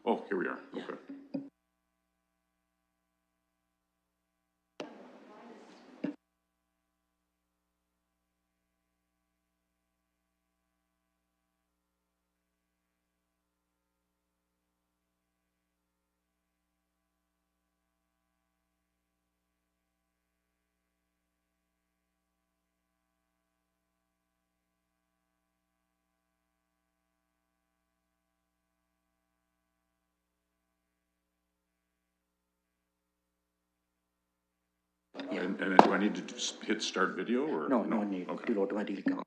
Oh, here we are. Okay. Yeah. And do I need to just hit start video or? No, no need. Okay. It will automatically come.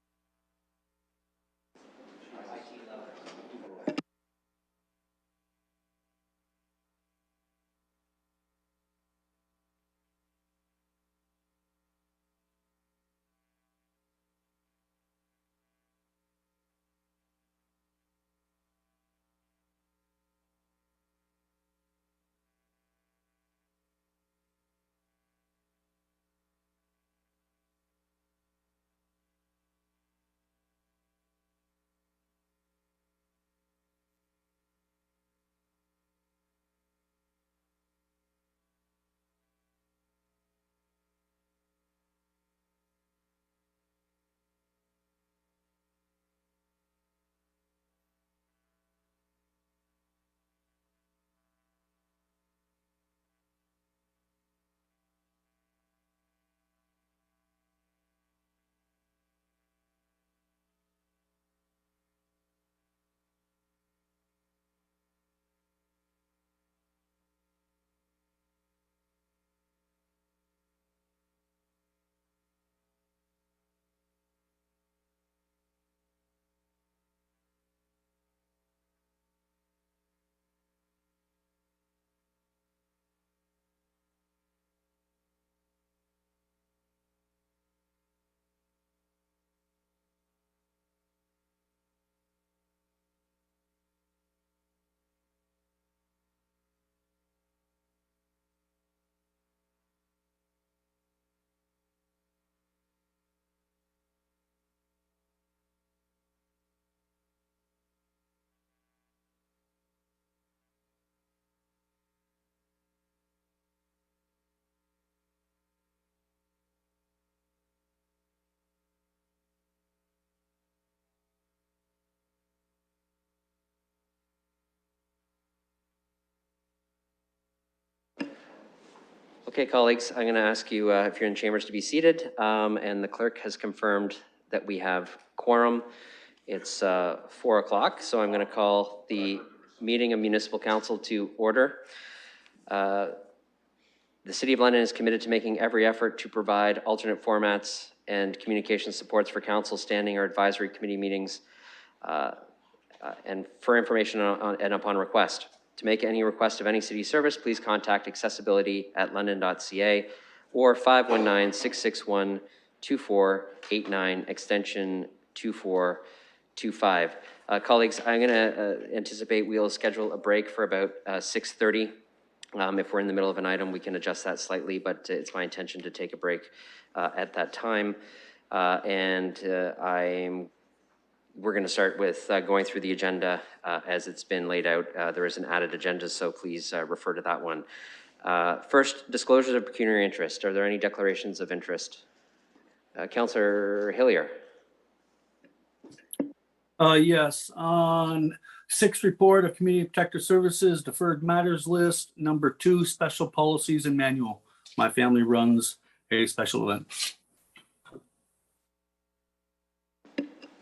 Okay, colleagues, I'm going to ask you if you're in chambers to be seated, and the clerk has confirmed that we have quorum. It's 4 o'clock, so I'm going to call the meeting of Municipal Council to order. The City of London is committed to making every effort to provide alternate formats and communication supports for council standing or advisory committee meetings and for information and upon request. To make any request of any city service, please contact accessibility@london.ca or 519-661-2489, extension 2425. Colleagues, I'm going to anticipate we'll schedule a break for about 6:30. If we're in the middle of an item, we can adjust that slightly, but it's my intention to take a break at that time. We're going to start with going through the agenda as it's been laid out. There is an added agenda, so please refer to that one. First, disclosures of pecuniary interest. Are there any declarations of interest? Councillor Hillier. Yes, on 6th report of Community Protector Services, deferred matters list, number 2, special policies and manual. My family runs a special event.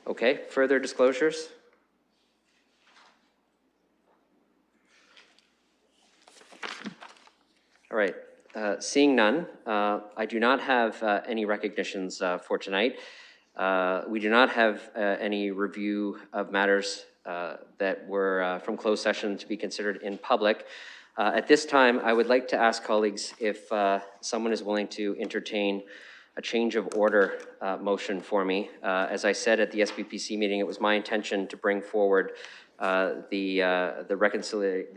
Okay, further disclosures? All right, seeing none, I do not have any recognitions for tonight. We do not have any review of matters that were from closed session to be considered in public. At this time, I would like to ask colleagues if someone is willing to entertain a change of order motion for me. As I said at the SBPC meeting, it was my intention to bring forward the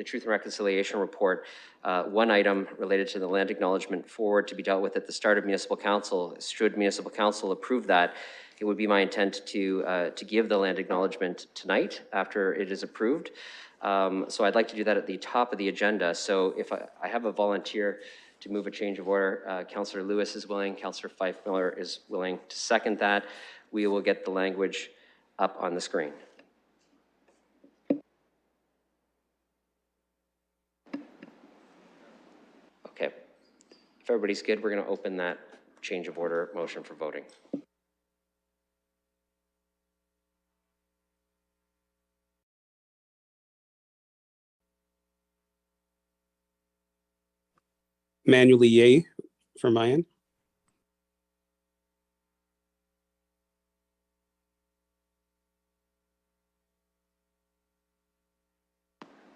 Truth and Reconciliation Report, one item related to the land acknowledgement forward to be dealt with at the start of Municipal Council. Should Municipal Council approve that, it would be my intent to give the land acknowledgement tonight after it is approved. So I'd like to do that at the top of the agenda. So if I have a volunteer to move a change of order, Councillor Lewis is willing, Councillor Fife Miller is willing to second that. We will get the language up on the screen. Okay, if everybody's good, we're going to open that change of order motion for voting. Manually yay for my end.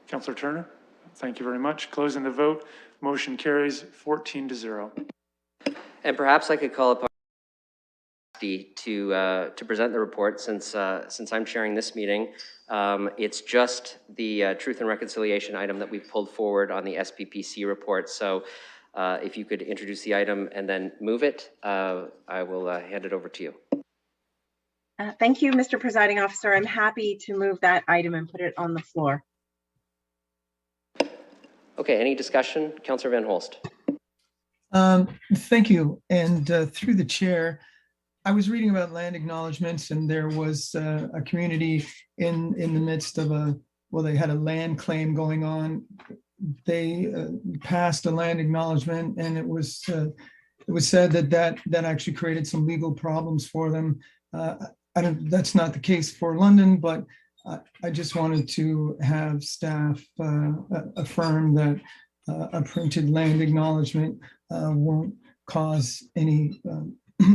Councillor Turner, thank you very much. Closing the vote, motion carries 14-0. And perhaps I could call upon to present the report since I'm chairing this meeting. It's just the Truth and Reconciliation item that we've pulled forward on the SPPC report. So if you could introduce the item and then move it, I will hand it over to you. Thank you, Mr. Presiding Officer. I'm happy to move that item and put it on the floor. Okay, any discussion? Councillor Van Holst. Thank you. And through the chair, I was reading about land acknowledgements, and there was a community in the midst of they had a land claim going on. They passed a land acknowledgement, and it was said that actually created some legal problems for them. That's not the case for London, but I just wanted to have staff affirm that a printed land acknowledgement won't cause any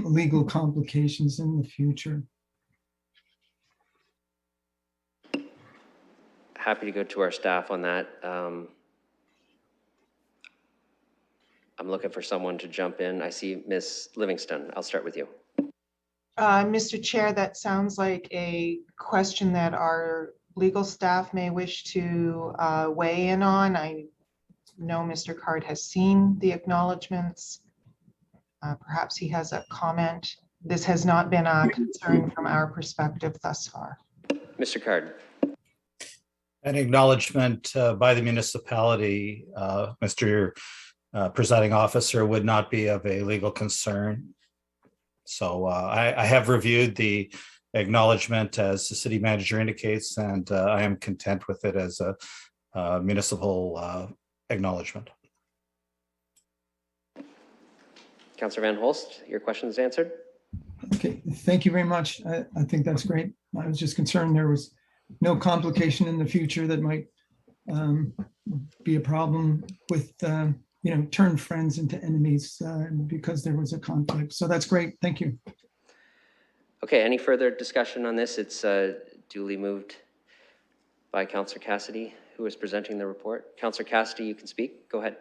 legal complications in the future. Happy to go to our staff on that. I'm looking for someone to jump in. I see Ms. Livingston. I'll start with you. Mr. Chair, that sounds like a question that our legal staff may wish to weigh in on. I know Mr. Card has seen the acknowledgements. Perhaps he has a comment. This has not been a concern from our perspective thus far. Mr. Card. An acknowledgement by the municipality, Mr. Presiding Officer, would not be of a legal concern. So I have reviewed the acknowledgement as the city manager indicates, and I am content with it as a municipal acknowledgement. Councillor Van Holst, your question is answered. Okay, thank you very much. I think that's great. I was just concerned there was no complication in the future that might be a problem with turn friends into enemies because there was a conflict. So that's great. Thank you. Okay, any further discussion on this? It's duly moved by Councillor Cassidy, who is presenting the report. Councillor Cassidy, you can speak. Go ahead.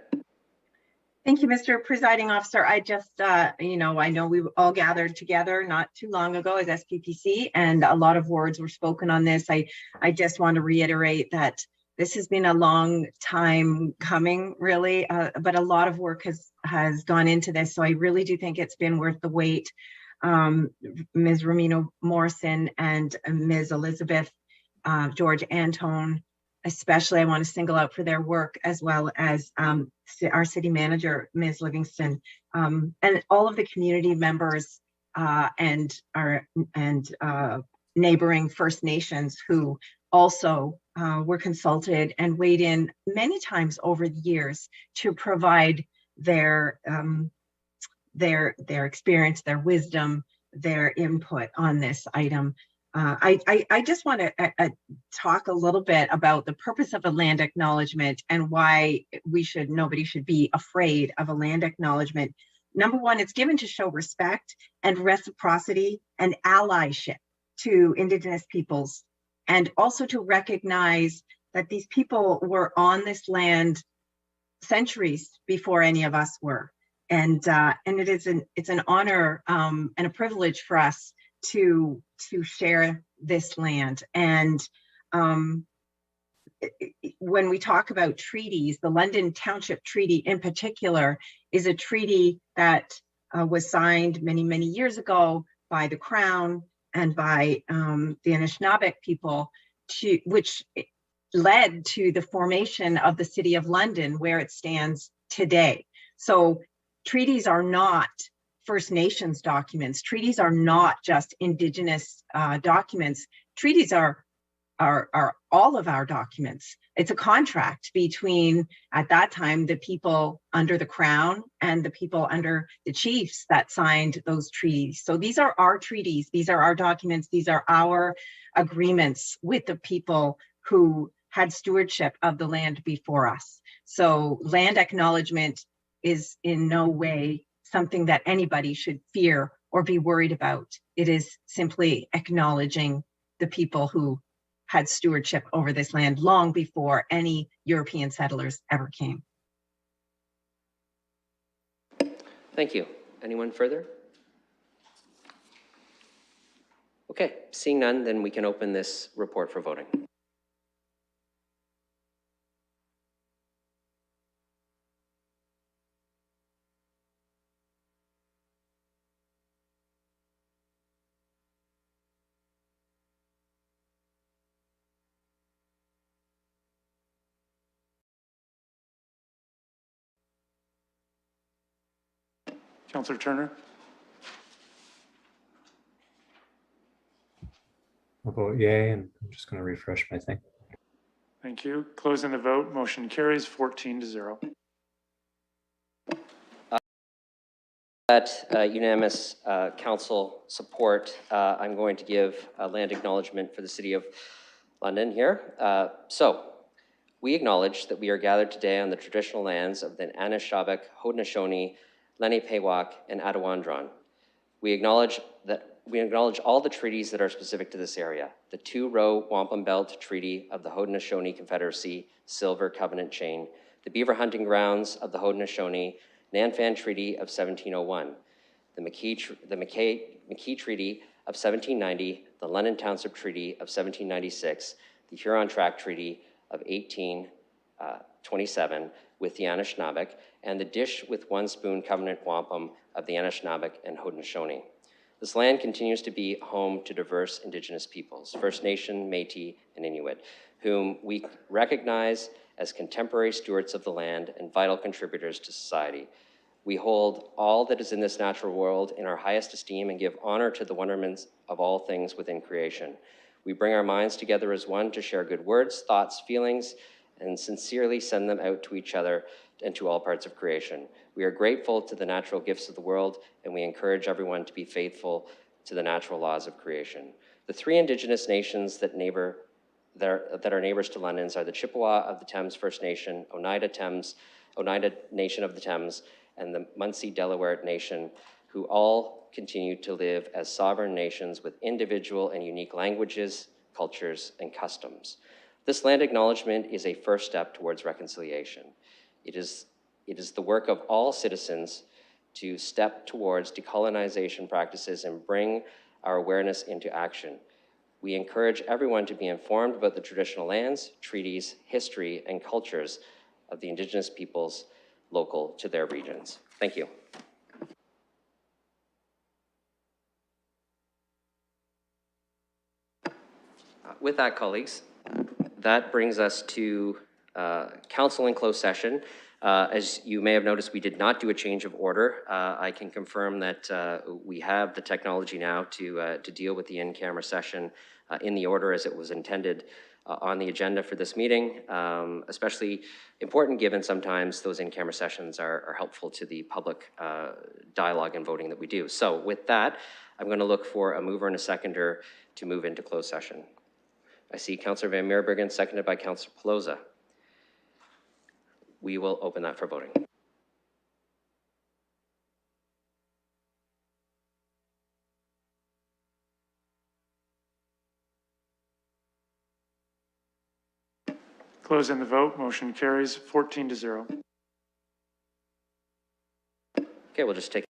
Thank you, Mr. Presiding Officer. I just, I know we all gathered together not too long ago as SPPC, and a lot of words were spoken on this. I just want to reiterate that this has been a long time coming, really, but a lot of work has gone into this. So I really do think it's been worth the wait. Ms. Romino Morrison and Ms. Elizabeth George Antone, especially I want to single out for their work, as well as our city manager, Ms. Livingston, and all of the community members and neighboring First Nations who also were consulted and weighed in many times over the years to provide their experience, their wisdom, their input on this item. I just want to talk a little bit about the purpose of a land acknowledgement and why nobody should be afraid of a land acknowledgement. Number one, it's given to show respect and reciprocity and allyship to Indigenous peoples, and also to recognize that these people were on this land centuries before any of us were. And it's an honor and a privilege for us to share this land. And when we talk about treaties, the London Township Treaty in particular is a treaty that was signed many, many years ago by the Crown and by the Anishinaabe people, which led to the formation of the City of London where it stands today. So treaties are not First Nations documents. Treaties are not just Indigenous documents. Treaties are all of our documents. It's a contract between, at that time, the people under the Crown and the people under the chiefs that signed those treaties. So these are our treaties. These are our documents. These are our agreements with the people who had stewardship of the land before us. So land acknowledgement is in no way something that anybody should fear or be worried about. It is simply acknowledging the people who had stewardship over this land long before any European settlers ever came. Thank you. Anyone further? Okay, seeing none, then we can open this report for voting. Councillor Turner? I'll vote yay, and I'm just going to refresh my thing. Thank you. Closing the vote, motion carries 14-0. That unanimous council support, I'm going to give a land acknowledgement for the City of London here. So, we acknowledge that we are gathered today on the traditional lands of the Anishinaabe, Haudenosaunee, Lenape-Pewak, and Attawandaron. We acknowledge all the treaties that are specific to this area. The Two-Row Wampum Belt Treaty of the Haudenosaunee Confederacy, Silver Covenant Chain, the Beaver Hunting Grounds of the Haudenosaunee, Nanfan Treaty of 1701, the McKay Treaty of 1790, the London Township Treaty of 1796, the Huron Tract Treaty of 1827 with the Anishinaabe, and the Dish with One Spoon Covenant Wampum of the Anishinaabe and Haudenosaunee. This land continues to be home to diverse Indigenous peoples, First Nation, Métis, and Inuit, whom we recognize as contemporary stewards of the land and vital contributors to society. We hold all that is in this natural world in our highest esteem and give honor to the wonderments of all things within creation. We bring our minds together as one to share good words, thoughts, feelings, and sincerely send them out to each other and to all parts of creation. We are grateful to the natural gifts of the world, and we encourage everyone to be faithful to the natural laws of creation. The three Indigenous nations that are neighbors to London's are the Chippewa of the Thames First Nation, Oneida Nation of the Thames, and the Munsee Delaware Nation, who all continue to live as sovereign nations with individual and unique languages, cultures, and customs. This land acknowledgement is a first step towards reconciliation. It is the work of all citizens to step towards decolonization practices and bring our awareness into action. We encourage everyone to be informed about the traditional lands, treaties, history, and cultures of the Indigenous peoples local to their regions. Thank you. With that, colleagues, that brings us to council in closed session. As you may have noticed, we did not do a change of order. I can confirm that we have the technology now to deal with the in-camera session in the order as it was intended on the agenda for this meeting, especially important given sometimes those in-camera sessions are helpful to the public dialogue and voting that we do. So with that, I'm going to look for a mover and a seconder to move into closed session. I see Councillor Van Meerbergen, seconded by Councillor Pelosa. We will open that for voting. Closing the vote, motion carries 14-0. Okay, we'll just take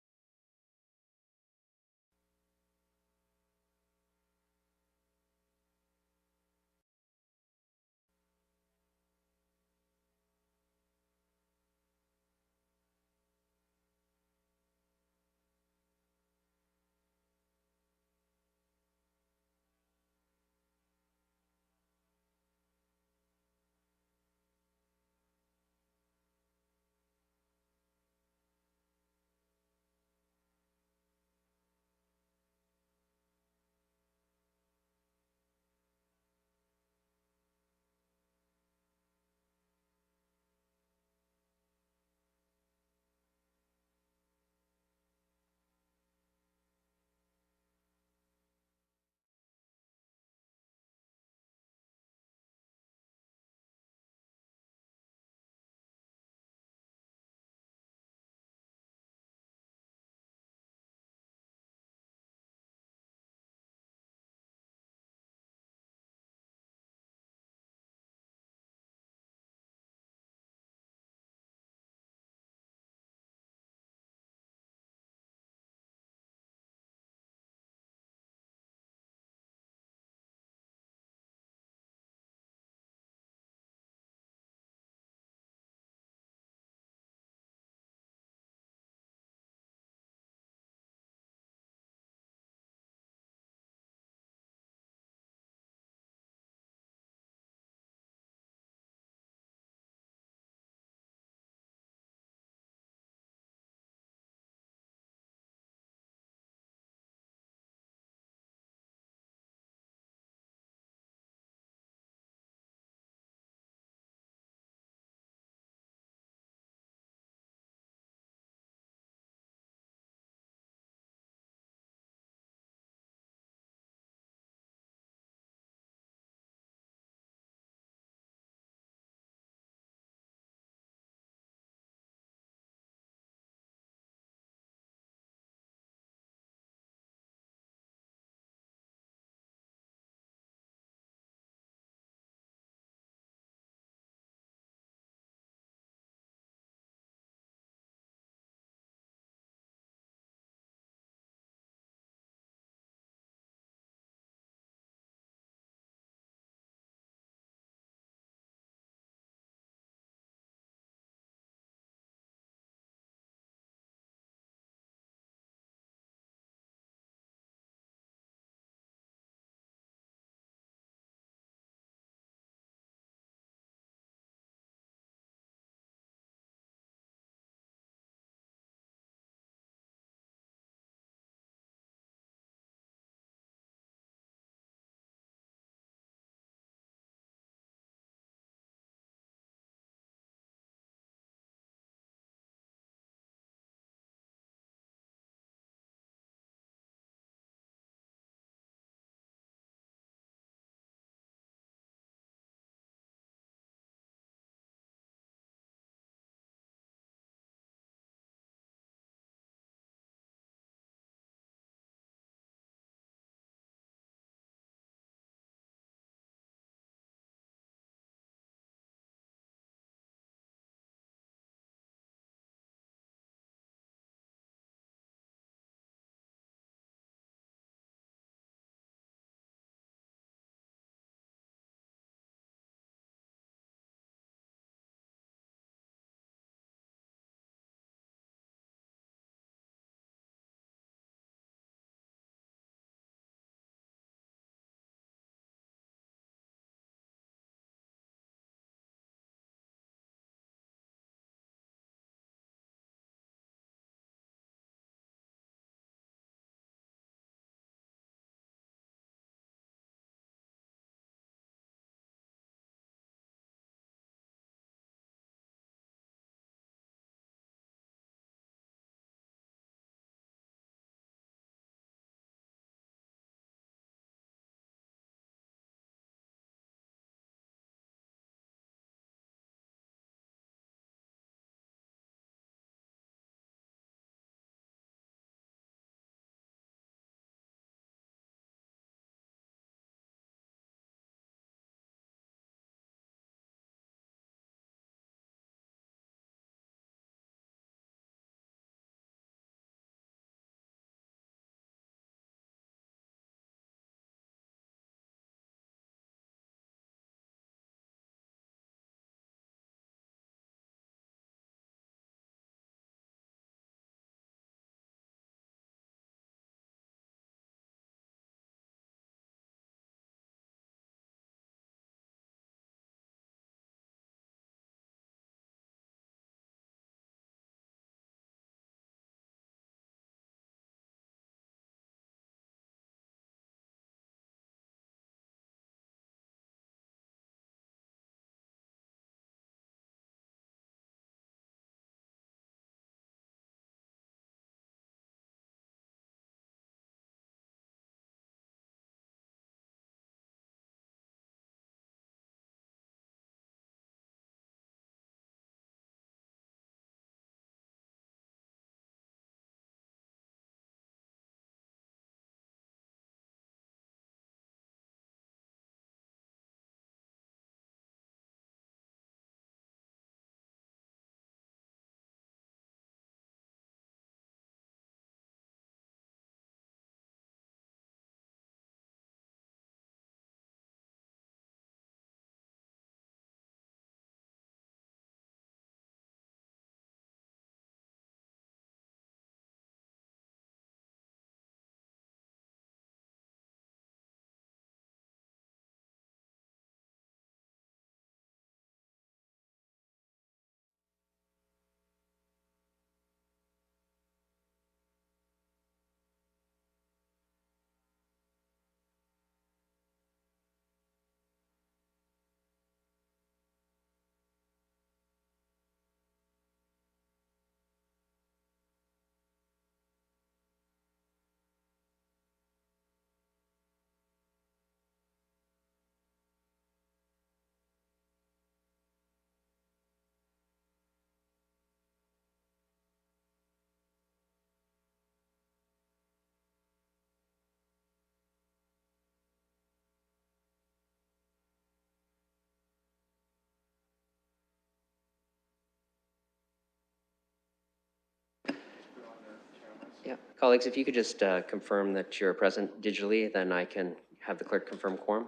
Yeah, colleagues, if you could just confirm that you're present digitally, then I can have the clerk confirm quorum.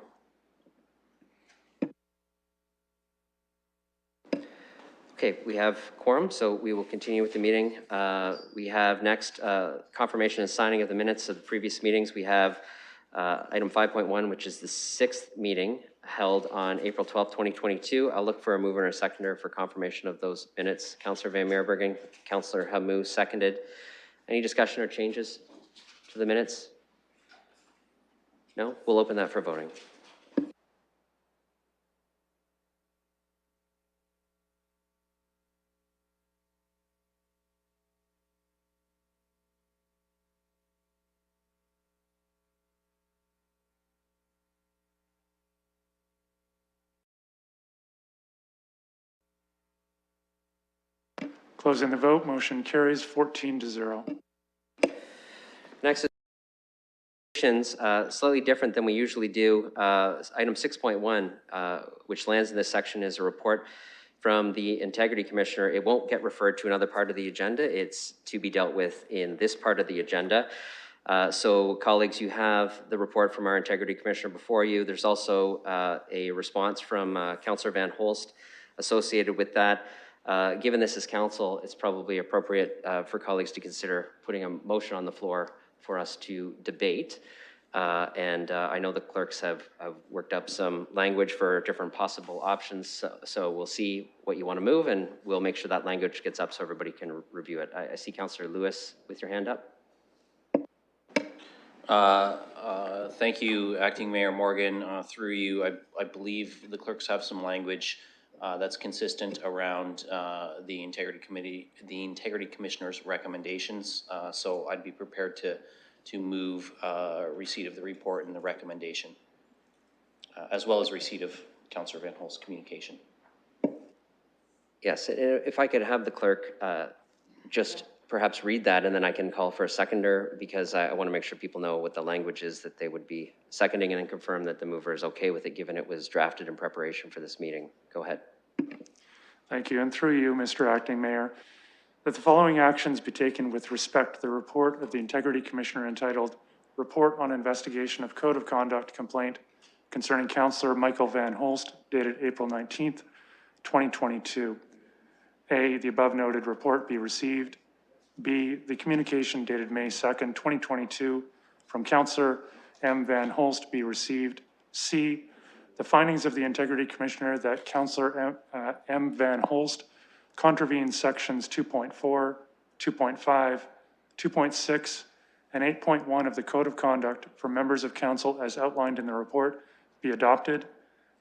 Okay, we have quorum, so we will continue with the meeting. We have next confirmation and signing of the minutes of the previous meetings. We have item 5.1, which is the 6th meeting held on April 12th, 2022. I'll look for a mover and a seconder for confirmation of those minutes. Councillor Van Meerbergen, Councillor Hamou seconded. Any discussion or changes to the minutes? No? We'll open that for voting. Closing the vote, motion carries 14-0. Next is slightly different than we usually do. Item 6.1, which lands in this section, is a report from the Integrity Commissioner. It won't get referred to another part of the agenda. It's to be dealt with in this part of the agenda. So colleagues, you have the report from our Integrity Commissioner before you. There's also a response from Councillor Van Holst associated with that. Given this is council, it's probably appropriate for colleagues to consider putting a motion on the floor for us to debate. I know the clerks have worked up some language for different possible options. So we'll see what you want to move, and we'll make sure that language gets up so everybody can review it. I see Councillor Lewis with your hand up. Thank you, Acting Mayor Morgan. Through you, I believe the clerks have some language that's consistent around the Integrity Commissioner's recommendations. So I'd be prepared to move receipt of the report and the recommendation, as well as receipt of Councillor Van Holst's communication. Yes, if I could have the clerk just perhaps read that, and then I can call for a seconder, because I want to make sure people know what the language is that they would be seconding, and then confirm that the mover is okay with it, given it was drafted in preparation for this meeting. Go ahead. Thank you. And through you, Mr. Acting Mayor, that the following actions be taken with respect to the report of the Integrity Commissioner entitled Report on Investigation of Code of Conduct Complaint concerning Councillor Michael Van Holst, dated April 19th, 2022. A, the above noted report be received. B, the communication dated May 2nd, 2022 from Councillor M. Van Holst be received. C, the findings of the Integrity Commissioner that Councillor M. Van Holst contravenes sections 2.4, 2.5, 2.6, and 8.1 of the Code of Conduct for members of council as outlined in the report be adopted.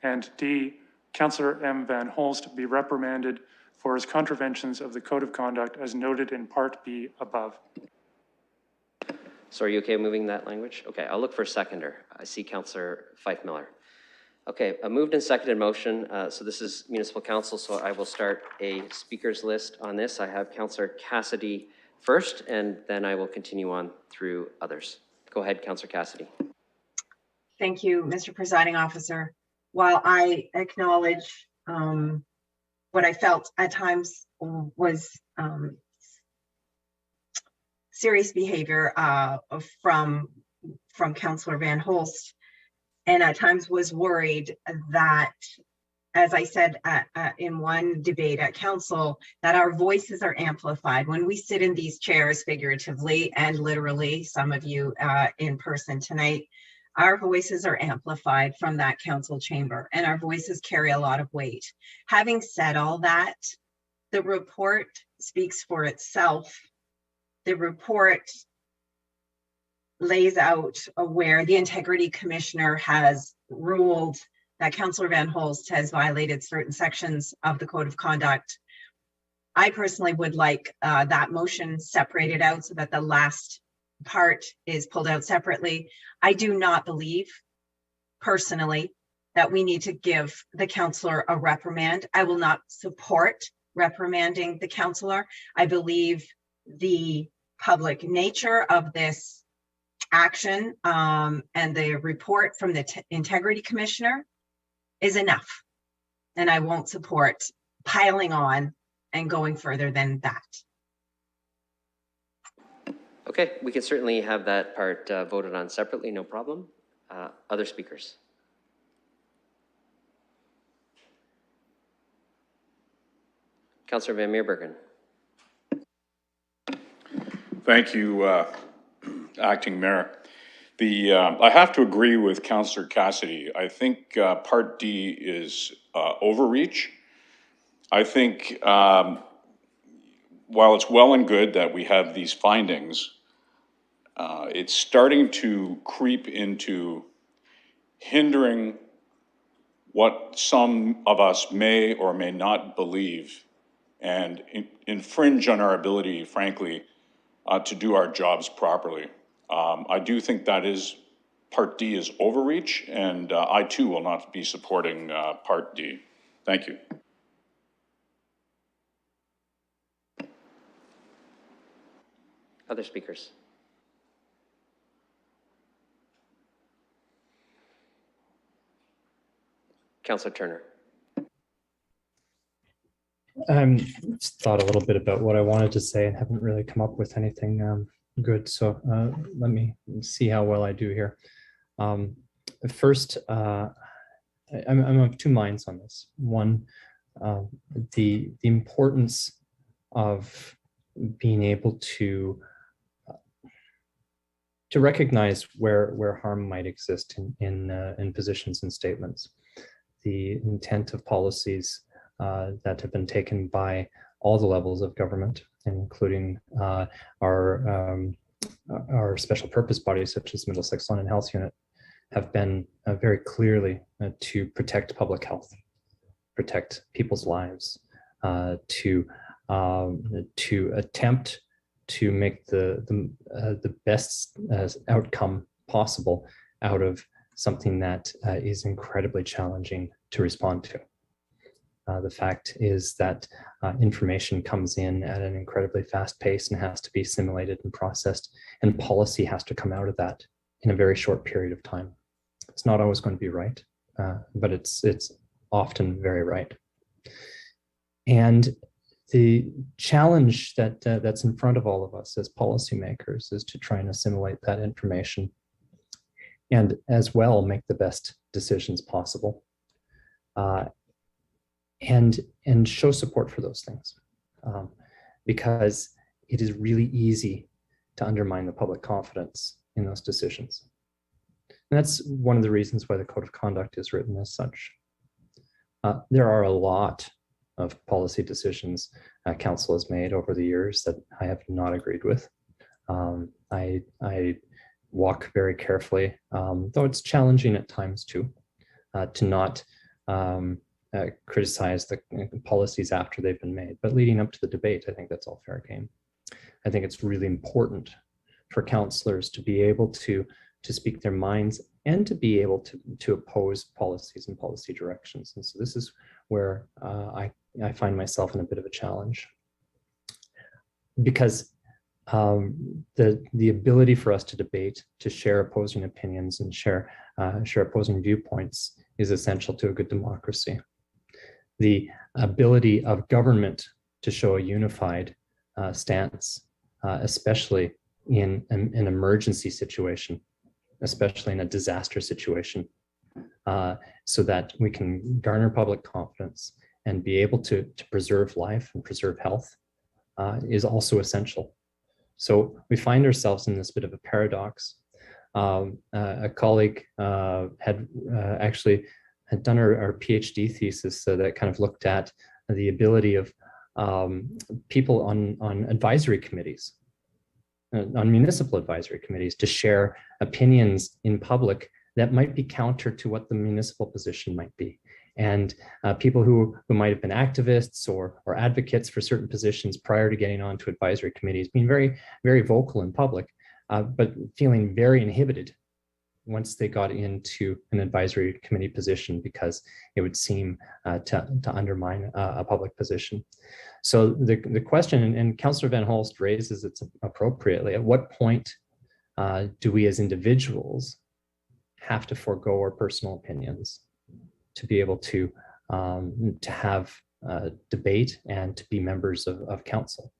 And D, Councillor M. Van Holst be reprimanded for his contraventions of the Code of Conduct as noted in Part B above. So are you okay moving that language? Okay, I'll look for a seconder. I see Councillor Fife Miller. Okay, a moved and seconded motion. So this is Municipal Council, so I will start a speakers list on this. I have Councillor Cassidy first, and then I will continue on through others. Go ahead, Councillor Cassidy. Thank you, Mr. Presiding Officer. While I acknowledge what I felt at times was serious behavior from Councillor Van Holst, and at times was worried that, as I said in one debate at council, that our voices are amplified when we sit in these chairs, figuratively and literally, some of you in person tonight. Our voices are amplified from that council chamber, and our voices carry a lot of weight. Having said all that, the report speaks for itself. The report lays out where the Integrity Commissioner has ruled that Councillor Van Holst has violated certain sections of the Code of Conduct. I personally would like that motion separated out so that the last part is pulled out separately. I do not believe personally that we need to give the councillor a reprimand. I will not support reprimanding the councillor. I believe the public nature of this action and the report from the Integrity Commissioner is enough. And I won't support piling on and going further than that. Okay, we can certainly have that part voted on separately, no problem. Other speakers? Councillor Van Meerbergen. Thank you, Acting Mayor. I have to agree with Councillor Cassidy. I think Part D is overreach. I think while it's well and good that we have these findings, it's starting to creep into hindering what some of us may or may not believe and infringe on our ability, frankly, to do our jobs properly. I do think that Part D is overreach, and I too will not be supporting Part D. Thank you. Other speakers? Councillor Turner. Just thought a little bit about what I wanted to say and haven't really come up with anything good. So let me see how well I do here. First, I'm of two minds on this. One, the importance of being able to recognize where harm might exist in positions and statements. The intent of policies that have been taken by all the levels of government, including our special purpose bodies such as Middlesex London Health Unit, have been very clearly to protect public health, protect people's lives, to attempt to make the best outcome possible out of something that is incredibly challenging to respond to. The fact is that information comes in at an incredibly fast pace and has to be assimilated and processed, and policy has to come out of that in a very short period of time. It's not always going to be right, but it's often very right. And the challenge that's in front of all of us as policymakers is to try and assimilate that information and as well make the best decisions possible. And show support for those things, because it is really easy to undermine the public confidence in those decisions. And that's one of the reasons why the Code of Conduct is written as such. There are a lot of policy decisions Council has made over the years that I have not agreed with. I walk very carefully, though it's challenging at times too, to not criticize the policies after they've been made. But leading up to the debate, I think that's all fair game. I think it's really important for councillors to be able to speak their minds and to be able to oppose policies and policy directions. And so this is where I find myself in a bit of a challenge, because the ability for us to debate, to share opposing opinions and share opposing viewpoints is essential to a good democracy. The ability of government to show a unified stance, especially in an emergency situation, especially in a disaster situation, so that we can garner public confidence and be able to preserve life and preserve health, is also essential. So we find ourselves in this bit of a paradox. A colleague had done our PhD thesis that kind of looked at the ability of people on advisory committees, on municipal advisory committees, to share opinions in public that might be counter to what the municipal position might be. And people who might have been activists or advocates for certain positions prior to getting onto advisory committees, being very, very vocal in public, but feeling very inhibited once they got into an advisory committee position because it would seem to undermine a public position. So the question, and Councillor Van Holst raises it appropriately, at what point do we as individuals have to forego our personal opinions to be able to have debate and to be members of council?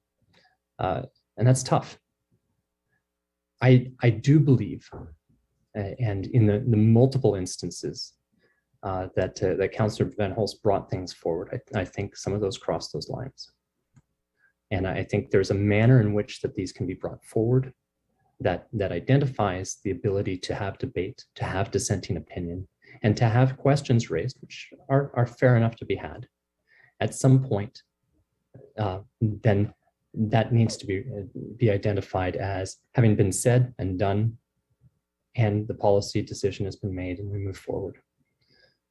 And that's tough. I do believe, and in the multiple instances that Councillor Van Holst brought things forward, I think some of those cross those lines. And I think there's a manner in which that these can be brought forward that identifies the ability to have debate, to have dissenting opinion, and to have questions raised, which are fair enough to be had. At some point, then that needs to be identified as having been said and done, and the policy decision has been made and we move forward.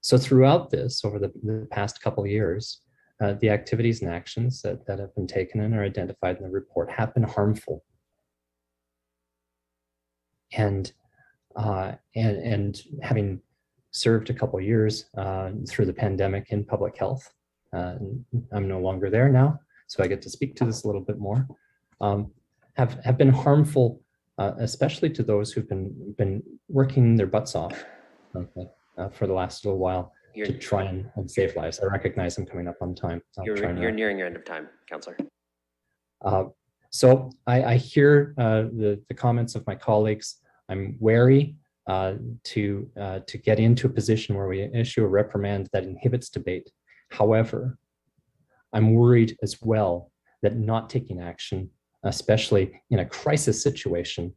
So throughout this, over the past couple of years, the activities and actions that have been taken and are identified in the report have been harmful. And having served a couple of years through the pandemic in public health, I'm no longer there now, so I get to speak to this a little bit more, have been harmful, especially to those who've been working their butts off for the last little while to try and save lives. I recognize I'm coming up on time. You're nearing your end of time, Councillor. So I hear the comments of my colleagues. I'm wary to get into a position where we issue a reprimand that inhibits debate. However, I'm worried as well that not taking action, especially in a crisis situation,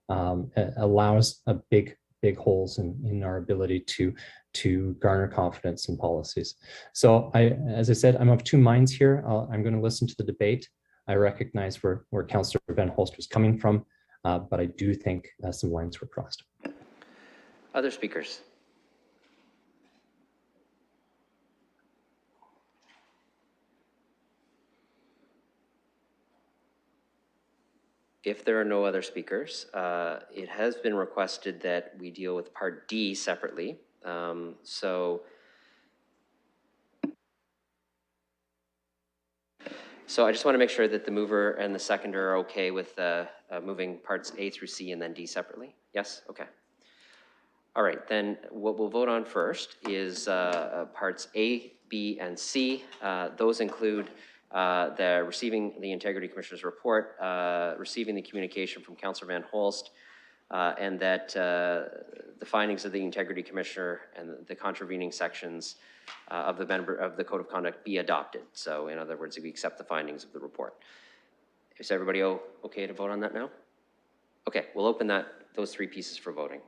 allows a big holes in our ability to garner confidence in policies. So as I said, I'm of two minds here. I'm going to listen to the debate. I recognize where Councillor Van Holst was coming from, but I do think some lines were crossed. Other speakers? If there are no other speakers, it has been requested that we deal with Part D separately. So I just want to make sure that the mover and the seconder are okay with moving parts A through C and then D separately. Yes? Okay. All right, then what we'll vote on first is parts A, B, and C. Those include the receiving the Integrity Commissioner's report, receiving the communication from Councillor Van Holst, and that the findings of the Integrity Commissioner and the contravening sections of the Code of Conduct be adopted. So in other words, we accept the findings of the report. Is everybody okay to vote on that now? Okay, we'll open those three pieces for voting.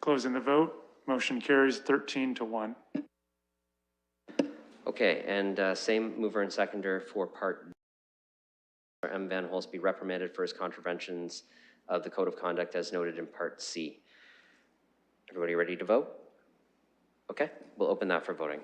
Closing the vote, motion carries 13-1. Okay, and same mover and seconder for Part D. M. Van Holst be reprimanded for his contraventions of the Code of Conduct as noted in Part C. Everybody ready to vote? Okay, we'll open that for voting.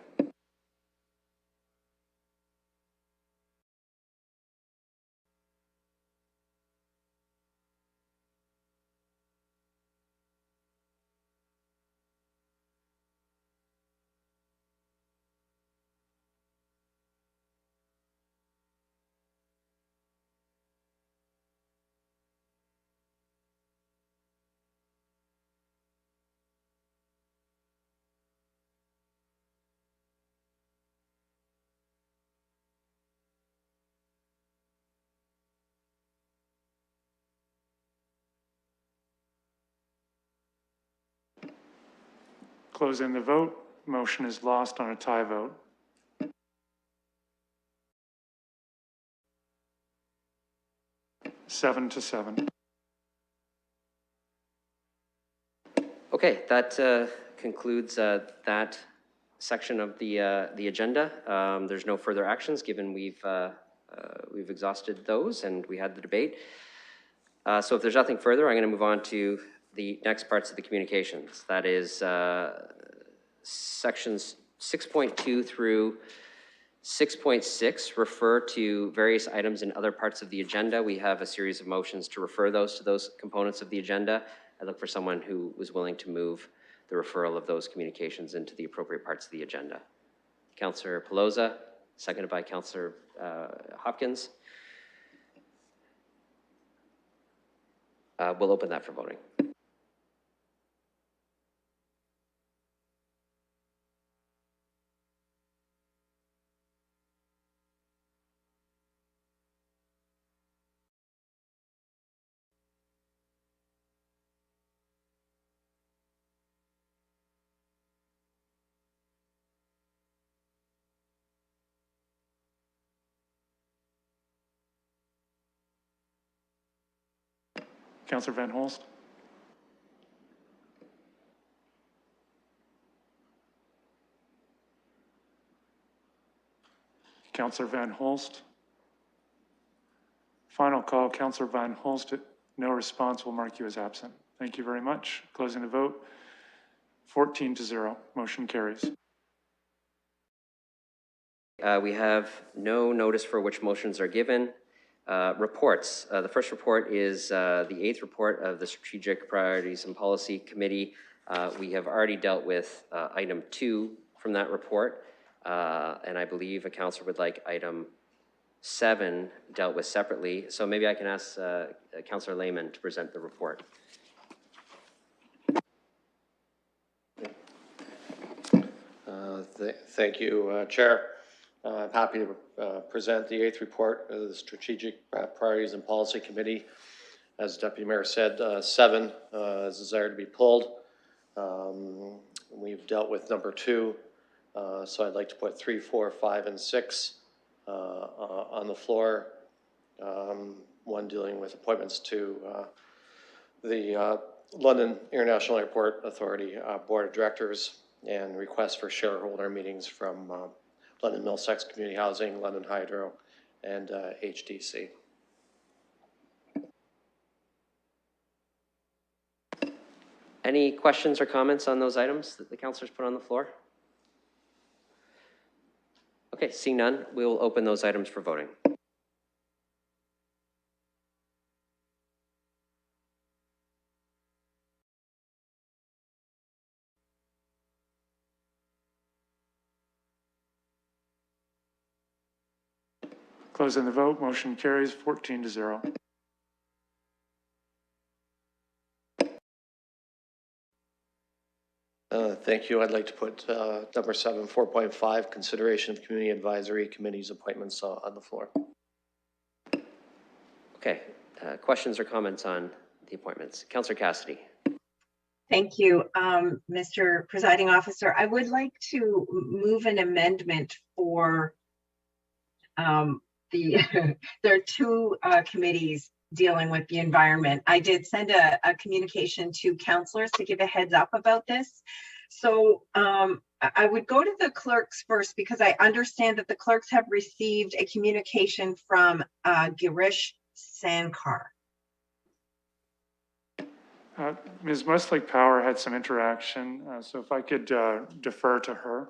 Closing the vote, motion is lost on a tie vote. Seven to 7. Okay, that concludes that section of the agenda. There's no further actions given we've exhausted those and we had the debate. So if there's nothing further, I'm going to move on to the next parts of the communications. That is sections 6.2 through 6.6, refer to various items in other parts of the agenda. We have a series of motions to refer those to those components of the agenda. I look for someone who was willing to move the referral of those communications into the appropriate parts of the agenda. Councillor Pelosa, seconded by Councillor Hopkins. We'll open that for voting. Councillor Van Holst. Councillor Van Holst. Final call, Councillor Van Holst. No response, will mark you as absent. Thank you very much. Closing the vote. 14-0, motion carries. We have no notice for which motions are given. Reports. The first report is the 8th report of the Strategic Priorities and Policy Committee. We have already dealt with item 2 from that report, and I believe a councillor would like item 7 dealt with separately. So maybe I can ask Councillor Lehman to present the report. Thank you, Chair. I'm happy to present the 8th report of the Strategic Priorities and Policy Committee. As Deputy Mayor said, 7 is desired to be pulled. We've dealt with number 2, so I'd like to put 3, 4, 5, and 6 on the floor. One dealing with appointments to the London International Airport Authority Board of Directors, and requests for shareholder meetings from London Middlesex Community Housing, London Hydro, and HDC. Any questions or comments on those items that the councillors put on the floor? Okay, seeing none, we will open those items for voting. Closing the vote, motion carries 14-0. Thank you. I'd like to put number 7, 4.5, consideration of community advisory committees appointments on the floor. Okay, questions or comments on the appointments? Councillor Cassidy. Thank you, Mr. Presiding Officer. I would like to move an amendment for there are 2 committees dealing with the environment. I did send a communication to councillors to give a heads up about this. So I would go to the clerks first, because I understand that the clerks have received a communication from Girish Sankar. Ms. Westlake Power had some interaction, so if I could defer to her.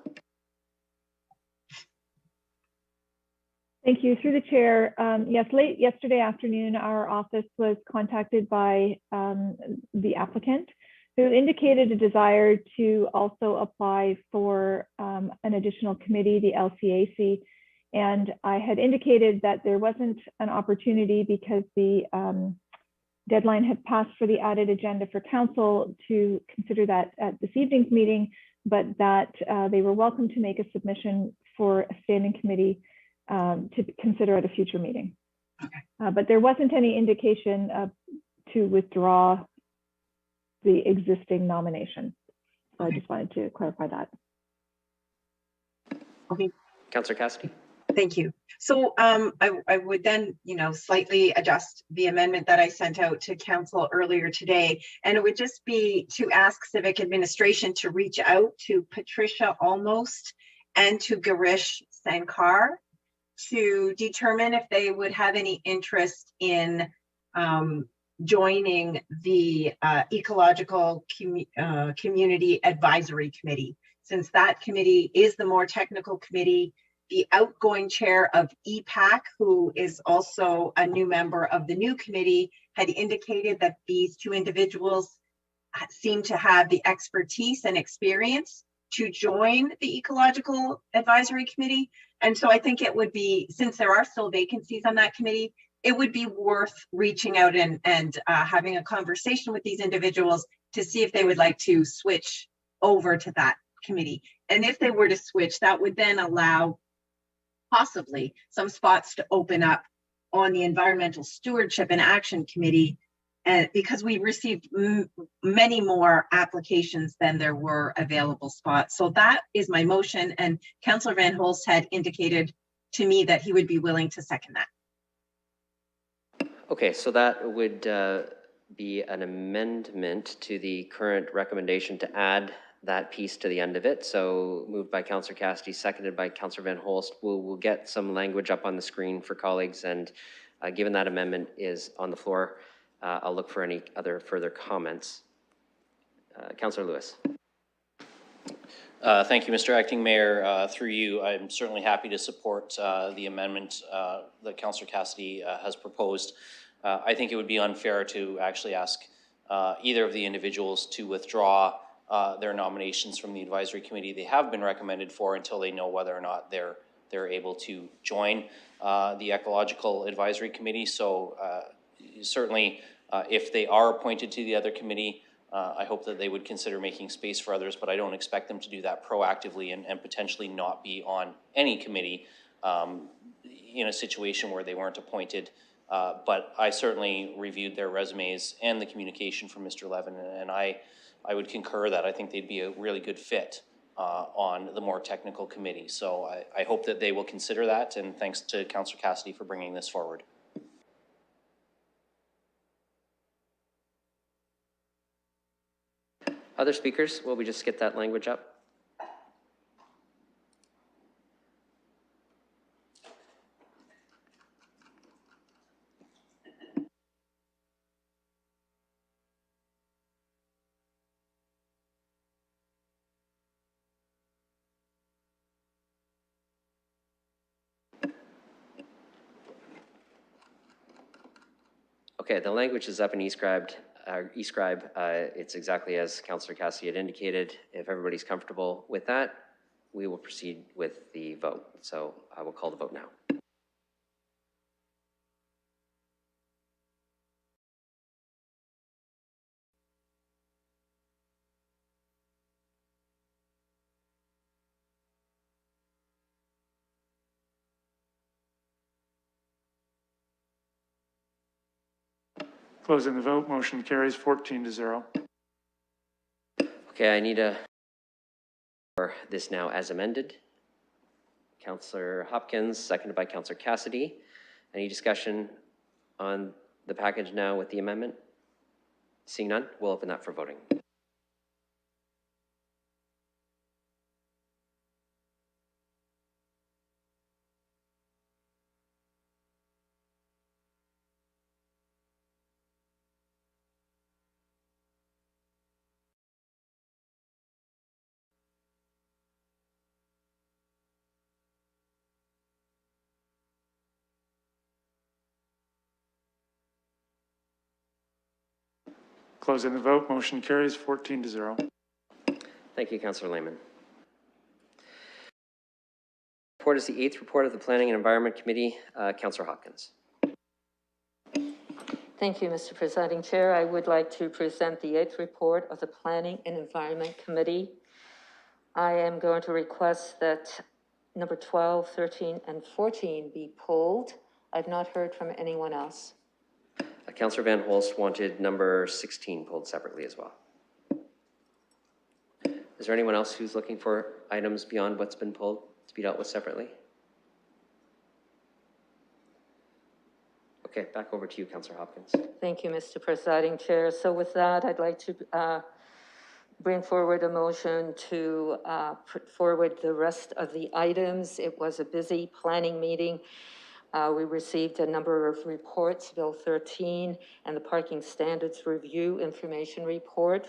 Thank you. Through the chair, yes, late yesterday afternoon, our office was contacted by the applicant, who indicated a desire to also apply for an additional committee, the LCAC. And I had indicated that there wasn't an opportunity because the deadline had passed for the added agenda for council to consider that at this evening's meeting, but that they were welcome to make a submission for a standing committee to consider at a future meeting. Okay. But there wasn't any indication to withdraw the existing nomination. So I just wanted to clarify that. Okay. Councillor Cassidy. Thank you. So I would then, slightly adjust the amendment that I sent out to council earlier today. And it would just be to ask civic administration to reach out to Patricia Almost and to Girish Sankar to determine if they would have any interest in joining the Ecological Community Advisory Committee, since that committee is the more technical committee the outgoing chair of EPAC, who is also a new member of the new committee, had indicated that these two individuals seem to have the expertise and experience to join the Ecological Advisory Committee. And so I think it would be, since there are still vacancies on that committee, it would be worth reaching out and having a conversation with these individuals to see if they would like to switch over to that committee. And if they were to switch, that would then allow possibly some spots to open up on the Environmental Stewardship and Action Committee, because we received many more applications than there were available spots. So that is my motion, and Councillor Van Holst had indicated to me that he would be willing to second that. Okay, so that would be an amendment to the current recommendation to add that piece to the end of it. So moved by Councillor Cassidy, seconded by Councillor Van Holst. We'll get some language up on the screen for colleagues, and given that amendment is on the floor, I'll look for any other further comments. Councillor Lewis. Thank you, Mr. Acting Mayor. Through you, I'm certainly happy to support the amendment that Councillor Cassidy has proposed. I think it would be unfair to actually ask either of the individuals to withdraw their nominations from the advisory committee they have been recommended for until they know whether or not they're able to join the Ecological Advisory Committee. So certainly, if they are appointed to the other committee, I hope that they would consider making space for others, but I don't expect them to do that proactively and potentially not be on any committee in a situation where they weren't appointed. But I certainly reviewed their resumes and the communication from Mr. Levin, and I would concur that I think they'd be a really good fit on the more technical committee. So I hope that they will consider that, and thanks to Councillor Cassidy for bringing this forward. Other speakers, will we just get that language up? Okay, the language is up in eScribe. It's exactly as Councillor Cassidy had indicated. If everybody's comfortable with that, we will proceed with the vote. So I will call the vote now. Closing the vote, motion carries 14-0. Okay, I need for this now as amended. Councillor Hopkins, seconded by Councillor Cassidy. Any discussion on the package now with the amendment? Seeing none, we'll open that for voting. Closing the vote, motion carries 14-0. Thank you, Councillor Lehman. Report is the 8th report of the Planning and Environment Committee. Councillor Hopkins. Thank you, Mr. Presiding Chair. I would like to present the 8th report of the Planning and Environment Committee. I am going to request that number 12, 13, and 14 be pulled. I've not heard from anyone else. Councillor Van Holst wanted number 16 pulled separately as well. Is there anyone else who's looking for items beyond what's been pulled to be dealt with separately? Okay, back over to you, Councillor Hopkins. Thank you, Mr. Presiding Chair. So with that, I'd like to bring forward a motion to put forward the rest of the items. It was a busy planning meeting. We received a number of reports, Bill 13 and the Parking Standards Review Information Report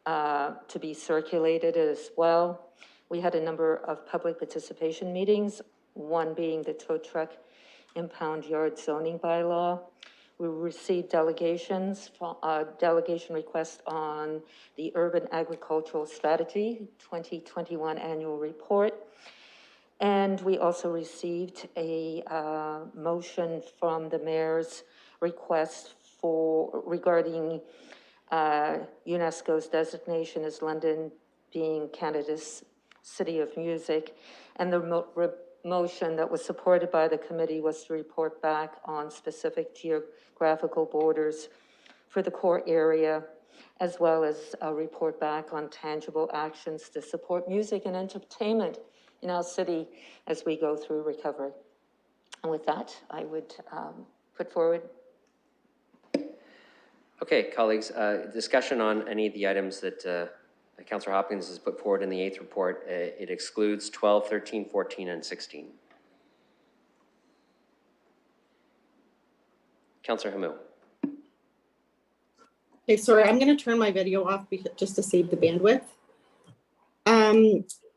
to be circulated as well. We had a number of public participation meetings, one being the tow truck impound yard zoning bylaw. We received delegation request on the Urban Agricultural Strategy 2021 annual report. And we also received a motion from the mayor's request regarding UNESCO's designation as London being Canada's City of Music. And the motion that was supported by the committee was to report back on specific geographical borders for the core area, as well as a report back on tangible actions to support music and entertainment in our city as we go through recovery. And with that, I would put forward. Okay, colleagues, discussion on any of the items that Councillor Hopkins has put forward in the 8th report. It excludes 12, 13, 14, and 16. Councillor Hamou. Okay, sorry, I'm going to turn my video off just to save the bandwidth.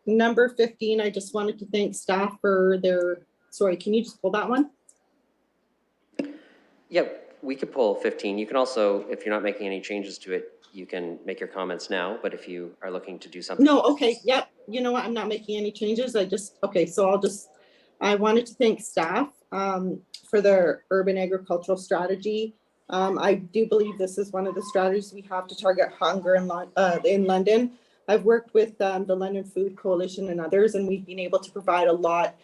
Number 15, I just wanted to thank staff for their, sorry, can you just pull that one? Yep, we could pull 15. You can also, if you're not making any changes to it, you can make your comments now, but if you are looking to do something. No, okay, yep. You know what, I'm not making any changes. Okay, so I wanted to thank staff for their urban agricultural strategy. I do believe this is one of the strategies we have to target hunger in London. I've worked with the London Food Coalition and others, and we've been able to provide a lot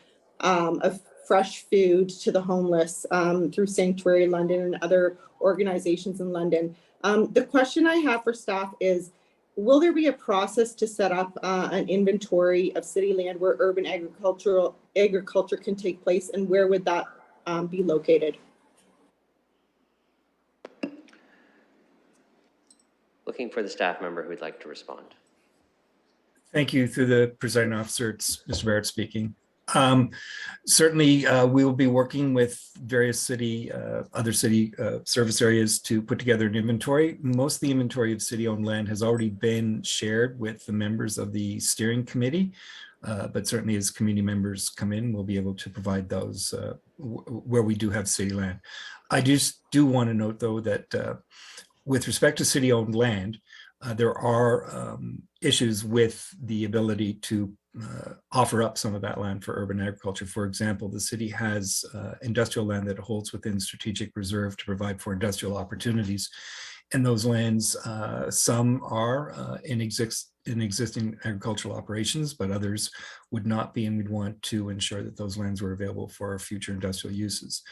of fresh food to the homeless through Sanctuary London and other organizations in London. The question I have for staff is, will there be a process to set up an inventory of city land where urban agriculture can take place, and where would that be located? Looking for the staff member who would like to respond. Thank you. Through the presiding officer, it's Mr. Barrett speaking. Certainly, we will be working with various other city service areas to put together an inventory. Most of the inventory of city-owned land has already been shared with the members of the steering committee, but certainly as community members come in, we'll be able to provide those where we do have city land. I just do want to note, though, that with respect to city-owned land, there are issues with the ability to offer up some of that land for urban agriculture. For example, the city has industrial land that it holds within strategic reserve to provide for industrial opportunities. And those lands, some are in existing agricultural operations, but others would not be, and we'd want to ensure that those lands were available for future industrial uses.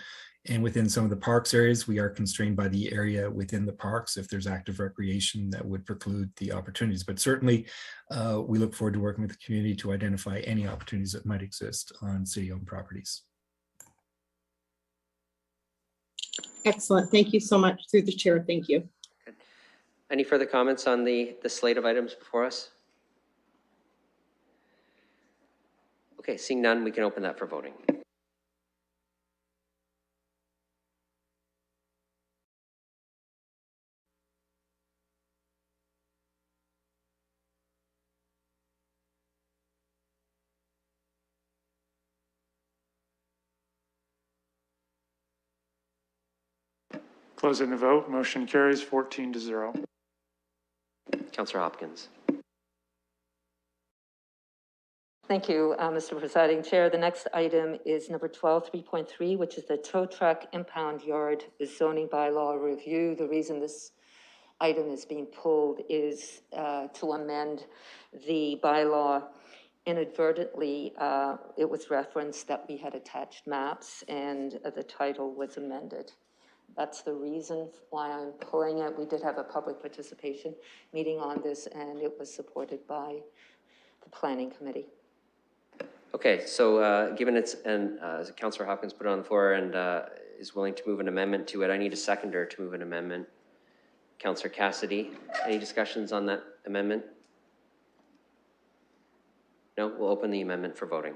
And within some of the parks areas, we are constrained by the area within the parks if there's active recreation that would preclude the opportunities. But certainly, we look forward to working with the community to identify any opportunities that might exist on city-owned properties. Excellent. Thank you so much. Through the chair, thank you. Good. Any further comments on the slate of items before us? Okay, seeing none, we can open that for voting. Closing the vote, motion carries 14-0. Councillor Hopkins. Thank you, Mr. Presiding Chair. The next item is number 12, 3.3, which is the tow truck impound yard zoning bylaw review. The reason this item is being pulled is to amend the bylaw. Inadvertently, it was referenced that we had attached maps and the title was amended. That's the reason why I'm pulling it. We did have a public participation meeting on this, and it was supported by the Planning Committee. Okay, so given it's, and Councillor Hopkins put it on the floor and is willing to move an amendment to it, I need a seconder to move an amendment. Councillor Cassidy, any discussions on that amendment? No, we'll open the amendment for voting.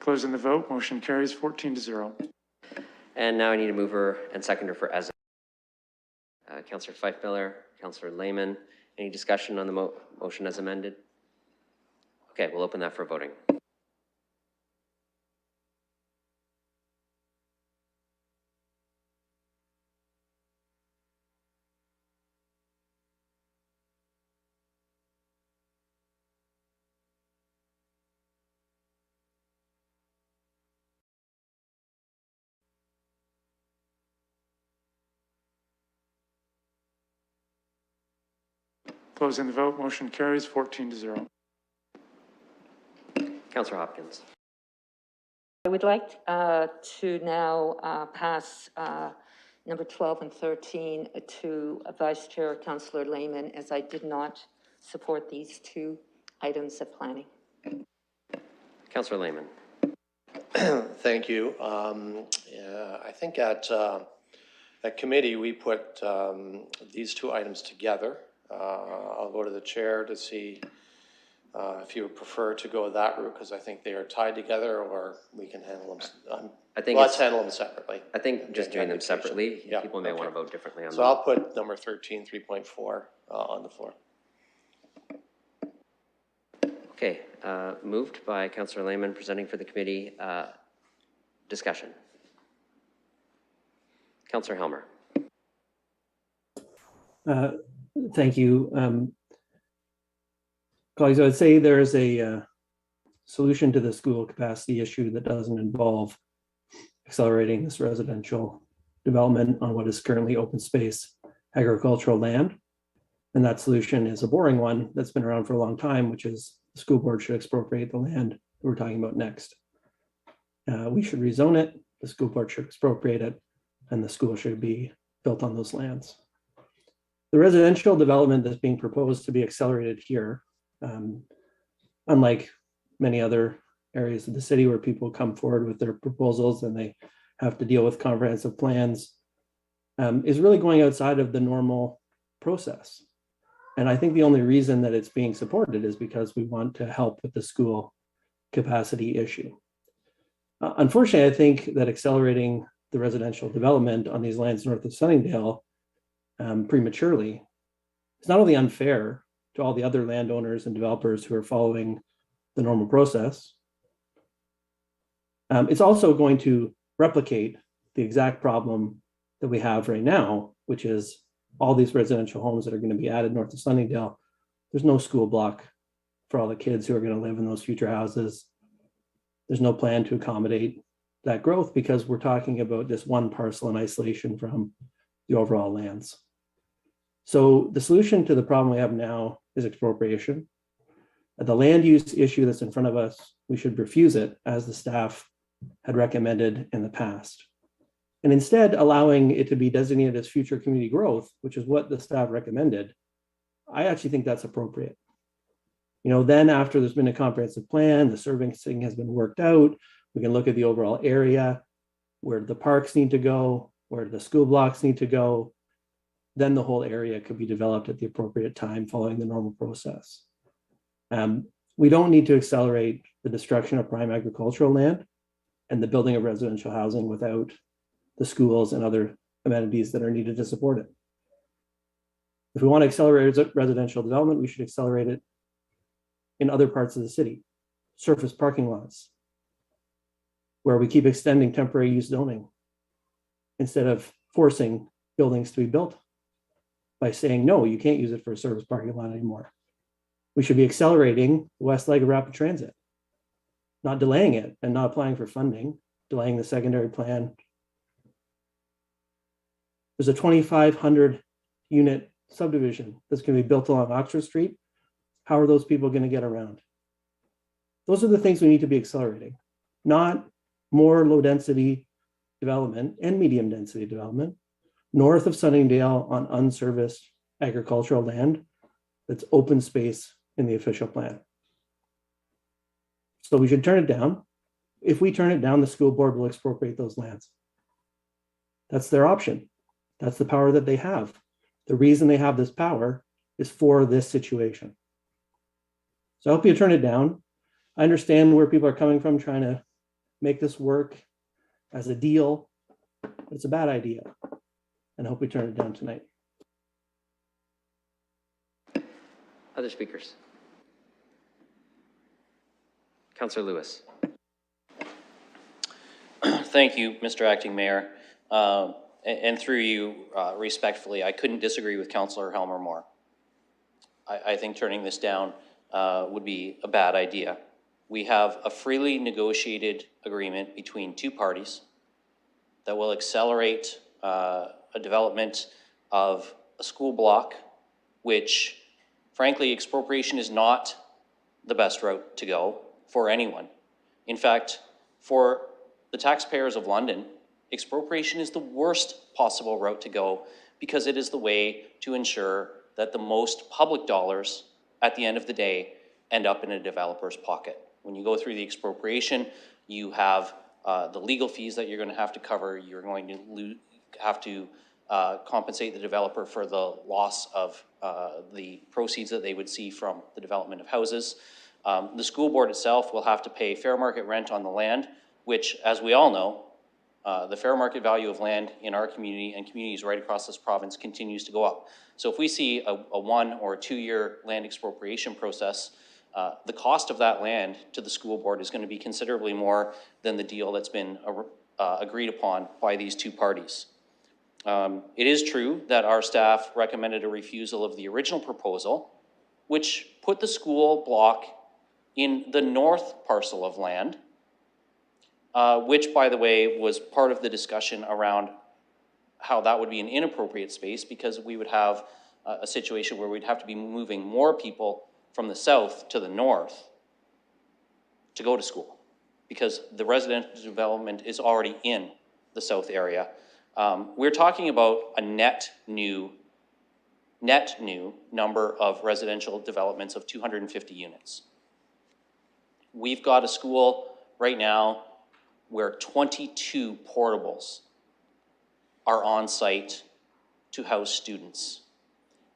Closing the vote, motion carries 14-0. And now I need a mover and seconder for as. Councillor Fife-Miller, Councillor Lehman, any discussion on the motion as amended? Okay, we'll open that for voting. Closing the vote, motion carries 14-0. Councillor Hopkins. I would like to now pass number 12 and 13 to Vice Chair Councillor Lehman, as I did not support these two items of planning. Councillor Lehman. Thank you. Yeah, I think at committee, we put these two items together. I'll go to the chair to see if you would prefer to go that route, because I think they are tied together, or we can handle them. I think let's handle them separately. I think just doing them separately, yeah, people may want to vote differently on them. So I'll put number 13, 3.4 on the floor. Okay, moved by Councillor Lehman, presenting for the committee. Discussion. Councillor Helmer. Thank you. Colleagues, I would say there is a solution to the school capacity issue that doesn't involve accelerating this residential development on what is currently open space agricultural land. And that solution is a boring one that's been around for a long time, which is the school board should expropriate the land that we're talking about next. We should rezone it, the school board should expropriate it, and the school should be built on those lands. The residential development that's being proposed to be accelerated here, unlike many other areas of the city where people come forward with their proposals and they have to deal with comprehensive plans, is really going outside of the normal process. And I think the only reason that it's being supported is because we want to help with the school capacity issue. Unfortunately, I think that accelerating the residential development on these lands north of Sunningdale prematurely is not only unfair to all the other landowners and developers who are following the normal process, it's also going to replicate the exact problem that we have right now, which is all these residential homes that are going to be added north of Sunningdale. There's no school block for all the kids who are going to live in those future houses. There's no plan to accommodate that growth because we're talking about just one parcel in isolation from the overall lands. So the solution to the problem we have now is expropriation. The land use issue that's in front of us, we should refuse it as the staff had recommended in the past. And instead allowing it to be designated as future community growth, which is what the staff recommended, I actually think that's appropriate. You know, then after there's been a comprehensive plan, the servicing has been worked out, we can look at the overall area, where the parks need to go, where the school blocks need to go, then the whole area could be developed at the appropriate time following the normal process. We don't need to accelerate the destruction of prime agricultural land and the building of residential housing without the schools and other amenities that are needed to support it. If we want to accelerate residential development, we should accelerate it in other parts of the city, surface parking lots, where we keep extending temporary use zoning instead of forcing buildings to be built by saying, no, you can't use it for a service parking lot anymore. We should be accelerating the west leg of rapid transit, not delaying it and not applying for funding, delaying the secondary plan. There's a 2,500 unit subdivision that's going to be built along Oxford Street. How are those people going to get around? Those are the things we need to be accelerating, not more low density development and medium density development north of Sunningdale on unserviced agricultural land that's open space in the official plan. So we should turn it down. If we turn it down, the school board will expropriate those lands. That's their option. That's the power that they have. The reason they have this power is for this situation. So I hope you turn it down. I understand where people are coming from trying to make this work as a deal. It's a bad idea. And I hope we turn it down tonight. Other speakers? Councillor Lewis. Thank you, Mr. Acting Mayor. And through you, respectfully, I couldn't disagree with Councillor Helmer more. I think turning this down would be a bad idea. We have a freely negotiated agreement between two parties that will accelerate a development of a school block, which frankly, expropriation is not the best route to go for anyone. In fact, for the taxpayers of London, expropriation is the worst possible route to go because it is the way to ensure that the most public dollars at the end of the day end up in a developer's pocket. When you go through the expropriation, you have the legal fees that you're going to have to cover. You're going to have to compensate the developer for the loss of the proceeds that they would see from the development of houses. The school board itself will have to pay fair market rent on the land, which, as we all know, the fair market value of land in our community and communities right across this province continues to go up. So if we see a 1 or 2 year land expropriation process, the cost of that land to the school board is going to be considerably more than the deal that's been agreed upon by these two parties. It is true that our staff recommended a refusal of the original proposal, which put the school block in the north parcel of land, which, by the way, was part of the discussion around how that would be an inappropriate space because we would have a situation where we'd have to be moving more people from the south to the north to go to school because the residential development is already in the south area. We're talking about a net new number of residential developments of 250 units. We've got a school right now where 22 portables are on site to house students.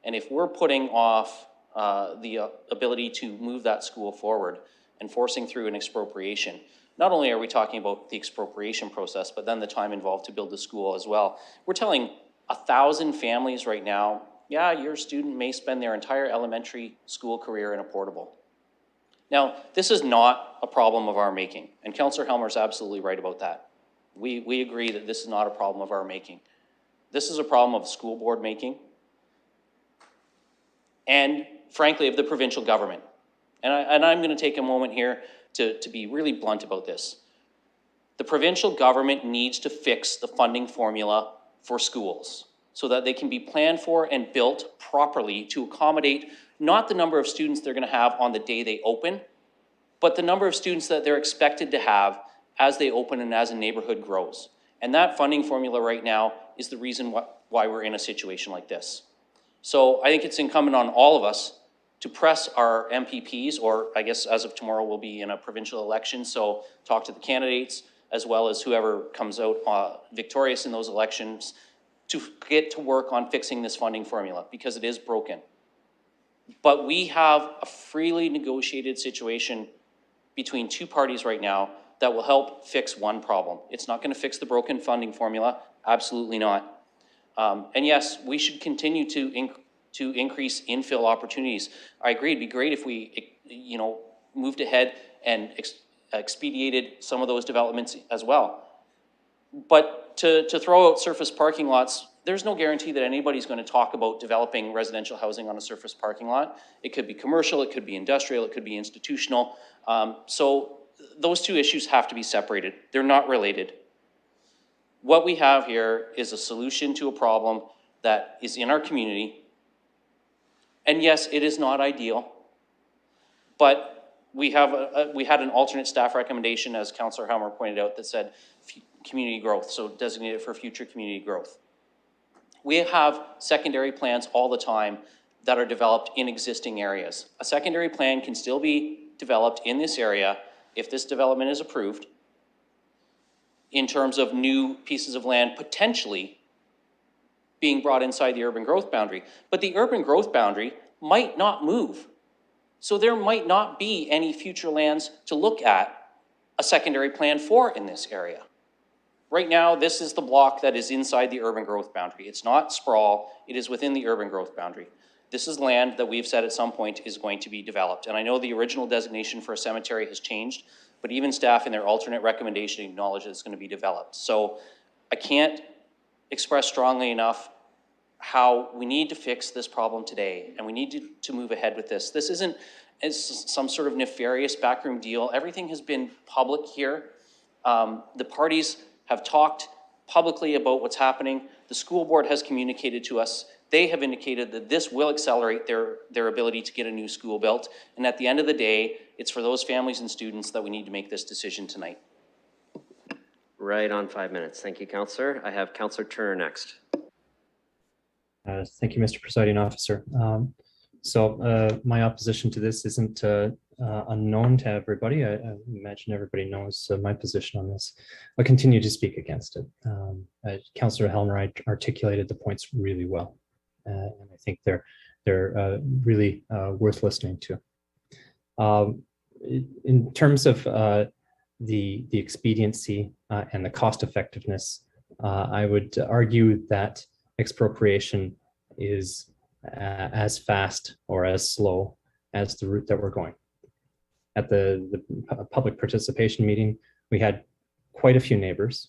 And if we're putting off the ability to move that school forward and forcing through an expropriation, not only are we talking about the expropriation process, but then the time involved to build the school as well. We're telling 1,000 families right now, yeah, your student may spend their entire elementary school career in a portable. Now, this is not a problem of our making, and Councillor Helmer is absolutely right about that. We agree that this is not a problem of our making. This is a problem of school board making, and frankly, of the provincial government. And I'm going to take a moment here to be really blunt about this. The provincial government needs to fix the funding formula for schools so that they can be planned for and built properly to accommodate not the number of students they're going to have on the day they open, but the number of students that they're expected to have as they open and as a neighborhood grows. And that funding formula right now is the reason why we're in a situation like this. So I think it's incumbent on all of us to press our MPPs, or I guess as of tomorrow we'll be in a provincial election, so talk to the candidates as well as whoever comes out victorious in those elections to get to work on fixing this funding formula because it is broken. But we have a freely negotiated situation between two parties right now that will help fix one problem. It's not going to fix the broken funding formula, absolutely not. And yes, we should continue to increase infill opportunities. I agree, it'd be great if we, moved ahead and expedited some of those developments as well. But to throw out surface parking lots, there's no guarantee that anybody's going to talk about developing residential housing on a surface parking lot. It could be commercial, it could be industrial, it could be institutional. So those two issues have to be separated. They're not related. What we have here is a solution to a problem that is in our community. And yes, it is not ideal, but we had an alternate staff recommendation, as Councillor Helmer pointed out, that said community growth, so designated for future community growth. We have secondary plans all the time that are developed in existing areas. A secondary plan can still be developed in this area if this development is approved in terms of new pieces of land potentially being brought inside the urban growth boundary. But the urban growth boundary might not move. So there might not be any future lands to look at a secondary plan for in this area. Right now, this is the block that is inside the urban growth boundary. It's not sprawl, it is within the urban growth boundary. This is land that we've said at some point is going to be developed. And I know the original designation for a cemetery has changed, but even staff in their alternate recommendation acknowledge that it's going to be developed. So I can't express strongly enough how we need to fix this problem today, and we need to move ahead with this. This isn't some sort of nefarious backroom deal. Everything has been public here. The parties have talked publicly about what's happening. The school board has communicated to us. They have indicated that this will accelerate their ability to get a new school built. And at the end of the day, it's for those families and students that we need to make this decision tonight. Right on 5 minutes. Thank you, Councillor. I have Councillor Turner next. Thank you, Mr. Presiding Officer. My opposition to this isn't unknown to everybody. I imagine everybody knows my position on this. I'll continue to speak against it. Councillor Helmer articulated the points really well, and I think they're really worth listening to. In terms of the expediency and the cost effectiveness, I would argue that expropriation is as fast or as slow as the route that we're going. At the public participation meeting, we had quite a few neighbors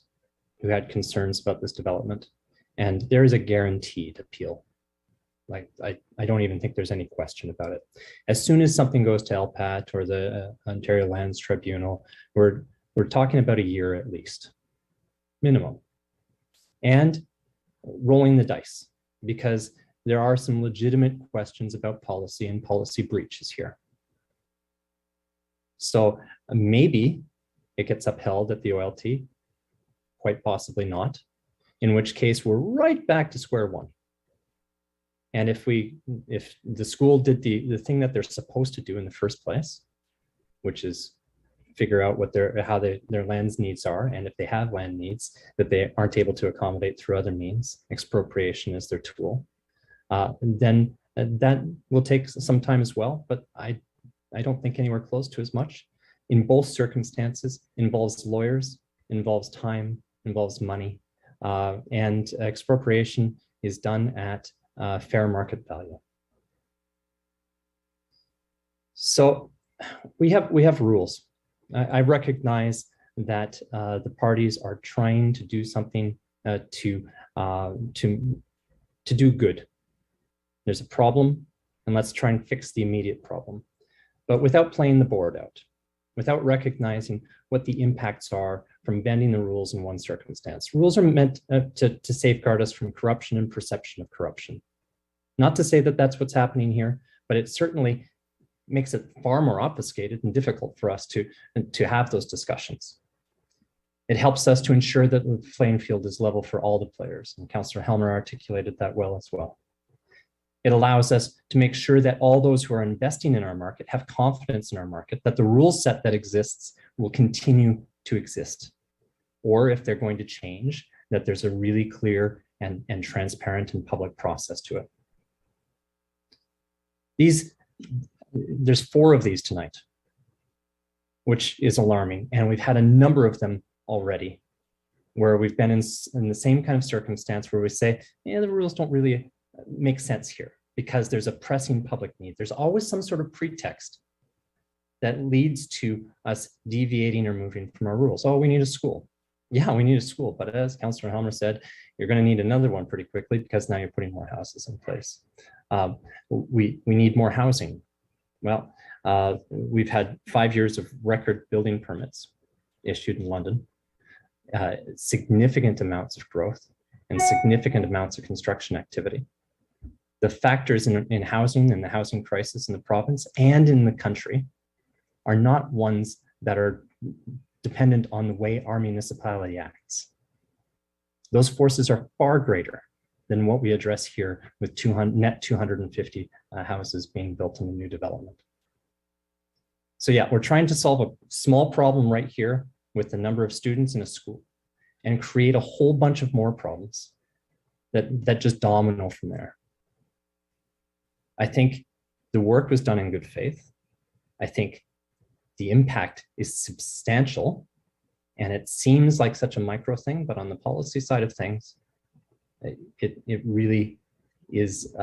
who had concerns about this development, and there is a guaranteed appeal. Like, I don't even think there's any question about it. As soon as something goes to LPAT or the Ontario Lands Tribunal, we're talking about a year at least, minimum. And rolling the dice, because there are some legitimate questions about policy and policy breaches here. So maybe it gets upheld at the OLT, quite possibly not, in which case we're right back to square one. And if the school did the thing that they're supposed to do in the first place, which is figure out what how their land's needs are, and if they have land needs that they aren't able to accommodate through other means, expropriation is their tool, then that will take some time as well, but I don't think anywhere close to as much. In both circumstances, involves lawyers, involves time, involves money, and expropriation is done at fair market value. So we have rules. I recognize that the parties are trying to do something to do good. There's a problem, and let's try and fix the immediate problem, but without playing the board out, without recognizing what the impacts are from bending the rules in one circumstance. Rules are meant to safeguard us from corruption and perception of corruption. Not to say that that's what's happening here, but it certainly makes it far more obfuscated and difficult for us to have those discussions. It helps us to ensure that the playing field is level for all the players, and Councillor Helmer articulated that well as well. It allows us to make sure that all those who are investing in our market have confidence in our market, that the rule set that exists will continue to exist. Or if they're going to change, that there's a really clear and transparent and public process to it. There's 4 of these tonight, which is alarming. And we've had a number of them already where we've been in the same kind of circumstance where we say, yeah, the rules don't really make sense here because there's a pressing public need. There's always some sort of pretext that leads to us deviating or moving from our rules. Oh, we need a school. Yeah, we need a school. But as Councillor Helmer said, you're going to need another one pretty quickly because now you're putting more houses in place. We need more housing. Well, we've had 5 years of record building permits issued in London, significant amounts of growth and significant amounts of construction activity. The factors in housing and the housing crisis in the province and in the country are not ones that are dependent on the way our municipality acts. Those forces are far greater than what we address here with net 250 houses being built in the new development. So yeah, we're trying to solve a small problem right here with the number of students in a school and create a whole bunch of more problems that just domino from there. I think the work was done in good faith. I think The impact is substantial, and it seems like such a micro thing, but on the policy side of things, it really is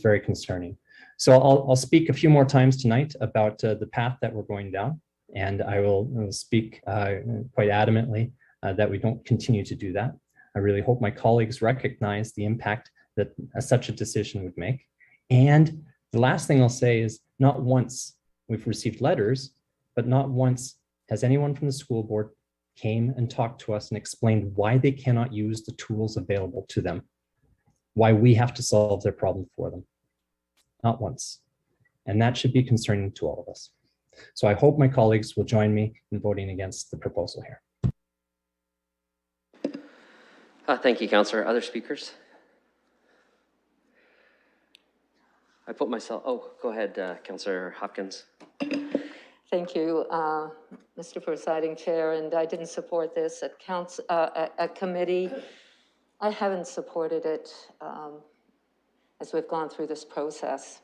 very concerning. So I'll speak a few more times tonight about the path that we're going down, and I will speak quite adamantly that we don't continue to do that. I really hope my colleagues recognize the impact that such a decision would make. And the last thing I'll say is, not once we've received letters, but not once has anyone from the school board came and talked to us and explained why they cannot use the tools available to them, why we have to solve their problem for them. Not once. And that should be concerning to all of us. So I hope my colleagues will join me in voting against the proposal here. Thank you, Councillor. Other speakers? I put myself, oh, go ahead, Councillor Hopkins. Thank you, Mr. Presiding Chair, and I didn't support this at committee. I haven't supported it as we've gone through this process.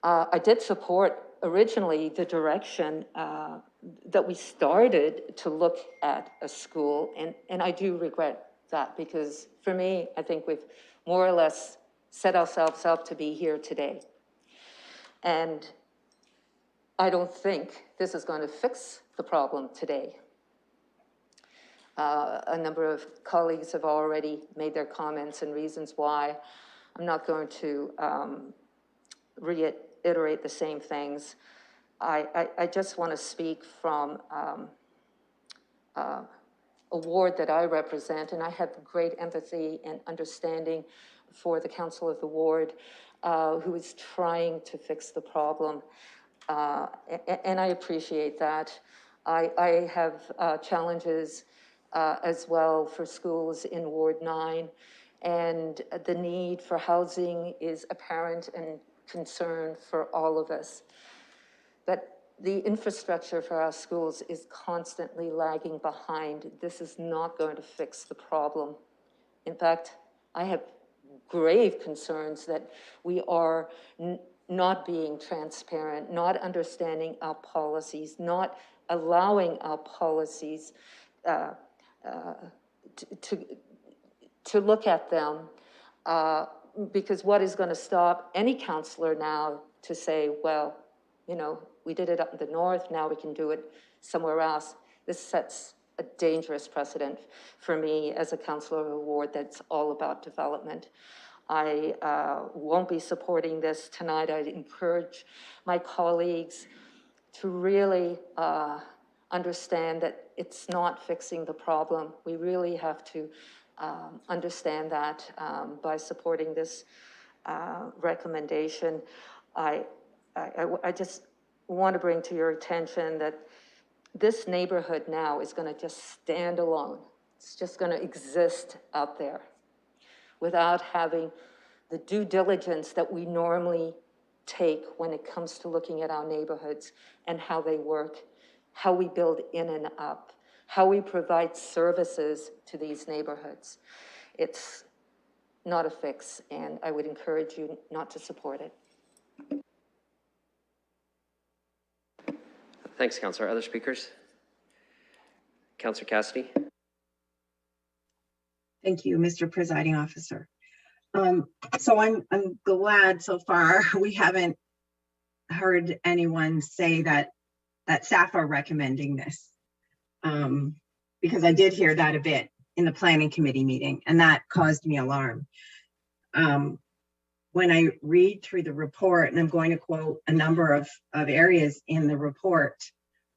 I did support originally the direction that we started to look at a school, and I do regret that, because for me, I think we've more or less set ourselves up to be here today. And I don't think this is going to fix the problem today. A number of colleagues have already made their comments and reasons why. I'm not going to reiterate the same things. I just want to speak from a ward that I represent, and I have great empathy and understanding for the council of the ward who is trying to fix the problem. And I appreciate that. I have challenges as well for schools in Ward 9, and the need for housing is apparent and concern for all of us. But the infrastructure for our schools is constantly lagging behind. This is not going to fix the problem. In fact, I have grave concerns that we are not being transparent, not understanding our policies, not allowing our policies to look at them, because what is going to stop any councillor now to say, well, you know, we did it up in the north, now we can do it somewhere else. This sets a dangerous precedent for me as a councillor of a ward that's all about development. I won't be supporting this tonight. I'd encourage my colleagues to really understand that it's not fixing the problem. We really have to understand that by supporting this recommendation. I just want to bring to your attention that this neighborhood now is going to just stand alone. It's just going to exist out there without having the due diligence that we normally take when it comes to looking at our neighborhoods and how they work, how we build in and up, how we provide services to these neighborhoods. It's not a fix, and I would encourage you not to support it. Thanks, Councillor. Other speakers? Councillor Cassidy? Thank you, Mr. Presiding Officer. So I'm glad so far we haven't heard anyone say that staff are recommending this, because I did hear that a bit in the planning committee meeting, and that caused me alarm. When I read through the report, and I'm going to quote a number of areas in the report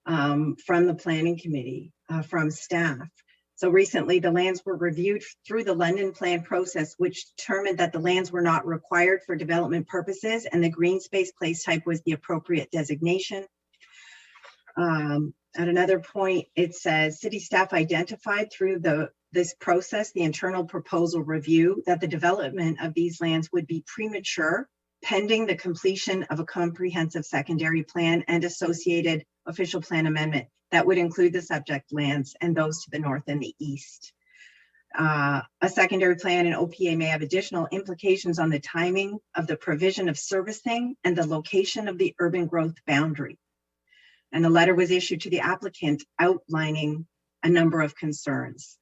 from the planning committee, from staff. So recently, the lands were reviewed through the London plan process, which determined that the lands were not required for development purposes, and the green space place type was the appropriate designation. At another point, it says city staff identified through this process, the internal proposal review, that the development of these lands would be premature pending the completion of a comprehensive secondary plan and associated official plan amendment that would include the subject lands and those to the north and the east. A secondary plan and OPA may have additional implications on the timing of the provision of servicing and the location of the urban growth boundary. And a letter was issued to the applicant outlining a number of concerns.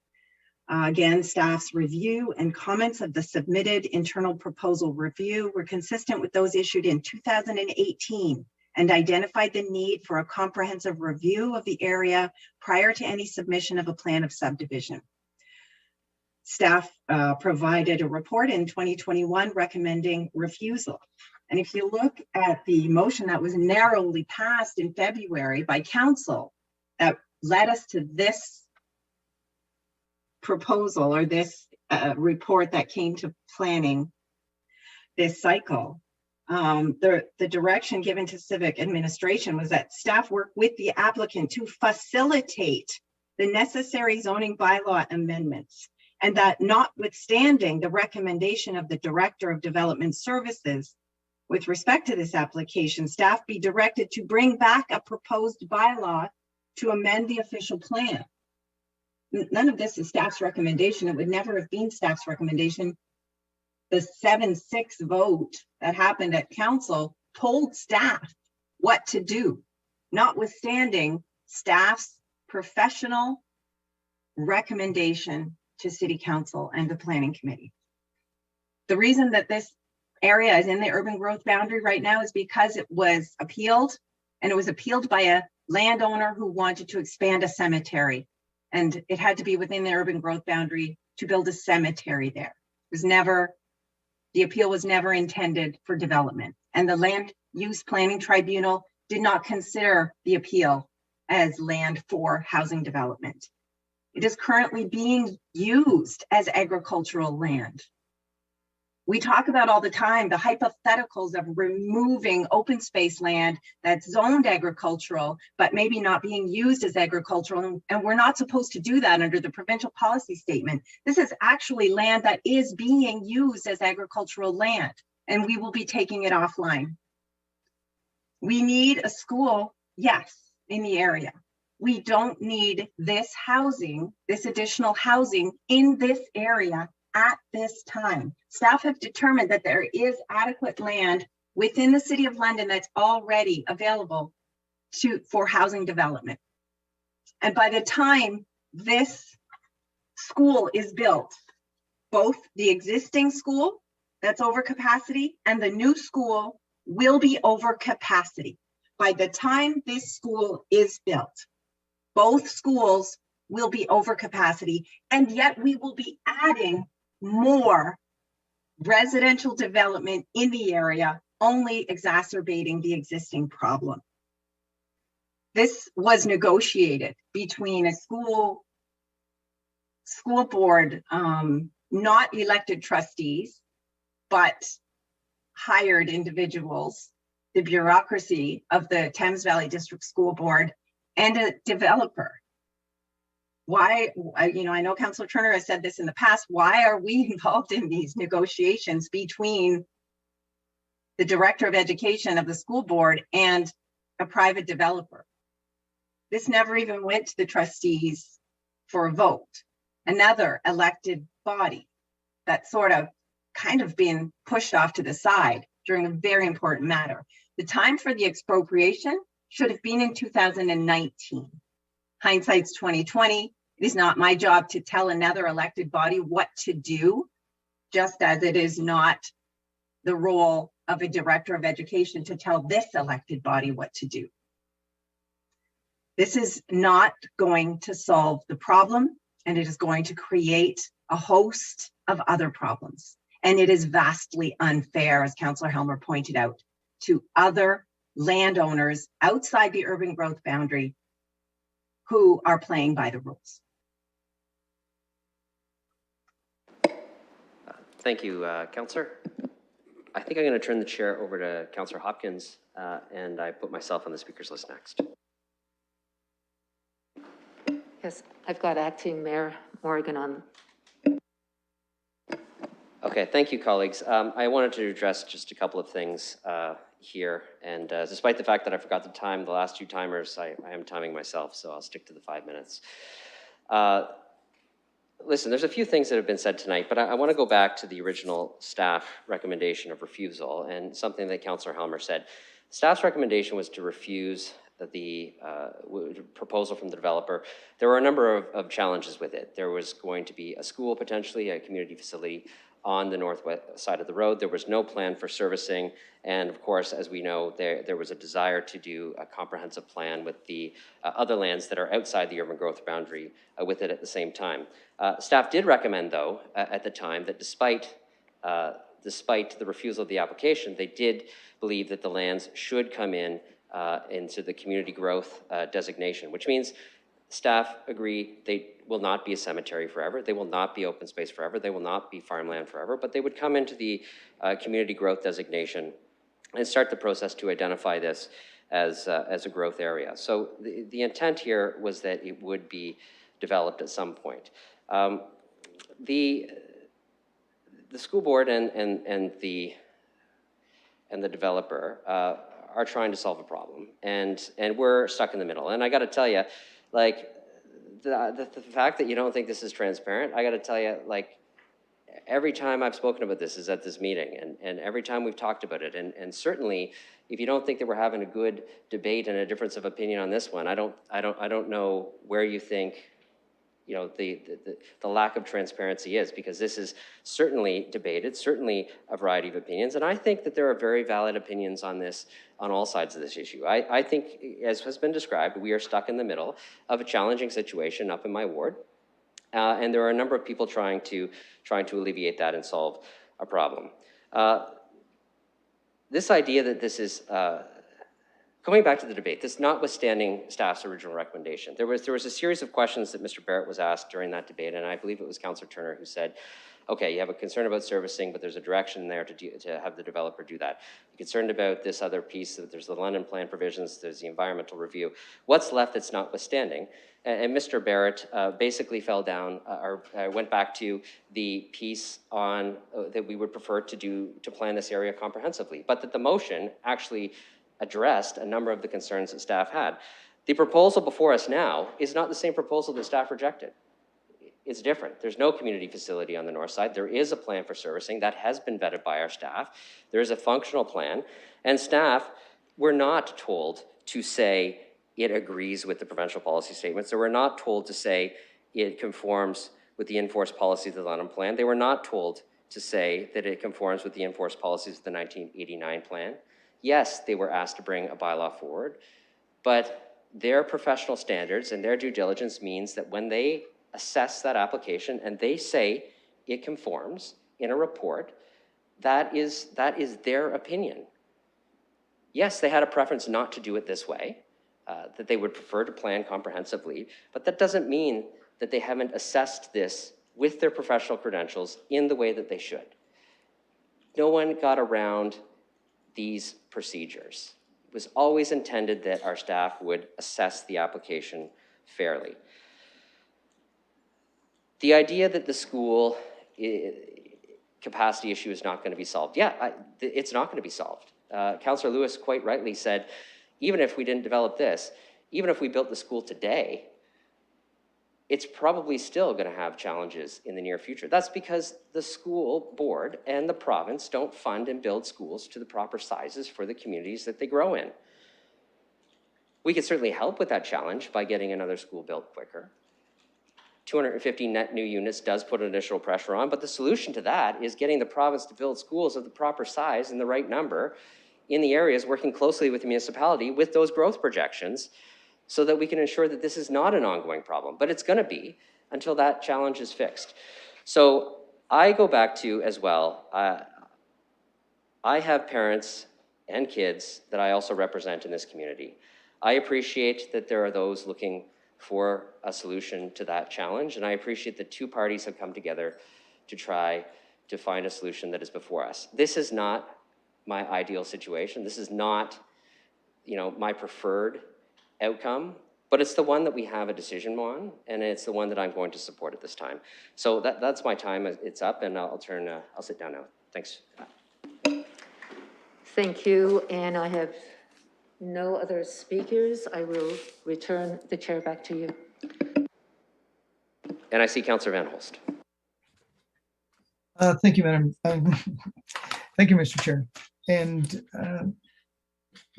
Again, staff's review and comments of the submitted internal proposal review were consistent with those issued in 2018 and identified the need for a comprehensive review of the area prior to any submission of a plan of subdivision. Staff provided a report in 2021 recommending refusal. And if you look at the motion that was narrowly passed in February by council that led us to this proposal or this report that came to planning this cycle, the direction given to civic administration was that staff work with the applicant to facilitate the necessary zoning bylaw amendments, and that notwithstanding the recommendation of the Director of Development Services with respect to this application, staff be directed to bring back a proposed bylaw to amend the official plan. None of this is staff's recommendation. It would never have been staff's recommendation. The 7-6 vote that happened at council told staff what to do, notwithstanding staff's professional recommendation to City Council and the Planning Committee. The reason that this area is in the urban growth boundary right now is because it was appealed, and it was appealed by a landowner who wanted to expand a cemetery. And it had to be within the urban growth boundary to build a cemetery there. The appeal was never intended for development. And the Land Use Planning Tribunal did not consider the appeal as land for housing development. It is currently being used as agricultural land. We talk about all the time the hypotheticals of removing open space land that's zoned agricultural, but maybe not being used as agricultural. And we're not supposed to do that under the provincial policy statement. This is actually land that is being used as agricultural land, and we will be taking it offline. We need a school, yes, in the area. We don't need this housing, this additional housing in this area at this time. Staff have determined that there is adequate land within the City of London that's already available for housing development. And by the time this school is built, both the existing school that's over capacity and the new school will be over capacity. By the time this school is built, both schools will be over capacity, and yet we will be adding more residential development in the area, only exacerbating the existing problem. This was negotiated between a school board, not elected trustees, but hired individuals, the bureaucracy of the Thames Valley District School Board, and a developer. Why, I know Councillor Turner has said this in the past, why are we involved in these negotiations between the Director of Education of the school board and a private developer? This never even went to the trustees for a vote. Another elected body that sort of kind of been pushed off to the side during a very important matter. The time for the expropriation should have been in 2019. Hindsight's 2020. It is not my job to tell another elected body what to do, just as it is not the role of a Director of Education to tell this elected body what to do. This is not going to solve the problem, and it is going to create a host of other problems. And it is vastly unfair, as Councillor Helmer pointed out, to other landowners outside the urban growth boundary who are playing by the rules. Thank you, Councillor. I think I'm going to turn the chair over to Councillor Hopkins, and I put myself on the speakers list next. Yes, I've got Acting Mayor Morgan on. Okay, thank you, colleagues. I wanted to address just a couple of things here, and despite the fact that I forgot the time, the last two timers, I am timing myself, so I'll stick to the 5 minutes. Listen, there's a few things that have been said tonight, but I want to go back to the original staff recommendation of refusal and something that Councillor Helmer said. Staff's recommendation was to refuse the proposal from the developer, there were a number of challenges with it. There was going to be a school, potentially, a community facility on the northwest side of the road. There was no plan for servicing. And of course, as we know, there was a desire to do a comprehensive plan with the other lands that are outside the urban growth boundary with it at the same time. Staff did recommend, though, at the time, that despite the refusal of the application, they did believe that the lands should come into the community growth designation, which means staff agree they will not be a cemetery forever. They will not be open space forever. They will not be farmland forever, but they would come into the community growth designation and start the process to identify this as a growth area. So the intent here was that it would be developed at some point. The school board and the developer are trying to solve a problem, and we're stuck in the middle. And I got to tell you, like, the fact that you don't think this is transparent, I got to tell you, like, every time I've spoken about this is at this meeting, and every time we've talked about it, and certainly, if you don't think that we're having a good debate and a difference of opinion on this one, I don't know where you think, you know, the lack of transparency is, because this is certainly debated, certainly a variety of opinions, and I think that there are very valid opinions on this, on all sides of this issue. I think, as has been described, we are stuck in the middle of a challenging situation up in my ward, and there are a number of people trying to alleviate that and solve a problem. This idea that this is, going back to the debate, this notwithstanding staff's original recommendation, there was a series of questions that Mr. Barrett was asked during that debate, and I believe it was Councillor Turner who said, okay, you have a concern about servicing, but there's a direction there to have the developer do that. You're concerned about this other piece, that there's the London plan provisions, there's the environmental review. What's left that's notwithstanding? And Mr. Barrett basically fell down, or went back to the piece on that we would prefer to plan this area comprehensively, but that the motion actually addressed a number of the concerns that staff had. The proposal before us now is not the same proposal that staff rejected. It's different. There's no community facility on the north side. There is a plan for servicing that has been vetted by our staff. There is a functional plan, and staff were not told to say it agrees with the provincial policy statements. They were not told to say it conforms with the enforced policies of the London plan. They were not told to say that it conforms with the enforced policies of the 1989 plan. Yes, they were asked to bring a bylaw forward, but their professional standards and their due diligence means that when they assess that application and they say it conforms in a report, that is their opinion. Yes, they had a preference not to do it this way, that they would prefer to plan comprehensively, but that doesn't mean that they haven't assessed this with their professional credentials in the way that they should. No one got around these procedures. It was always intended that our staff would assess the application fairly. The idea that the school capacity issue is not going to be solved, it's not going to be solved. Councillor Lewis quite rightly said, even if we didn't develop this, even if we built the school today, it's probably still going to have challenges in the near future. That's because the school board and the province don't fund and build schools to the proper sizes for the communities that they grow in. We could certainly help with that challenge by getting another school built quicker. 250 net new units does put additional pressure on, but the solution to that is getting the province to build schools of the proper size and the right number in the areas, working closely with the municipality with those growth projections, so that we can ensure that this is not an ongoing problem, but it's going to be until that challenge is fixed. So I go back to, as well, I have parents and kids that I also represent in this community. I appreciate that there are those looking for a solution to that challenge, and I appreciate that two parties have come together to try to find a solution that is before us. This is not my ideal situation. This is not, my preferred outcome, but it's the one that we have a decision on, and it's the one that I'm going to support at this time. So that's my time. It's up, and I'll sit down now. Thanks. Thank you, and I have no other speakers. I will return the chair back to you. And I see Councillor Van Holst. Thank you, Madam. Thank you, Mr. Chair. And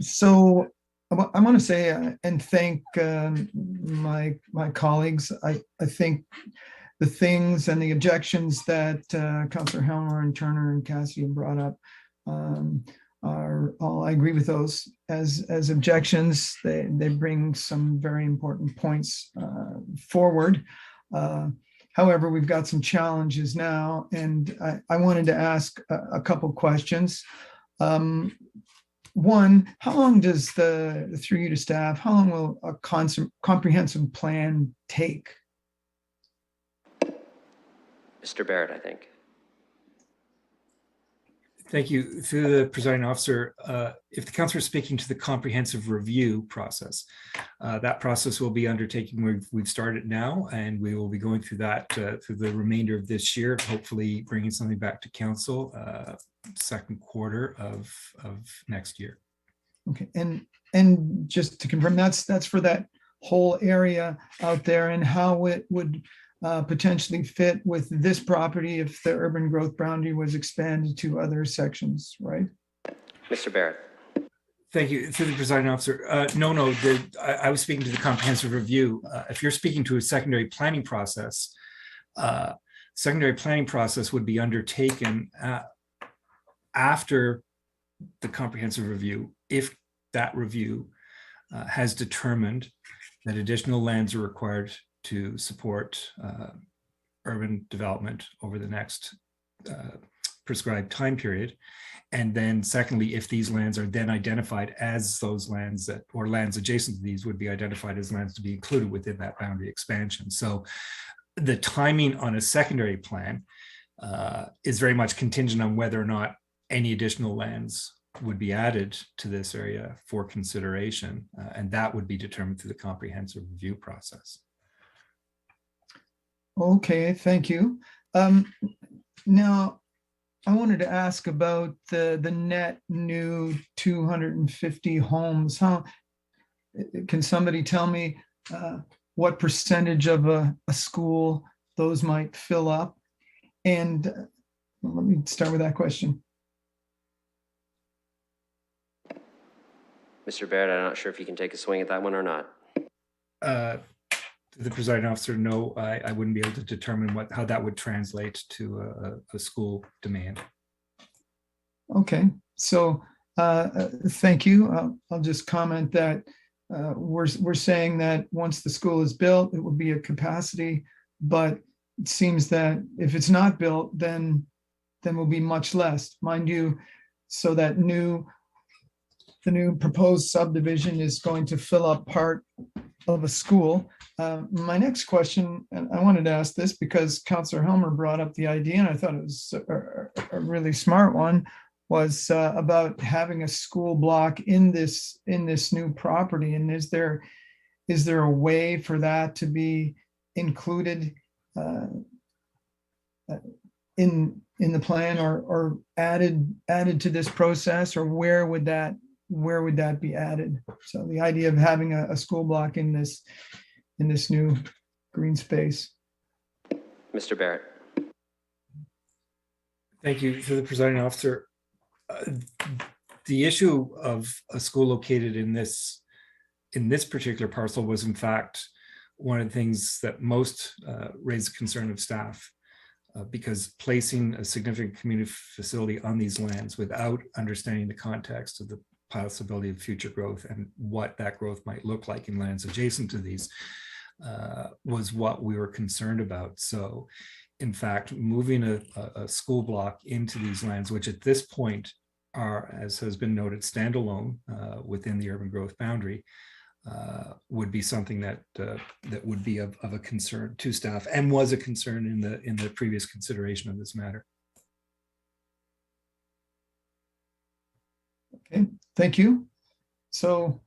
so I want to say and thank my colleagues. I think the things and the objections that Councillor Helmer and Turner and Cassidy brought up are all, I agree with those as objections. They bring some very important points forward. However, we've got some challenges now, and I wanted to ask a couple questions. One, how long does through you to staff, how long will a comprehensive plan take? Mr. Barrett, I think. Thank you. Through the presiding officer, if the councillor is speaking to the comprehensive review process, that process will be undertaking. We've started now, and we will be going through that through the remainder of this year, hopefully bringing something back to council second quarter of next year. Okay, and just to confirm, that's for that whole area out there, and how it would potentially fit with this property if the urban growth boundary was expanded to other sections, right? Mr. Barrett. Thank you. Through the presiding officer. No, I was speaking to the comprehensive review. If you're speaking to a secondary planning process would be undertaken after the comprehensive review, if that review has determined that additional lands are required to support urban development over the next prescribed time period. And then secondly, if these lands are then identified as those lands that, or lands adjacent to these would be identified as lands to be included within that boundary expansion. So the timing on a secondary plan is very much contingent on whether or not any additional lands would be added to this area for consideration. And that would be determined through the comprehensive review process. Okay, thank you. Now, I wanted to ask about the net new 250 homes. How can somebody tell me what percentage of a school those might fill up? And let me start with that question. Mr. Barrett, I'm not sure if you can take a swing at that one or not. The presiding officer, no, I wouldn't be able to determine how that would translate to a school demand. Okay, so thank you. I'll just comment that we're saying that once the school is built, it will be a capacity, but it seems that if it's not built, then will be much less, mind you. So that the new proposed subdivision is going to fill up part of a school. My next question, and I wanted to ask this because Councillor Helmer brought up the idea, and I thought it was a really smart one, was about having a school block in this new property. And is there a way for that to be included in the plan or added to this process, or where would that be added? So the idea of having a school block in this new green space. Mr. Barrett. Thank you for the presiding officer. The issue of a school located in this particular parcel was in fact one of the things that most raised concern of staff, because placing a significant community facility on these lands without understanding the context of the possibility of future growth and what that growth might look like in lands adjacent to these was what we were concerned about. So in fact, moving a school block into these lands, which at this point are, as has been noted, standalone within the urban growth boundary, would be something that would be of a concern to staff, and was a concern in the previous consideration of this matter. Okay, thank you. So,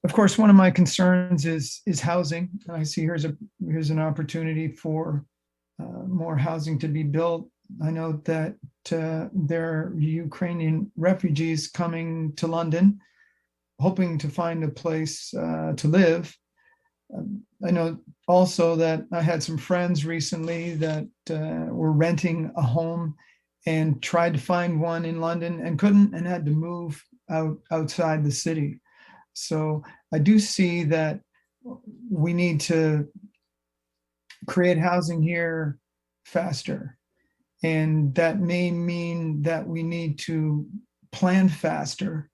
of course, one of my concerns is housing. And I see here's an opportunity for more housing to be built. I know that there are Ukrainian refugees coming to London, hoping to find a place to live. I know also that I had some friends recently that were renting a home and tried to find one in London and couldn't, and had to move outside the city. So I do see that we need to create housing here faster. And that may mean that we need to plan faster.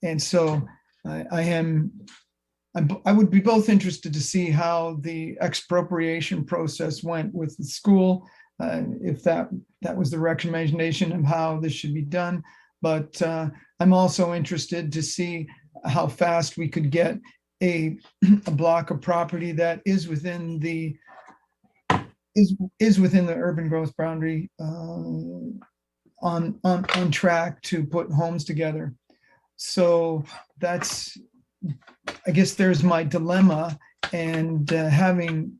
And so I would be both interested to see how the expropriation process went with the school, if that was the recommendation of how this should be done. But I'm also interested to see how fast we could get a block of property that is within the urban growth boundary on track to put homes together. So that's, I guess there's my dilemma, and having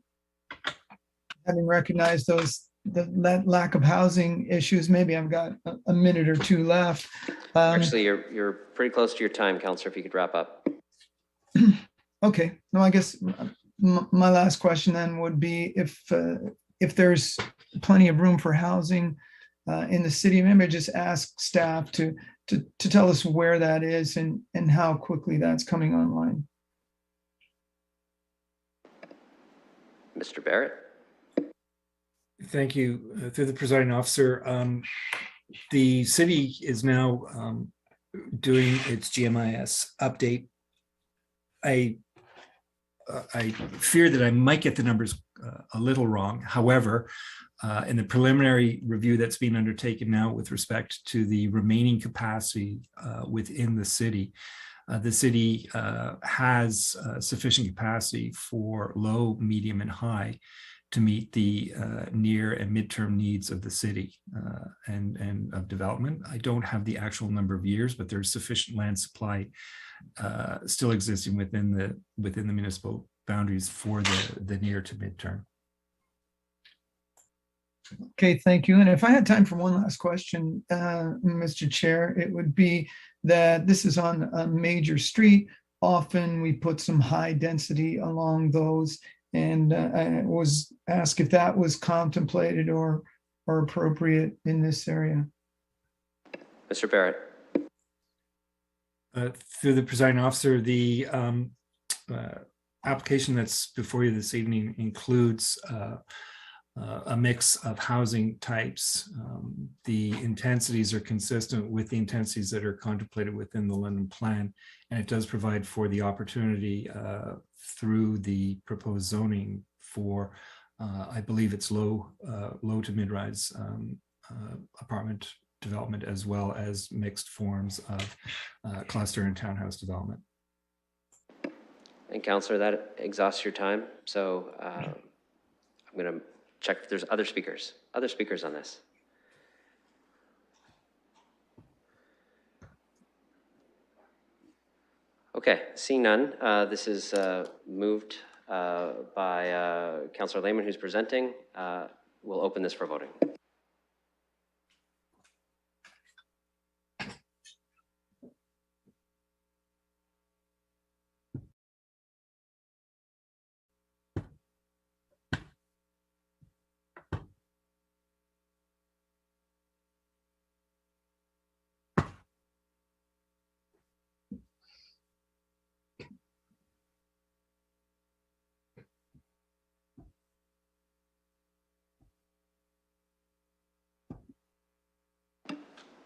recognized that lack of housing issues, maybe I've got a minute or two left. Actually, you're pretty close to your time, Councillor, if you could wrap up. Okay, no, I guess my last question then would be if there's plenty of room for housing in the city, maybe just ask staff to tell us where that is and how quickly that's coming online. Mr. Barrett. Thank you. Through the presiding officer, the city is now doing its GMIS update. I fear that I might get the numbers a little wrong. However, in the preliminary review that's being undertaken now with respect to the remaining capacity within the city has sufficient capacity for low, medium, and high to meet the near and midterm needs of the city and of development. I don't have the actual number of years, but there's sufficient land supply still existing within the municipal boundaries for the near to midterm. Okay, thank you. And if I had time for one last question, Mr. Chair, it would be that this is on a major street. Often we put some high density along those, and I was asked if that was contemplated or appropriate in this area. Mr. Barrett. Through the presiding officer, the application that's before you this evening includes a mix of housing types. The intensities are consistent with the intensities that are contemplated within the London plan, and it does provide for the opportunity through the proposed zoning for, I believe it's low to mid-rise apartment development, as well as mixed forms of cluster and townhouse development. And Councillor, that exhausts your time. So I'm going to check if there's other speakers on this. Okay, seeing none, this is moved by Councillor Lehman, who's presenting. We'll open this for voting.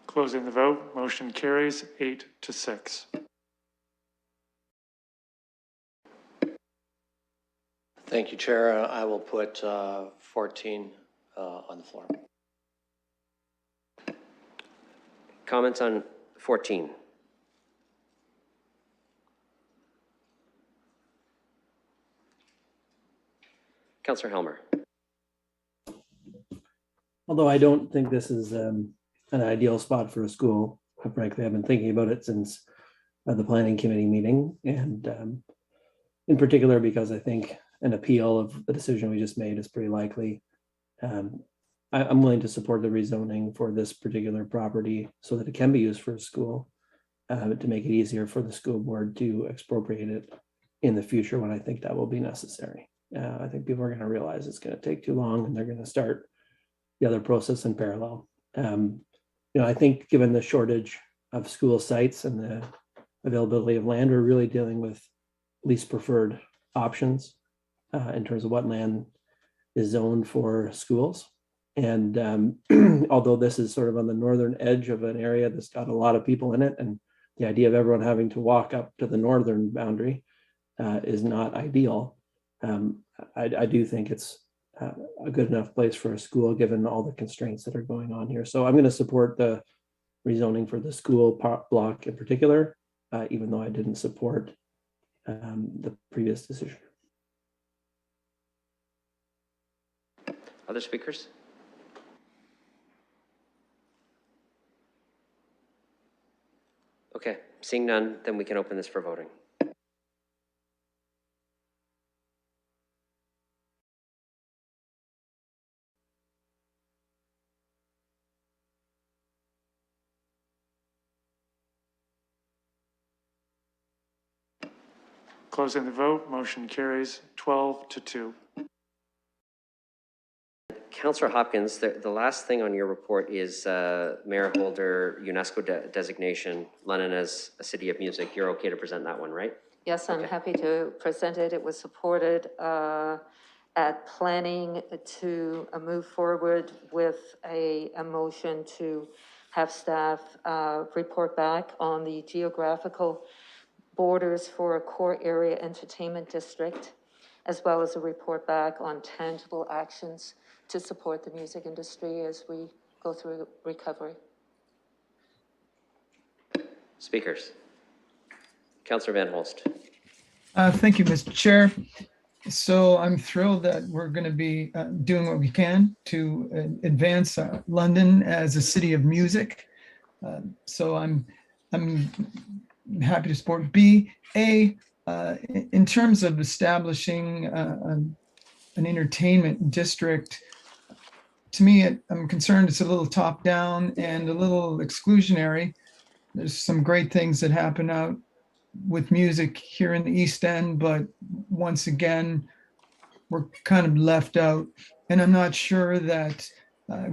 Closing the vote, motion carries 8-6. Thank you, Chair. I will put 14 on the floor. Comments on 14? Councillor Helmer. Although I don't think this is an ideal spot for a school, frankly, I've been thinking about it since the planning committee meeting, and in particular because I think an appeal of the decision we just made is pretty likely. I'm willing to support the rezoning for this particular property so that it can be used for a school, to make it easier for the school board to expropriate it in the future when I think that will be necessary. I think people are going to realize it's going to take too long, and they're going to start the other process in parallel. I think given the shortage of school sites and availability of land. We're really dealing with least preferred options in terms of what land is zoned for schools. And although this is sort of on the northern edge of an area that's got a lot of people in it, and the idea of everyone having to walk up to the northern boundary is not ideal, I do think it's a good enough place for a school given all the constraints that are going on here. So I'm going to support the rezoning for the school block in particular, even though I didn't support the previous decision. Other speakers? Okay, seeing none, then we can open this for voting. Closing the vote, motion carries 12-2. Councillor Hopkins, the last thing on your report is Mayor Holder UNESCO designation, London as a city of music. You're okay to present that one, right? Yes, I'm happy to present it. It was supported at planning to move forward with a motion to have staff report back on the geographical borders for a core area entertainment district, as well as a report back on tangible actions to support the music industry as we go through recovery. Speakers. Councillor Van Holst. Thank you, Mr. Chair. So I'm thrilled that we're going to be doing what we can to advance London as a city of music. So I'm happy to support B. In terms of establishing an entertainment district, to me, I'm concerned it's a little top down and a little exclusionary. There's some great things that happen out with music here in the East End, but once again, we're kind of left out. And I'm not sure that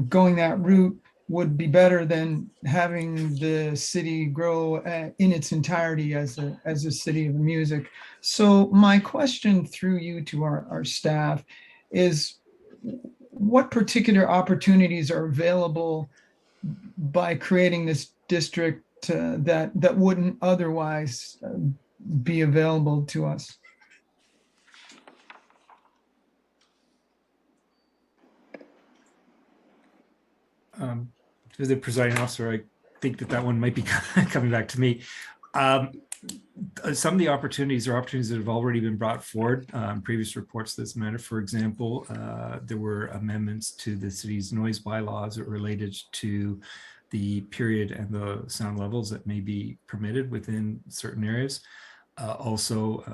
going that route would be better than having the city grow in its entirety as a city of music. So my question through you to our staff is, what particular opportunities are available by creating this district that wouldn't otherwise be available to us? To the presiding officer, I think that one might be coming back to me. Some of the opportunities are opportunities that have already been brought forward in previous reports to this matter. For example, there were amendments to the city's noise bylaws that related to the period and the sound levels that may be permitted within certain areas. Also,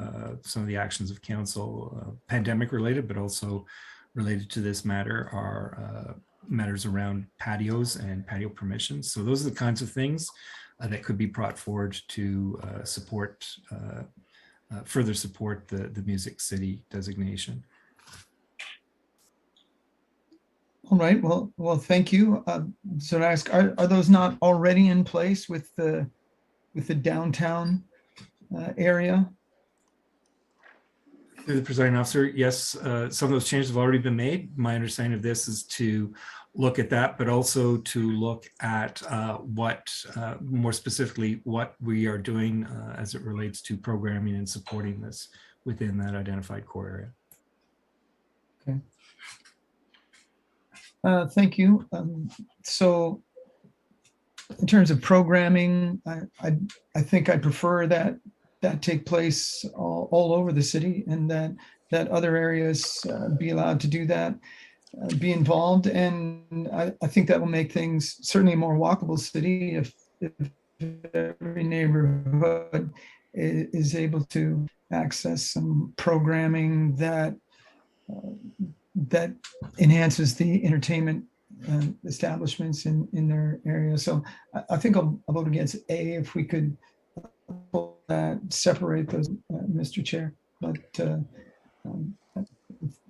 some of the actions of council, pandemic related, but also related to this matter are matters around patios and patio permissions. So those are the kinds of things that could be brought forward to further support the Music City designation. All right. Well, thank you. So to ask, are those not already in place with the downtown area? Through the presiding officer, yes, some of those changes have already been made. My understanding of this is to look at that, but also to look at more specifically, what we are doing as it relates to programming and supporting this within that identified core area. Okay. Thank you. So in terms of programming, I think I prefer that take place all over the city, and that other areas be allowed to do that, be involved. And I think that will make things certainly a more walkable city if every neighborhood is able to access some programming that enhances the entertainment establishments in their area. So I think I'll vote against A if we could separate those, Mr. Chair. But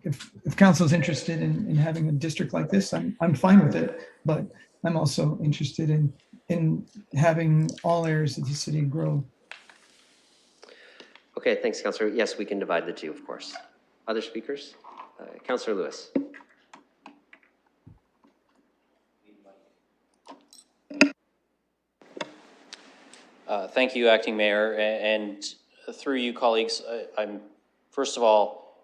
if council is interested in having a district like this, I'm fine with it. But I'm also interested in having all areas of the city grow. Okay, thanks, Councillor. Yes, we can divide the two, of course. Other speakers? Councillor Lewis. Thank you, Acting Mayor, and through you, colleagues, I'm, first of all,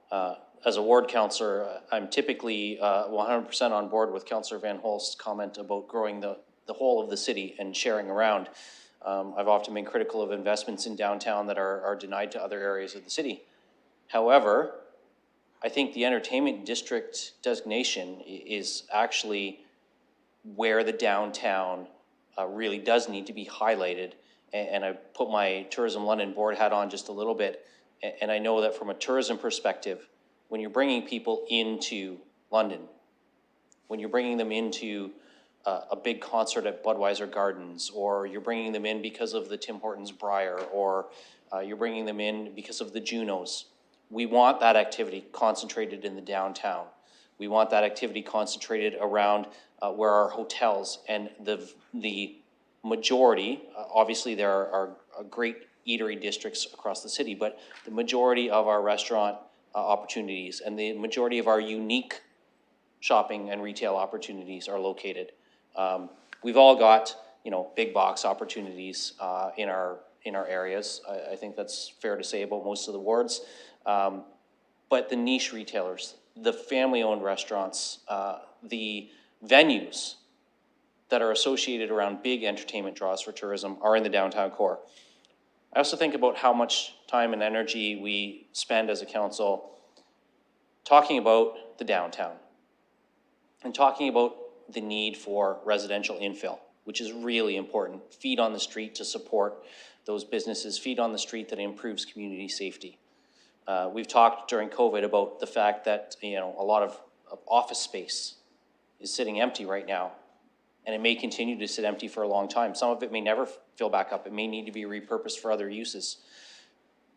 as a ward councillor, I'm typically 100% on board with Councillor Van Holst's comment about growing the whole of the city and sharing around. I've often been critical of investments in downtown that are denied to other areas of the city. However, I think the entertainment district designation is actually where the downtown really does need to be highlighted. And I put my Tourism London board hat on just a little bit. And I know that from a tourism perspective, when you're bringing people into London, when you're bringing them into a big concert at Budweiser Gardens, or you're bringing them in because of the Tim Hortons Briar, or you're bringing them in because of the Junos, we want that activity concentrated in the downtown. We want that activity concentrated around where our hotels and the majority, obviously there are great eatery districts across the city, but the majority of our restaurant opportunities and the majority of our unique shopping and retail opportunities are located. We've all got, you know, big box opportunities in our areas. I think that's fair to say about most of the wards. But the niche retailers, the family-owned restaurants, the venues that are associated around big entertainment draws for tourism are in the downtown core. I also think about how much time and energy we spend as a council talking about the downtown and talking about the need for residential infill, which is really important. Feet on the street to support those businesses, feet on the street that improves community safety. We've talked during COVID about the fact that, you know, a lot of office space is sitting empty right now, and it may continue to sit empty for a long time. Some of it may never fill back up. It may need to be repurposed for other uses.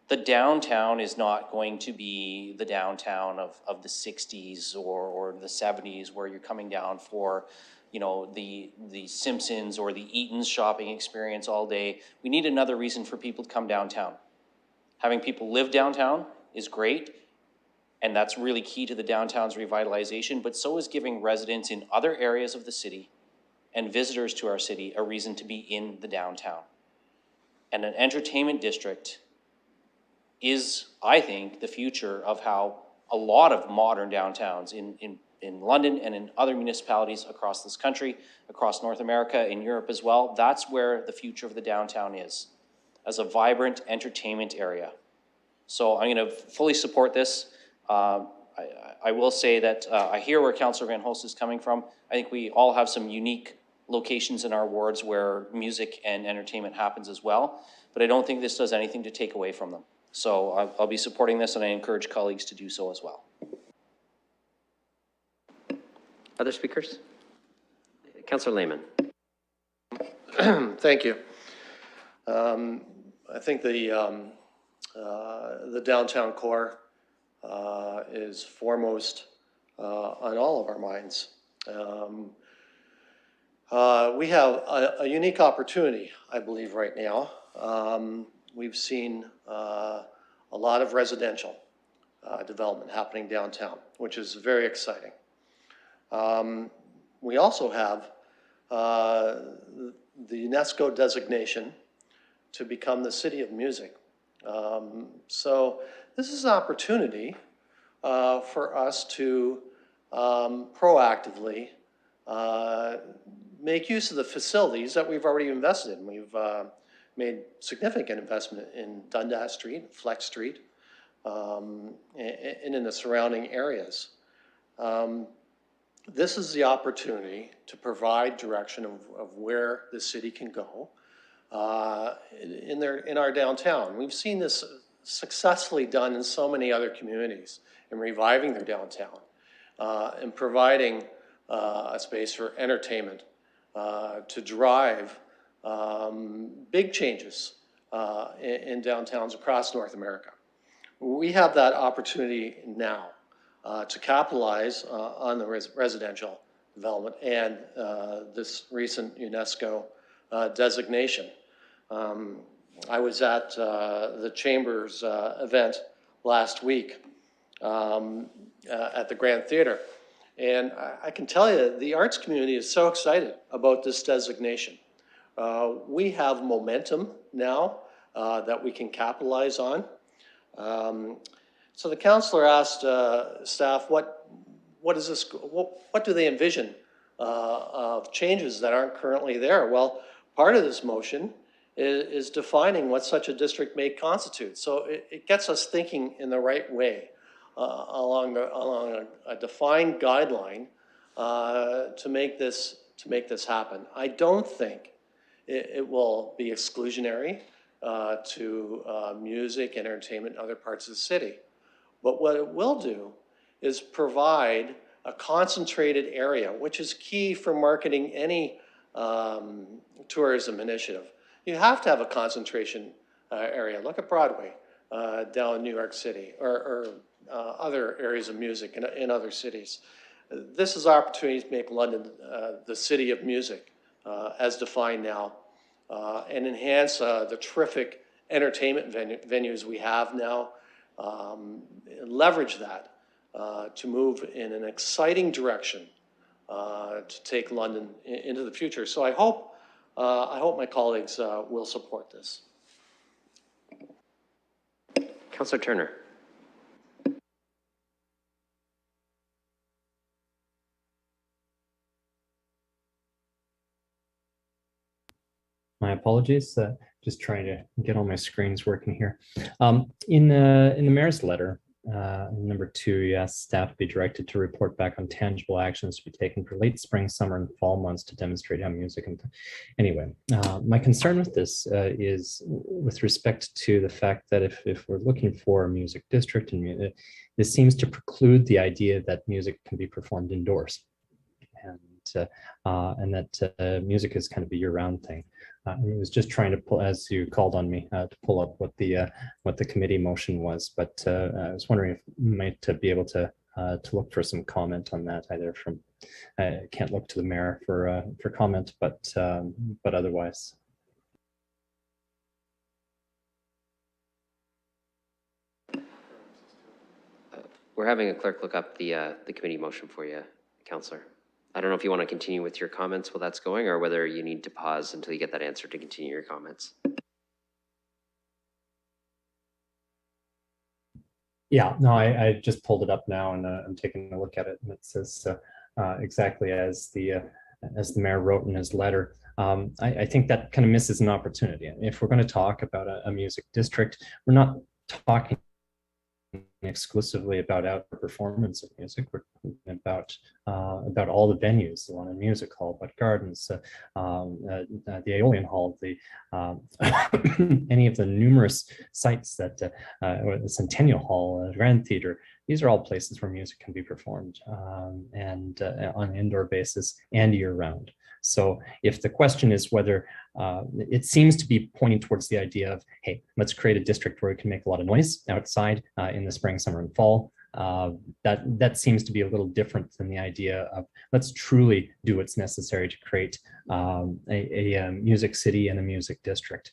The downtown is not going to be the downtown of the 60s or the 70s where you're coming down for, you know, the Simpsons or the Eaton's shopping experience all day. We need another reason for people to come downtown. Having people live downtown is great, and that's really key to the downtown's revitalization, but so is giving residents in other areas of the city and visitors to our city a reason to be in the downtown. And an entertainment district is, I think, the future of how a lot of modern downtowns in London and in other municipalities across this country, across North America, in Europe as well, that's where the future of the downtown is, as a vibrant entertainment area. So I'm going to fully support this. I will say that I hear where Councillor Van Holst is coming from. I think we all have some unique locations in our wards where music and entertainment happens as well, but I don't think this does anything to take away from them. So I'll be supporting this, and I encourage colleagues to do so as well. Other speakers? Councillor Lehman. Thank you. I think the downtown core is foremost on all of our minds. We have a unique opportunity, I believe, right now. We've seen a lot of residential development happening downtown, which is very exciting. We also have the UNESCO designation to become the city of music. So this is an opportunity for us to proactively make use of the facilities that we've already invested in. We've made significant investment in Dundas Street, Flex Street, and in the surrounding areas. This is the opportunity to provide direction of where the city can go in our downtown. We've seen this successfully done in so many other communities in reviving their downtown and providing a space for entertainment to drive big changes in downtowns across North America. We have that opportunity now to capitalize on the residential development and this recent UNESCO designation. I was at the Chamber's event last week at the Grand Theater. And I can tell you, the arts community is so excited about this designation. We have momentum now that we can capitalize on. So the counselor asked staff, what do they envision of changes that aren't currently there? Well, part of this motion is defining what such a district may constitute. So it gets us thinking in the right way along a defined guideline to make this happen. I don't think it will be exclusionary to music, entertainment, and other parts of the city. But what it will do is provide a concentrated area, which is key for marketing any tourism initiative. You have to have a concentration area. Look at Broadway down in New York City, or other areas of music in other cities. This is our opportunity to make London the city of music as defined now, and enhance the terrific entertainment venues we have now, leverage that to move in an exciting direction to take London into the future. So I hope my colleagues will support this. Councillor Turner. My apologies. Just trying to get all my screens working here. In the mayor's letter, number 2, you asked staff to be directed to report back on tangible actions to be taken for late spring, summer, and fall months to demonstrate how music and anyway. My concern with this is with respect to the fact that if we're looking for a music district, and this seems to preclude the idea that music can be performed indoors, and that music is kind of a year-round thing. I was just trying to pull, as you called on me, to pull up what the committee motion was, but I was wondering if you might be able to look for some comment on that, either from, I can't look to the mayor for comment, but otherwise. We're having a clerk look up the committee motion for you, Councillor. I don't know if you want to continue with your comments while that's going, or whether you need to pause until you get that answer to continue your comments. Yeah, no, I just pulled it up now, and I'm taking a look at it, and it says exactly as the mayor wrote in his letter. I think that kind of misses an opportunity. If we're going to talk about a music district, we're not talking exclusively about outdoor performance of music. We're about all the venues, the one in Music Hall, but Gardens, the Aeolian Hall, any of the numerous sites that the Centennial Hall, Grand Theater. These are all places where music can be performed and on an indoor basis and year round. So if the question is whether it seems to be pointing towards the idea of, hey, let's create a district where we can make a lot of noise outside in the spring, summer, and fall, that seems to be a little different than the idea of let's truly do what's necessary to create a music city and a music district.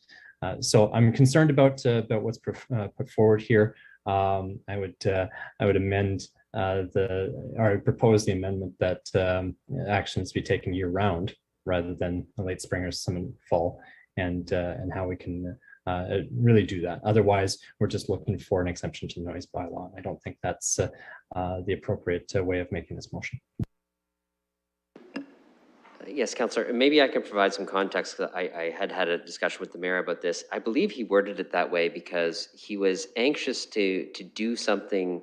So I'm concerned about what's put forward here. I would amend or propose the amendment that actions be taken year round rather than the late spring or summer and fall, and how we can really do that. Otherwise, we're just looking for an exemption to the noise bylaw. I don't think that's the appropriate way of making this motion. Yes, Councillor, maybe I can provide some context. I had a discussion with the mayor about this. I believe he worded it that way because he was anxious to do something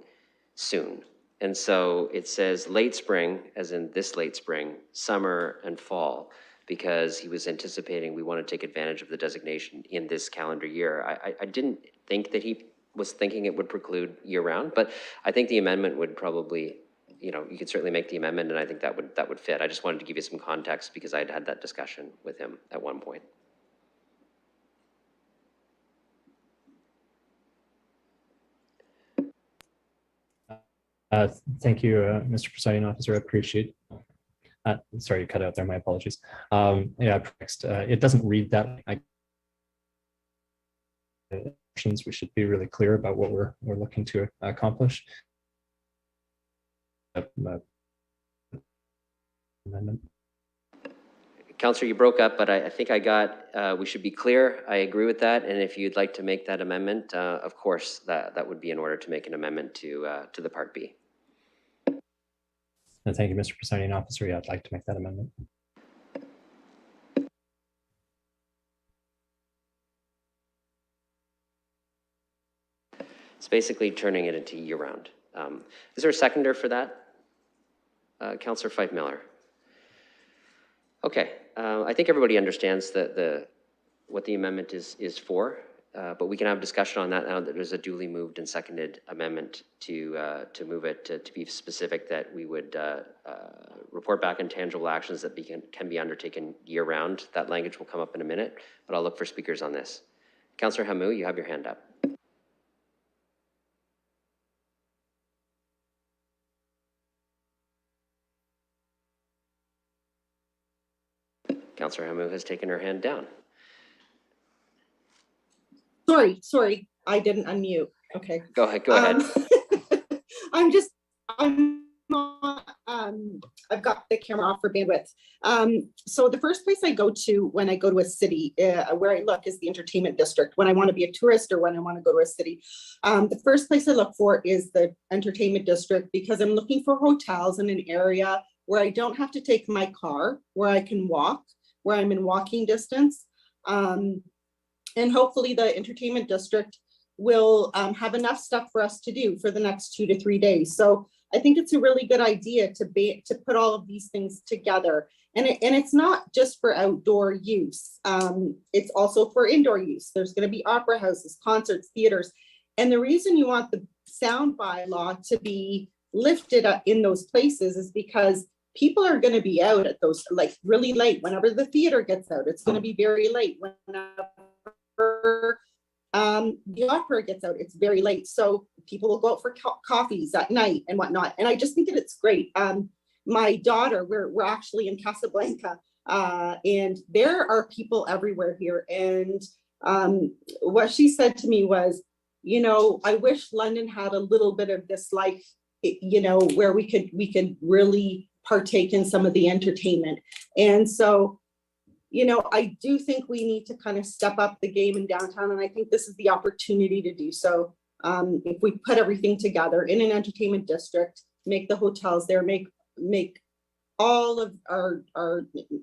soon. And so it says late spring, as in this late spring, summer and fall, because he was anticipating we want to take advantage of the designation in this calendar year. I didn't think that he was thinking it would preclude year round, but I think the amendment would probably, you could certainly make the amendment, and I think that would fit. I just wanted to give you some context because I'd had that discussion with him at one point. Thank you, Mr. Presiding Officer. I appreciate it. Sorry, you cut out there. My apologies. Yeah, next, it doesn't read that. we should be really clear about what we're looking to accomplish. Amendment. Counselor, you broke up, but I think I got, we should be clear. I agree with that. And if you'd like to make that amendment, of course, that would be in order to make an amendment to the Part B. And thank you, Mr. Presiding Officer. Yeah, I'd like to make that amendment. It's basically turning it into year-round. Is there a seconder for that? Councillor Fife Miller. Okay, I think everybody understands what the amendment is for, but we can have discussion on that now that there's a duly moved and seconded amendment to move it to be specific that we would report back intangible actions that can be undertaken year-round. That language will come up in a minute, but I'll look for speakers on this. Councillor Hamou, you have your hand up. Councillor Hamou has taken her hand down. Sorry, I didn't unmute. Okay. Go ahead. I've got the camera off for bandwidth. So the first place I go to when I go to a city, where I look is the entertainment district. When I want to be a tourist or when I want to go to a city, the first place I look for is the entertainment district because I'm looking for hotels in an area where I don't have to take my car, where I can walk, where I'm in walking distance. And hopefully the entertainment district will have enough stuff for us to do for the next 2 to 3 days. So I think it's a really good idea to put all of these things together. And it's not just for outdoor use. It's also for indoor use. There's going to be opera houses, concerts, theaters. And the reason you want the sound bylaw to be lifted up in those places is because people are going to be out at those like really late. Whenever the theater gets out, it's going to be very late. Whenever the opera gets out, it's very late. So people will go out for coffees at night and whatnot. And I just think that it's great. My daughter, we're actually in Casablanca, and there are people everywhere here. And what she said to me was, I wish London had a little bit of this life, where we could really partake in some of the entertainment. And so, I do think we need to kind of step up the game in downtown. And I think this is the opportunity to do so. If we put everything together in an entertainment district, make the hotels there, make all of our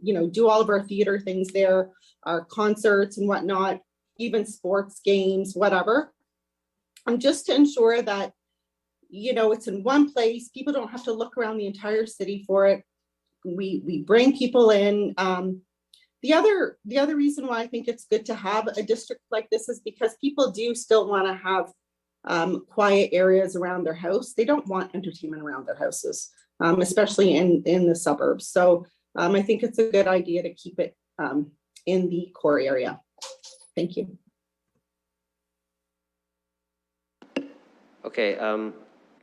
do all of our theater things there, our concerts and whatnot, even sports games, whatever. And just to ensure that, it's in one place, people don't have to look around the entire city for it. We bring people in. The other reason why I think it's good to have a district like this is because people do still want to have quiet areas around their house. They don't want entertainment around their houses, especially in the suburbs. So I think it's a good idea to keep it in the core area. Thank you. Okay,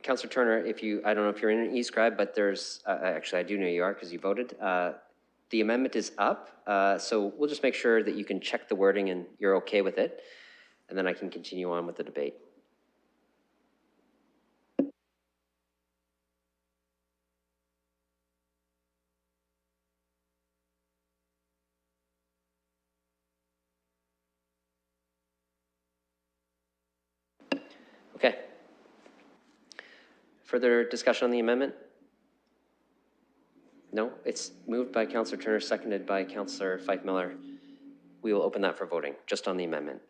Councillor Turner, I don't know if you're in an e-scribe, but there's, actually I do know you are because you voted. The amendment is up, so we'll just make sure that you can check the wording and you're okay with it, and then I can continue on with the debate. Okay. Further discussion on the amendment? No, it's moved by Councillor Turner, seconded by Councillor Fife Miller. We will open that for voting, just on the amendment.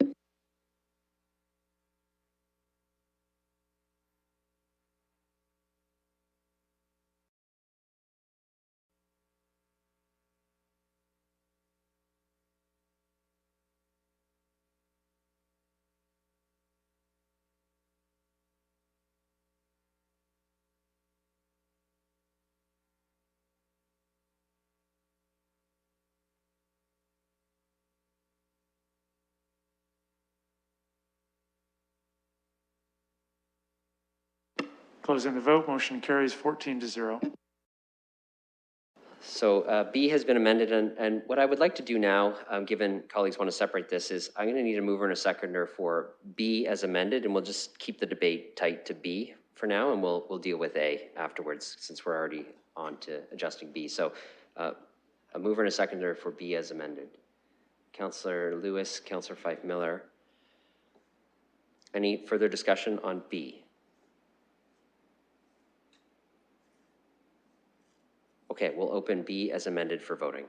Closing the vote, motion carries 14-0. So B has been amended, and what I would like to do now, given colleagues want to separate this, is I'm going to need a mover and a seconder for B as amended, and we'll just keep the debate tight to B for now, and we'll deal with A afterwards, since we're already on to adjusting B. So a mover and a seconder for B as amended. Councillor Lewis, Councillor Fife Miller. Any further discussion on B? Okay, we'll open B as amended for voting.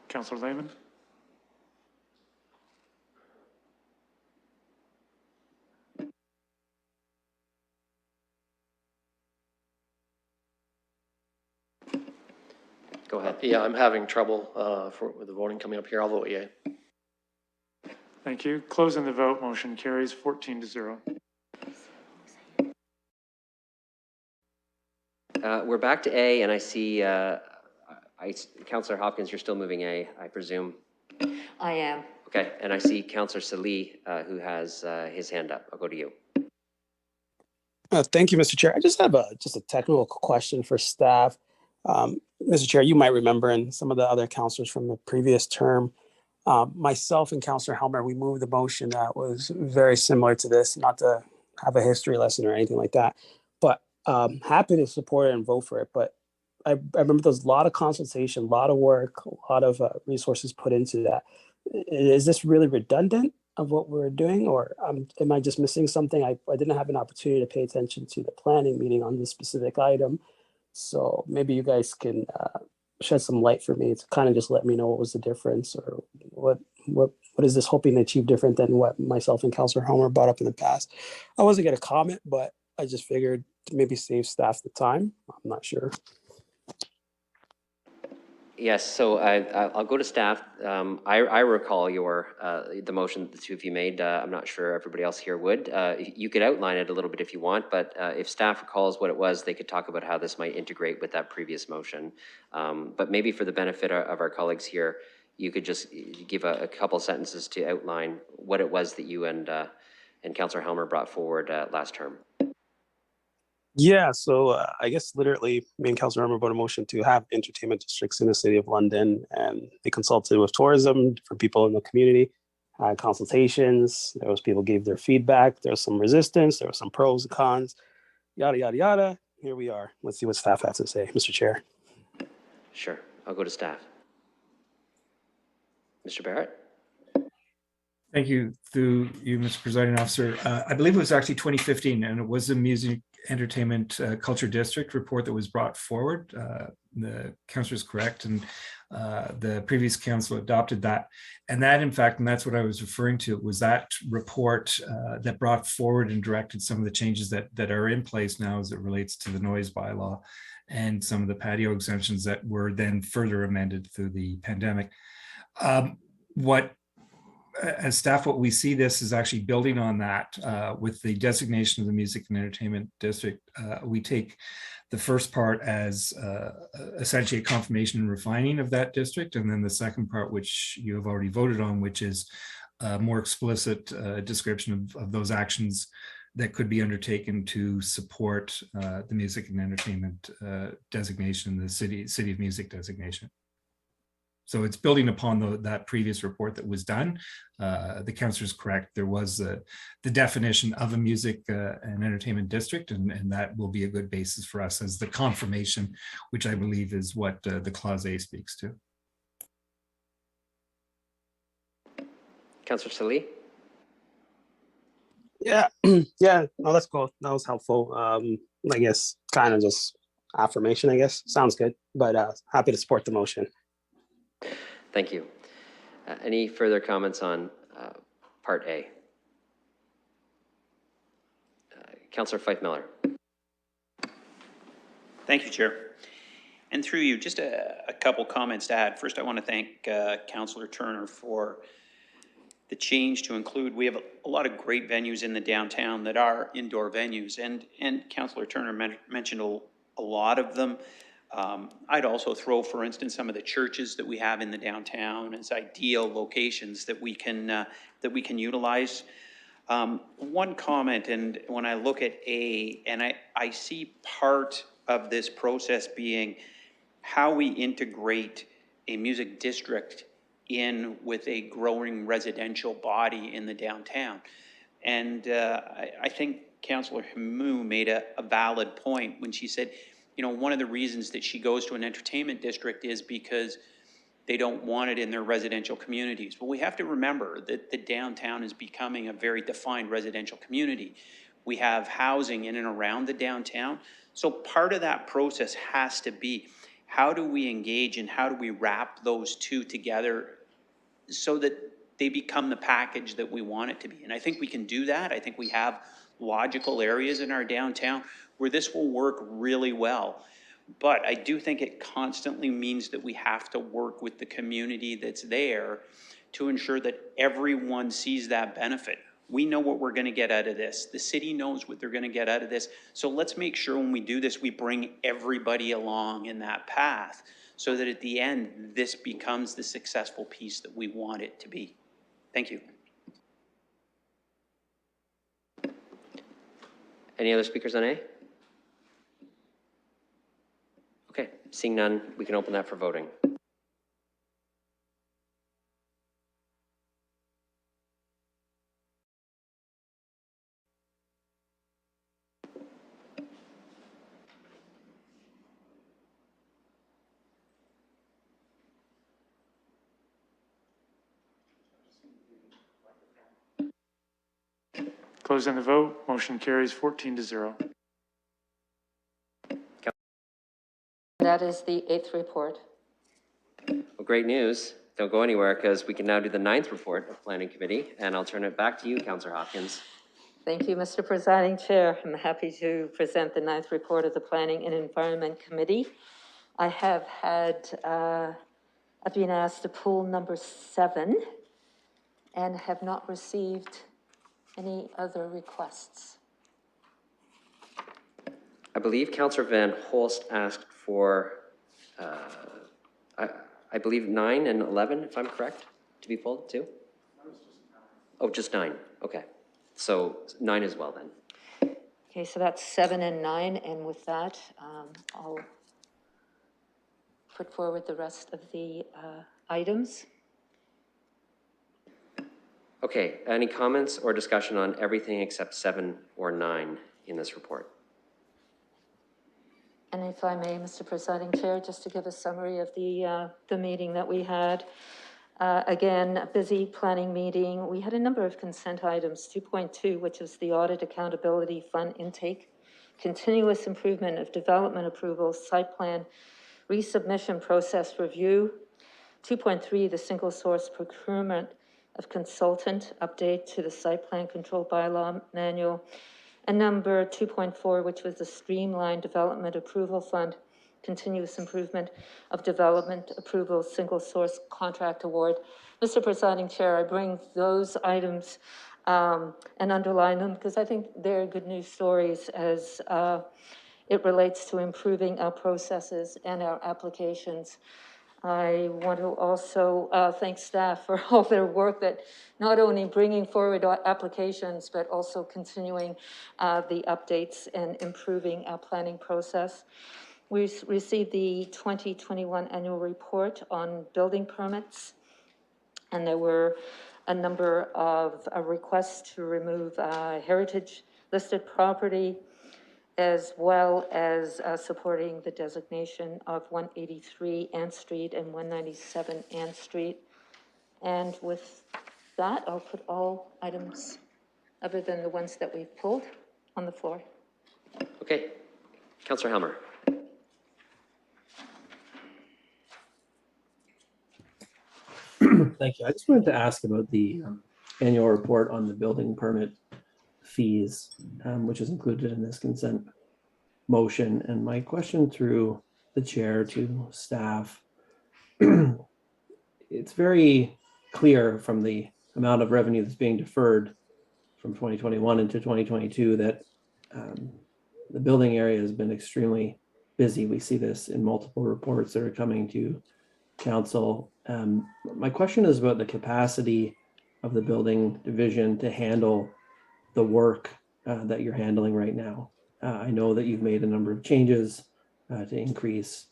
Councillor Lehman? Go ahead. Yeah, I'm having trouble with the voting coming up here. I'll vote yea. Thank you. Closing the vote, motion carries 14-0. We're back to A, and I see Councillor Hopkins, you're still moving A, I presume. I am. Okay, and I see Councillor Salih, who has his hand up. I'll go to you. Thank you, Mr. Chair. I just have just a technical question for staff. Mr. Chair, you might remember, and some of the other councillors from the previous term, myself and Councillor Helmer, we moved a motion that was very similar to this, not to have a history lesson or anything like that, but happy to support it and vote for it. But I remember there's a lot of consultation, a lot of work, a lot of resources put into that. Is this really redundant of what we're doing, or am I just missing something? I didn't have an opportunity to pay attention to the planning meeting on this specific item. So maybe you guys can shed some light for me to kind of just let me know what was the difference, or what is this hoping to achieve different than what myself and Councillor Homer brought up in the past. I wasn't going to comment, but I just figured to maybe save staff the time. I'm not sure. Yes, so I'll go to staff. I recall the motion that the two of you made. I'm not sure everybody else here would. You could outline it a little bit if you want, but if staff recalls what it was, they could talk about how this might integrate with that previous motion. But maybe for the benefit of our colleagues here, you could just give a couple sentences to outline what it was that you and Councillor Helmer brought forward last term. Yeah, so I guess literally me and Councillor Remmer brought a motion to have entertainment districts in the City of London, and they consulted with tourism for people in the community, had consultations, there was people gave their feedback, there was some resistance, there was some pros and cons, yada, yada, yada. Here we are. Let's see what staff has to say, Mr. Chair. Sure, I'll go to staff. Mr. Barrett? Thank you, through you, Mr. Presiding Officer. I believe it was actually 2015, and it was a music, entertainment, culture district report that was brought forward. The councillor is correct, and the previous council adopted that. And that, in fact, and that's what I was referring to, was that report that brought forward and directed some of the changes that are in place now as it relates to the noise bylaw and some of the patio exemptions that were then further amended through the pandemic. As staff, what we see this is actually building on that with the designation of the music and entertainment district. We take the first part as essentially a confirmation and refining of that district, and then the second part, which you have already voted on, which is a more explicit description of those actions that could be undertaken to support the music and entertainment designation, the city of music designation. So it's building upon that previous report that was done. The councillor is correct. There was the definition of a music and entertainment district, and that will be a good basis for us as the confirmation, which I believe is what the Clause A speaks to. Councillor Salih? Yeah, yeah, no, that's cool. That was helpful. I guess kind of just affirmation, I guess. Sounds good, but happy to support the motion. Thank you. Any further comments on Part A? Councillor Fife Miller. Thank you, Chair. And through you, just a couple comments to add. First, I want to thank Councillor Turner for the change to include, we have a lot of great venues in the downtown that are indoor venues, and Councillor Turner mentioned a lot of them. I'd also throw, for instance, some of the churches that we have in the downtown as ideal locations that we can utilize. One comment, and when I look at A, and I see part of this process being how we integrate a music district in with a growing residential body in the downtown. And I think Councillor Hamu made a valid point when she said, you know, one of the reasons that she goes to an entertainment district is because they don't want it in their residential communities. Well, we have to remember that the downtown is becoming a very defined residential community. We have housing in and around the downtown. So part of that process has to be, how do we engage and how do we wrap those two together so that they become the package that we want it to be? And I think we can do that. I think we have logical areas in our downtown where this will work really well. But I do think it constantly means that we have to work with the community that's there to ensure that everyone sees that benefit. We know what we're going to get out of this. The city knows what they're going to get out of this. So let's make sure when we do this, we bring everybody along in that path so that at the end, this becomes the successful piece that we want it to be. Thank you. Any other speakers on A? Okay, seeing none, we can open that for voting. Closing the vote, motion carries 14-0. That is the 8th report. Well, great news. Don't go anywhere because we can now do the 9th report of Planning Committee, and I'll turn it back to you, Councillor Hopkins. Thank you, Mr. Presiding Chair. I'm happy to present the 9th report of the Planning and Environment Committee. I have had, I've been asked to pull number 7 and have not received any other requests. I believe Councillor Van Holst asked for, I believe 9 and 11, if I'm correct, to be pulled too? Oh, just 9, okay. So 9 as well then. Okay, so that's 7 and 9, and with that, I'll put forward the rest of the items. Okay, any comments or discussion on everything except 7 or 9 in this report? And if I may, Mr. Presiding Chair, just to give a summary of the meeting that we had. Again, a busy planning meeting. We had a number of consent items, 2.2, which is the Audit Accountability Fund intake, continuous improvement of development approvals, site plan, resubmission process review. 2.3, the single source procurement of consultant, update to the site plan control bylaw manual. And number 2.4, which was the streamlined development approval fund, continuous improvement of development approval, single source contract award. Mr. Presiding Chair, I bring those items and underline them because I think they're good news stories as it relates to improving our processes and our applications. I want to also thank staff for all their work that not only bringing forward applications, but also continuing the updates and improving our planning process. We received the 2021 annual report on building permits, and there were a number of requests to remove heritage listed property, as well as supporting the designation of 183 Ann Street and 197 Ann Street. And with that, I'll put all items other than the ones that we've pulled on the floor. Okay, Councillor Helmer. Thank you. I just wanted to ask about the annual report on the building permit fees, which is included in this consent motion. And my question through the chair to staff, it's very clear from the amount of revenue that's being deferred from 2021 into 2022 that the building area has been extremely busy. We see this in multiple reports that are coming to council. My question is about the capacity of the building division to handle the work that you're handling right now. I know that you've made a number of changes to increase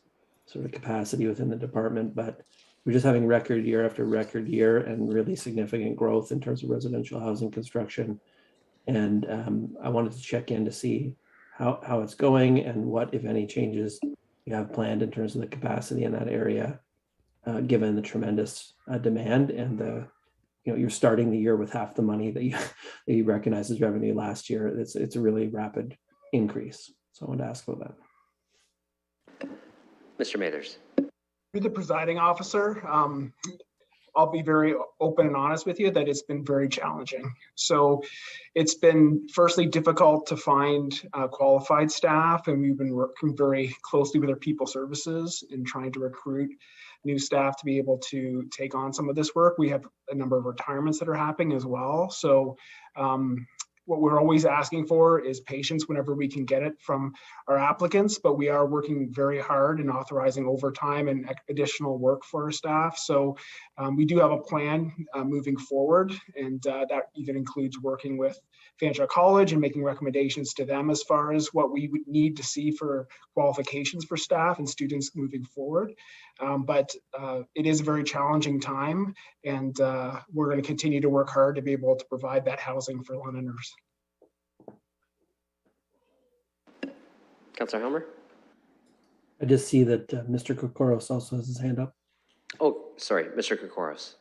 sort of capacity within the department, but we're just having record year after record year and really significant growth in terms of residential housing construction. And I wanted to check in to see how it's going and what, if any, changes you have planned in terms of the capacity in that area, given the tremendous demand and the, you're starting the year with half the money that you recognize as revenue last year. It's a really rapid increase. So I wanted to ask about that. Mr. Mathers. You're the presiding officer. I'll be very open and honest with you that it's been very challenging. So it's been firstly difficult to find qualified staff, and we've been working very closely with our people services in trying to recruit new staff to be able to take on some of this work. We have a number of retirements that are happening as well. So what we're always asking for is patience whenever we can get it from our applicants, but we are working very hard and authorizing overtime and additional work for our staff. So we do have a plan moving forward, and that even includes working with Fanshawe College and making recommendations to them as far as what we would need to see for qualifications for staff and students moving forward. But it is a very challenging time, and we're going to continue to work hard to be able to provide that housing for Londoners. Councillor Helmer? I just see that Mr. Kokoros also has his hand up. Oh, sorry, Mr. Kokoros.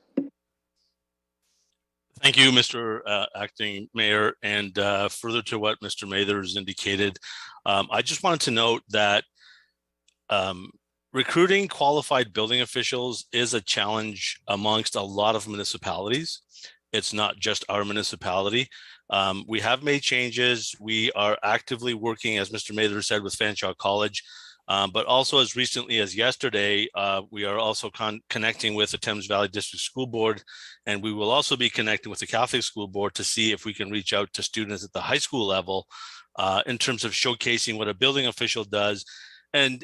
Thank you, Mr. Acting Mayor. And further to what Mr. Mathers indicated, I just wanted to note that recruiting qualified building officials is a challenge amongst a lot of municipalities. It's not just our municipality. We have made changes. We are actively working, as Mr. Mather said, with Fanshawe College, but also as recently as yesterday, we are also connecting with the Thames Valley District School Board, and we will also be connecting with the Catholic School Board to see if we can reach out to students at the high school level in terms of showcasing what a building official does and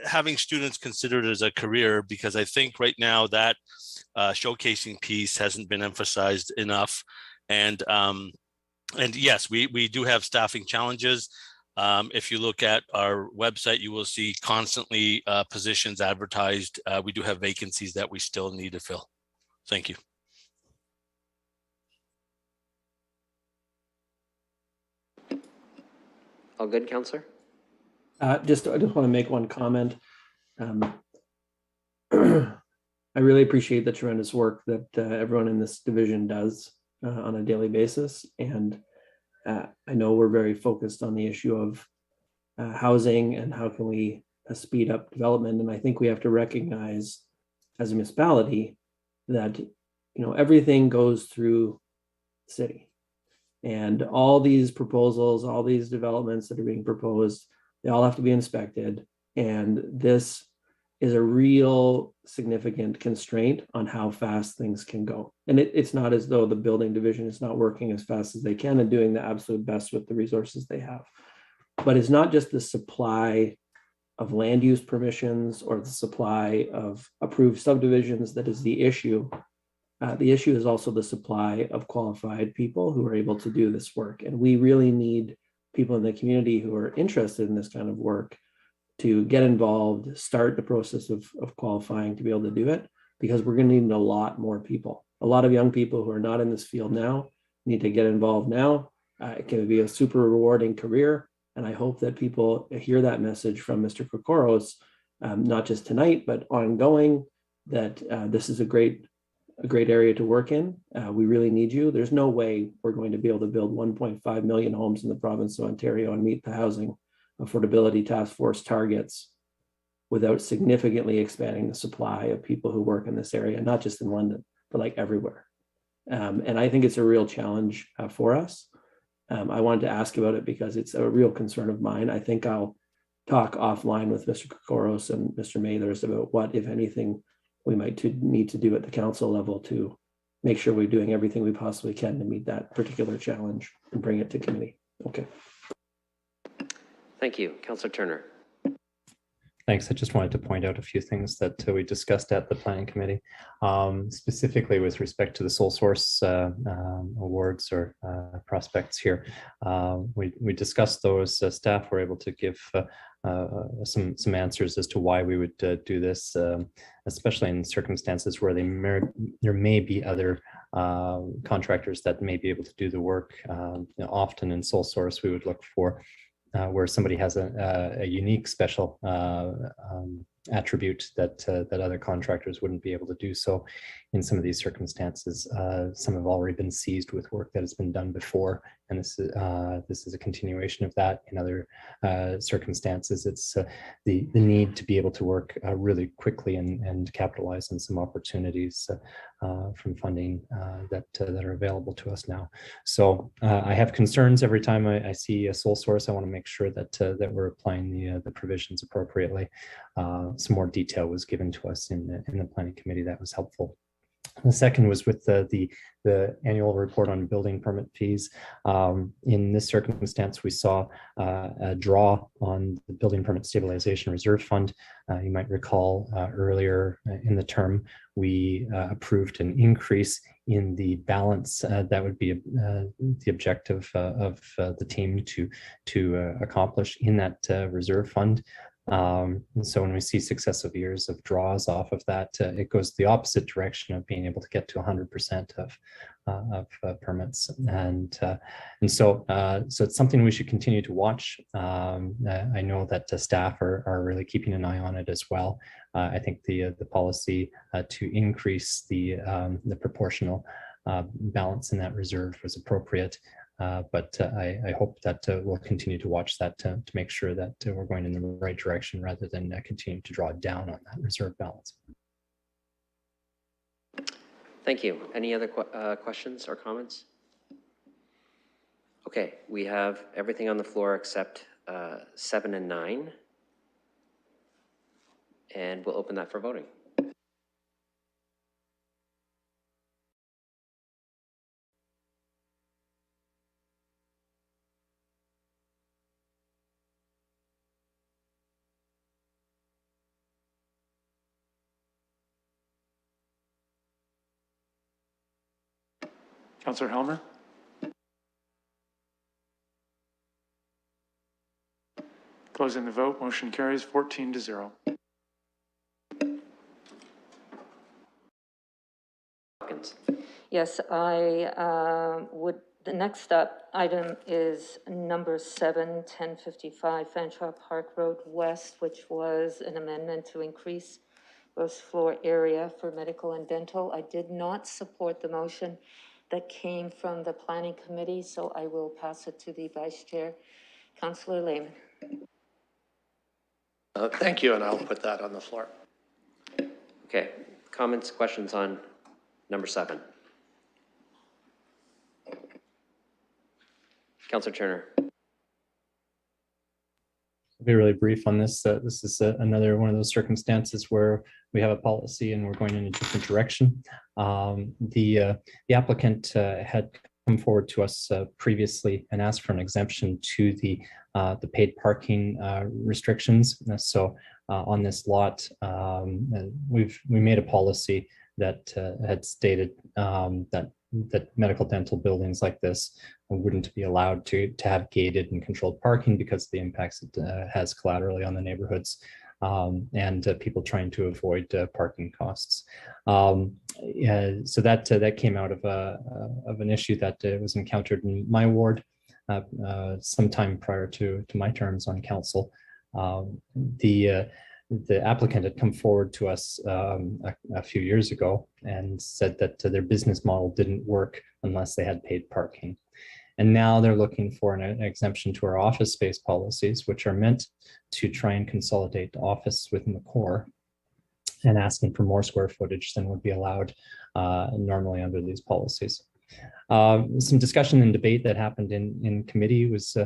having students consider it as a career, because I think right now that showcasing piece hasn't been emphasized enough. And yes, we do have staffing challenges. If you look at our website, you will see constantly positions advertised. We do have vacancies that we still need to fill. Thank you. All good, Councillor? I just want to make one comment. I really appreciate the tremendous work that everyone in this division does on a daily basis. And I know we're very focused on the issue of housing and how can we speed up development. And I think we have to recognize as a municipality that, everything goes through the city. And all these proposals, all these developments that are being proposed, they all have to be inspected. And this is a real significant constraint on how fast things can go. And it's not as though the building division is not working as fast as they can and doing the absolute best with the resources they have. But it's not just the supply of land use permissions or the supply of approved subdivisions that is the issue. The issue is also the supply of qualified people who are able to do this work. And we really need people in the community who are interested in this kind of work to get involved, start the process of qualifying to be able to do it, because we're going to need a lot more people. A lot of young people who are not in this field now need to get involved now. It can be a super rewarding career. And I hope that people hear that message from Mr. Kokoros, not just tonight, but ongoing, that this is a great a great area to work in. We really need you. There's no way we're going to be able to build 1.5 million homes in the province of Ontario and meet the housing affordability task force targets without significantly expanding the supply of people who work in this area, not just in London, but like everywhere. And I think it's a real challenge for us. I wanted to ask about it because it's a real concern of mine. I think I'll talk offline with Mr. Kokoros and Mr. Mathers about what, if anything, we might need to do at the council level to make sure we're doing everything we possibly can to meet that particular challenge and bring it to committee. Okay. Thank you. Councillor Turner. Thanks. I just wanted to point out a few things that we discussed at the planning committee, specifically with respect to the sole source awards or prospects here. We discussed those. Staff were able to give some answers as to why we would do this, especially in circumstances where there may be other contractors that may be able to do the work. Often in sole source, we would look for where somebody has a unique special attribute that other contractors wouldn't be able to do so. In some of these circumstances, some have already been seized with work that has been done before, and this is a continuation of that. In other circumstances, it's the need to be able to work really quickly and capitalize on some opportunities from funding that are available to us now. So I have concerns every time I see a sole source. I want to make sure that that we're applying the provisions appropriately. Some more detail was given to us in the planning committee that was helpful. The second was with the annual report on building permit fees. In this circumstance, we saw a draw on the building permit stabilization reserve fund. You might recall earlier in the term, we approved an increase in the balance that would be the objective of the team to accomplish in that reserve fund. And so when we see successive years of draws off of that, it goes the opposite direction of being able to get to 100% of permits. And so it's something we should continue to watch. I know that staff are really keeping an eye on it as well. I think the policy to increase the proportional balance in that reserve was appropriate. But I hope that we'll continue to watch that to make sure that we're going in the right direction rather than continue to draw down on that reserve balance. Thank you. Any other questions or comments? Okay, we have everything on the floor except 7 and 9. And we'll open that for voting. Councillor Helmer? Closing the vote, motion carries 14-0. Yes, the next up item is number 7, 1055 Fanshawe Park Road West, which was an amendment to increase gross floor area for medical and dental. I did not support the motion that came from the planning committee, so I will pass it to the vice chair, Councillor Lehman. Thank you, and I'll put that on the floor. Okay, comments, questions on number 7? Councillor Turner. I'll be really brief on this. This is another one of those circumstances where we have a policy and we're going in a different direction. The applicant had come forward to us previously and asked for an exemption to the paid parking restrictions. So on this lot, we made a policy that had stated that medical dental buildings like this wouldn't be allowed to have gated and controlled parking because of the impacts it has collaterally on the neighborhoods and people trying to avoid parking costs. So that came out of an issue that was encountered in my ward sometime prior to my terms on council. the applicant had come forward to us a few years ago and said that their business model didn't work unless they had paid parking. And now they're looking for an exemption to our office space policies, which are meant to try and consolidate office within the core, and asking for more square footage than would be allowed normally under these policies. Some discussion and debate that happened in committee was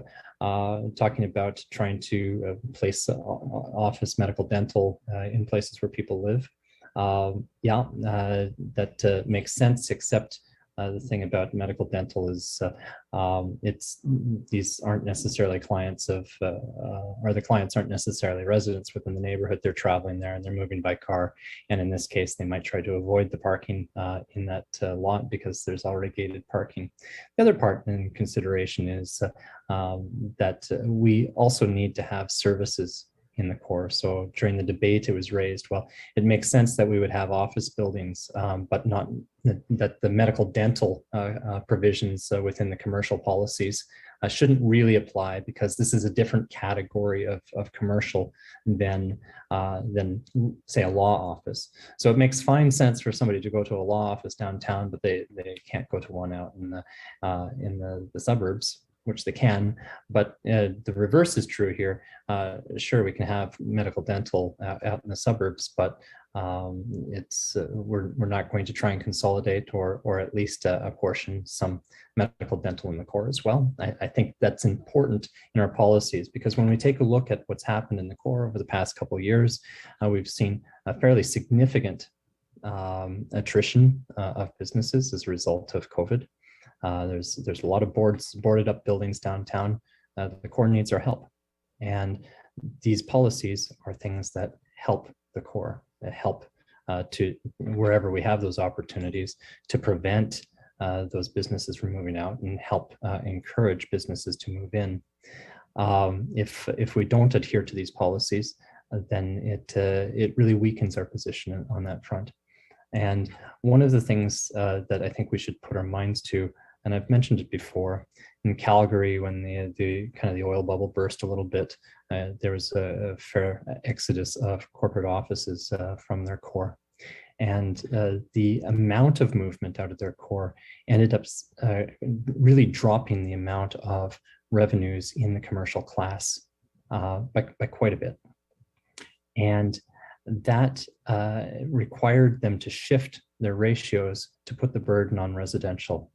talking about trying to place office, medical, dental in places where people live. That makes sense, except the thing about medical dental is these aren't necessarily clients of, or the clients aren't necessarily residents within the neighborhood. They're traveling there and they're moving by car. And in this case, they might try to avoid the parking in that lot because there's already gated parking. The other part in consideration is that we also need to have services in the core. So during the debate, it was raised, well, it makes sense that we would have office buildings, but not that the medical dental provisions within the commercial policies shouldn't really apply, because this is a different category of commercial than say a law office. So it makes fine sense for somebody to go to a law office downtown, but they can't go to one out in the suburbs, which they can. But the reverse is true here. Sure, we can have medical dental out in the suburbs, but we're not going to try and consolidate or at least apportion some medical dental in the core as well. I think that's important in our policies, because when we take a look at what's happened in the core over the past couple of years, we've seen a fairly significant attrition of businesses as a result of COVID. There's a lot of boarded up buildings downtown. The core needs our help. And these policies are things that help the core, that help to wherever we have those opportunities to prevent those businesses from moving out and help encourage businesses to move in. If we don't adhere to these policies, then it really weakens our position on that front. And one of the things that I think we should put our minds to, and I've mentioned it before, in Calgary, when the kind of the oil bubble burst a little bit, there was a fair exodus of corporate offices from their core. And the amount of movement out of their core ended up really dropping the amount of revenues in the commercial class by quite a bit. And that required them to shift their ratios to put the burden on residential.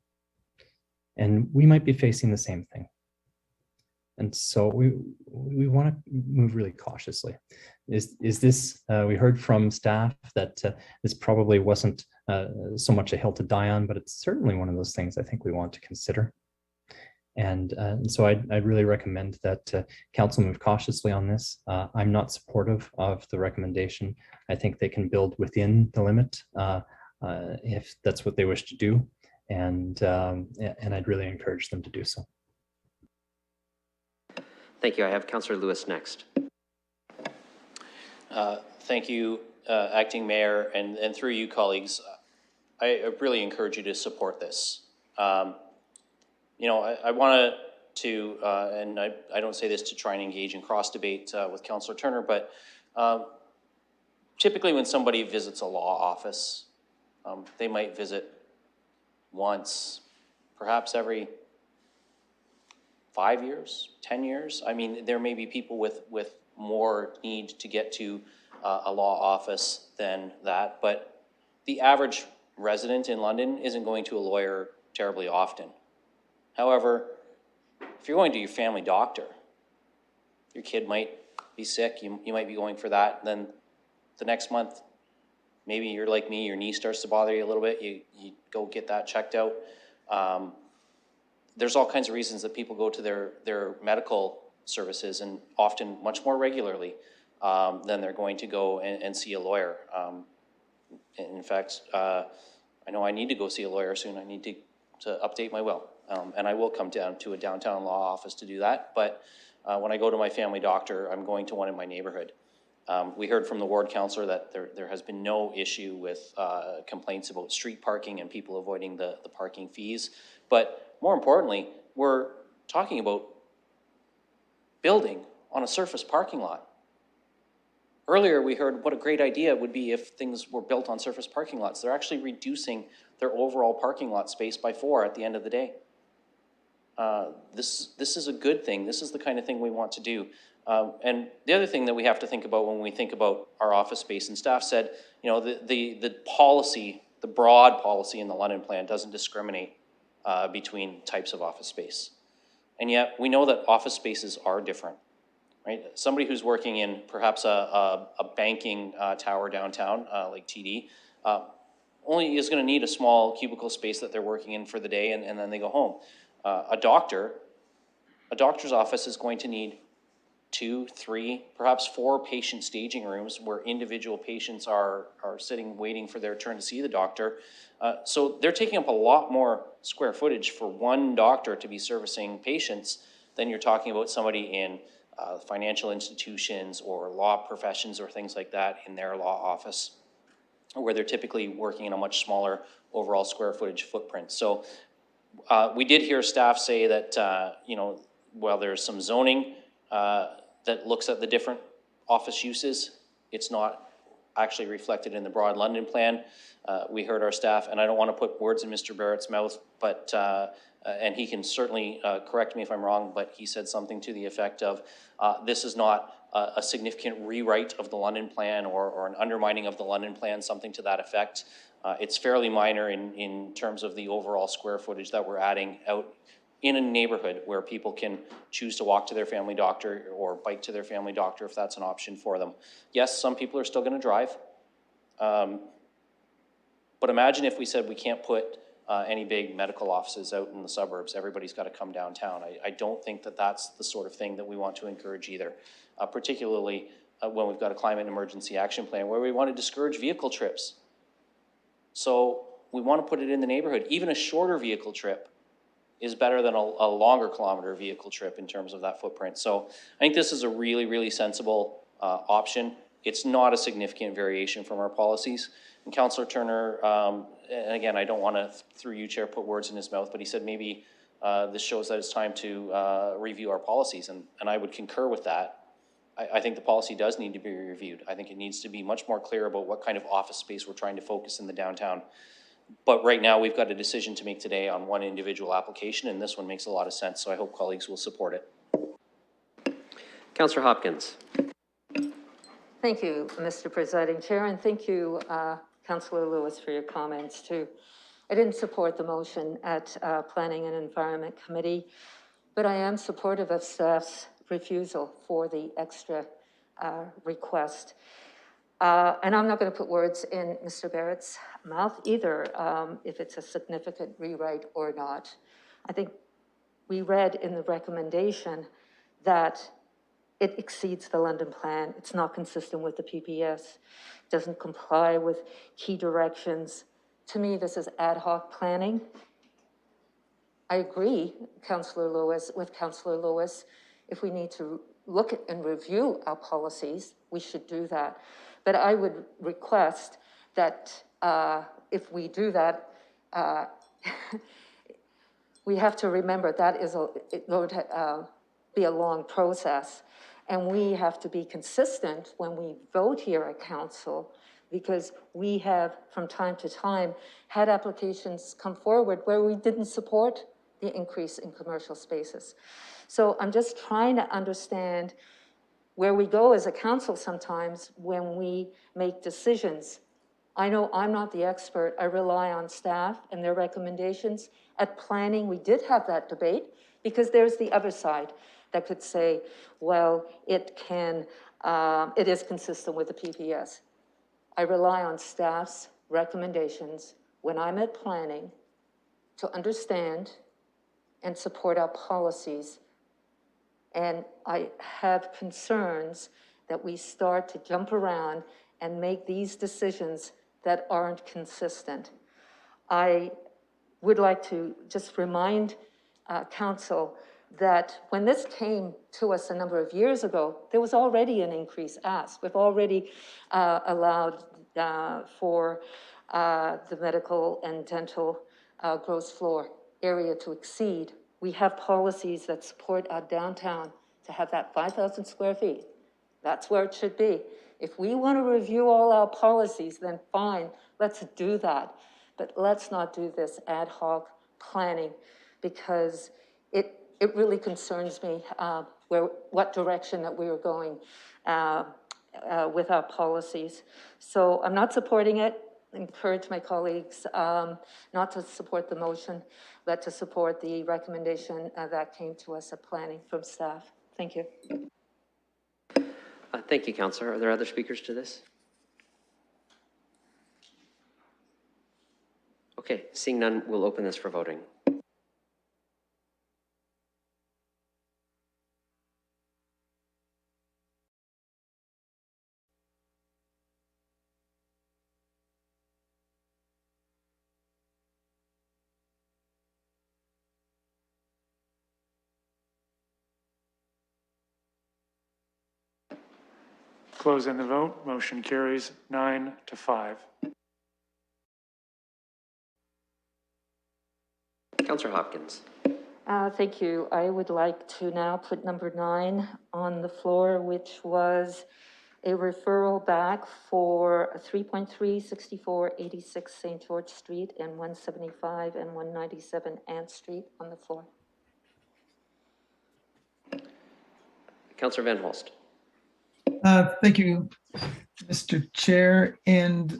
And we might be facing the same thing. And so we want to move really cautiously. Is this, we heard from staff that this probably wasn't so much a hill to die on, but it's certainly one of those things I think we want to consider. And so I'd really recommend that council move cautiously on this. I'm not supportive of the recommendation. I think they can build within the limit if that's what they wish to do. And I'd really encourage them to do so. Thank you. I have Councillor Lewis next. Thank you, Acting Mayor, and through you, colleagues. I really encourage you to support this. You know, I want to, and I don't say this to try and engage in cross debate with Councillor Turner, but typically when somebody visits a law office, they might visit once, perhaps every 5 years, 10 years. I mean, there may be people with more need to get to a law office than that, but the average resident in London isn't going to a lawyer terribly often. However, if you're going to your family doctor, your kid might be sick, you might be going for that, then the next month, maybe you're like me, your knee starts to bother you a little bit, you go get that checked out. There's all kinds of reasons that people go to their medical services, and often much more regularly than they're going to go and see a lawyer. In fact, I know I need to go see a lawyer soon. I need to update my will. And I will come down to a downtown law office to do that. But when I go to my family doctor, I'm going to one in my neighborhood. We heard from the ward councillor that there has been no issue with complaints about street parking and people avoiding the parking fees. But more importantly, we're talking about building on a surface parking lot. Earlier, we heard what a great idea it would be if things were built on surface parking lots. They're actually reducing their overall parking lot space by 4 at the end of the day. This is a good thing. This is the kind of thing we want to do. And the other thing that we have to think about when we think about our office space, and staff said, you know, the policy, the broad policy in the London plan doesn't discriminate between types of office space. And yet we know that office spaces are different, right? Somebody who's working in perhaps a banking tower downtown, like TD, only is gonna need a small cubicle space that they're working in for the day, and then they go home. A doctor's office is going to need 2, 3, perhaps 4 patient staging rooms where individual patients are sitting waiting for their turn to see the doctor. So they're taking up a lot more square footage for one doctor to be servicing patients than you're talking about somebody in financial institutions or law professions or things like that in their law office, where they're typically working in a much smaller overall square footage footprint. So we did hear staff say that, you know, while there's some zoning that looks at the different office uses, it's not actually reflected in the broad London plan. We heard our staff, and I don't want to put words in Mr. Barrett's mouth, but, and he can certainly correct me if I'm wrong, but he said something to the effect of, this is not a significant rewrite of the London plan or an undermining of the London plan, something to that effect. It's fairly minor in terms of the overall square footage that we're adding out in a neighborhood where people can choose to walk to their family doctor or bike to their family doctor if that's an option for them. Yes, some people are still going to drive. But imagine if we said we can't put any big medical offices out in the suburbs. Everybody's got to come downtown. I don't think that that's the sort of thing that we want to encourage either, particularly when we've got a climate emergency action plan where we want to discourage vehicle trips. So we want to put it in the neighborhood. Even a shorter vehicle trip is better than a longer kilometer vehicle trip in terms of that footprint. So I think this is a really, really sensible option. It's not a significant variation from our policies. And Councillor Turner, and again, I don't want to, through you, Chair, put words in his mouth, but he said maybe this shows that it's time to review our policies, and I would concur with that. I think the policy does need to be reviewed. I think it needs to be much more clear about what kind of office space we're trying to focus in the downtown. But right now, we've got a decision to make today on one individual application, and this one makes a lot of sense, so I hope colleagues will support it. Councillor Hopkins. Thank you, Mr. Presiding Chair, and thank you, Councillor Lewis, for your comments too. I didn't support the motion at Planning and Environment Committee, but I am supportive of staff's refusal for the extra request. And I'm not going to put words in Mr. Barrett's mouth either, if it's a significant rewrite or not. I think we read in the recommendation that it exceeds the London plan. It's not consistent with the PPS, doesn't comply with key directions. To me, this is ad hoc planning. I agree, with Councillor Lewis, if we need to look at and review our policies, we should do that. But I would request that if we do that, we have to remember that it would be a long process. And we have to be consistent when we vote here at council, because we have, from time to time, had applications come forward where we didn't support the increase in commercial spaces. So I'm just trying to understand where we go as a council sometimes when we make decisions. I know I'm not the expert. I rely on staff and their recommendations. At planning, we did have that debate because there's the other side that could say, well, it is consistent with the PPS. I rely on staff's recommendations when I'm at planning to understand and support our policies. And I have concerns that we start to jump around and make these decisions that aren't consistent. I would like to just remind council that when this came to us a number of years ago, there was already an increase asked. We've already allowed for the medical and dental gross floor area to exceed. We have policies that support our downtown to have that 5,000 square feet. That's where it should be. If we want to review all our policies, then fine, let's do that. But let's not do this ad hoc planning, because it really concerns me what direction that we are going with our policies. So I'm not supporting it. Encourage my colleagues not to support the motion, but to support the recommendation that came to us at planning from staff. Thank you. Thank you, Councillor. Are there other speakers to this? Okay, seeing none, we'll open this for voting. Closing the vote, motion carries 9-5. Councillor Hopkins. Thank you. I would like to now put number 9 on the floor, which was a referral back for 3.3, 64, 86 St. George Street and 175 and 197 Ant Street on the floor. Councillor Van Holst. Thank you, Mr. Chair. And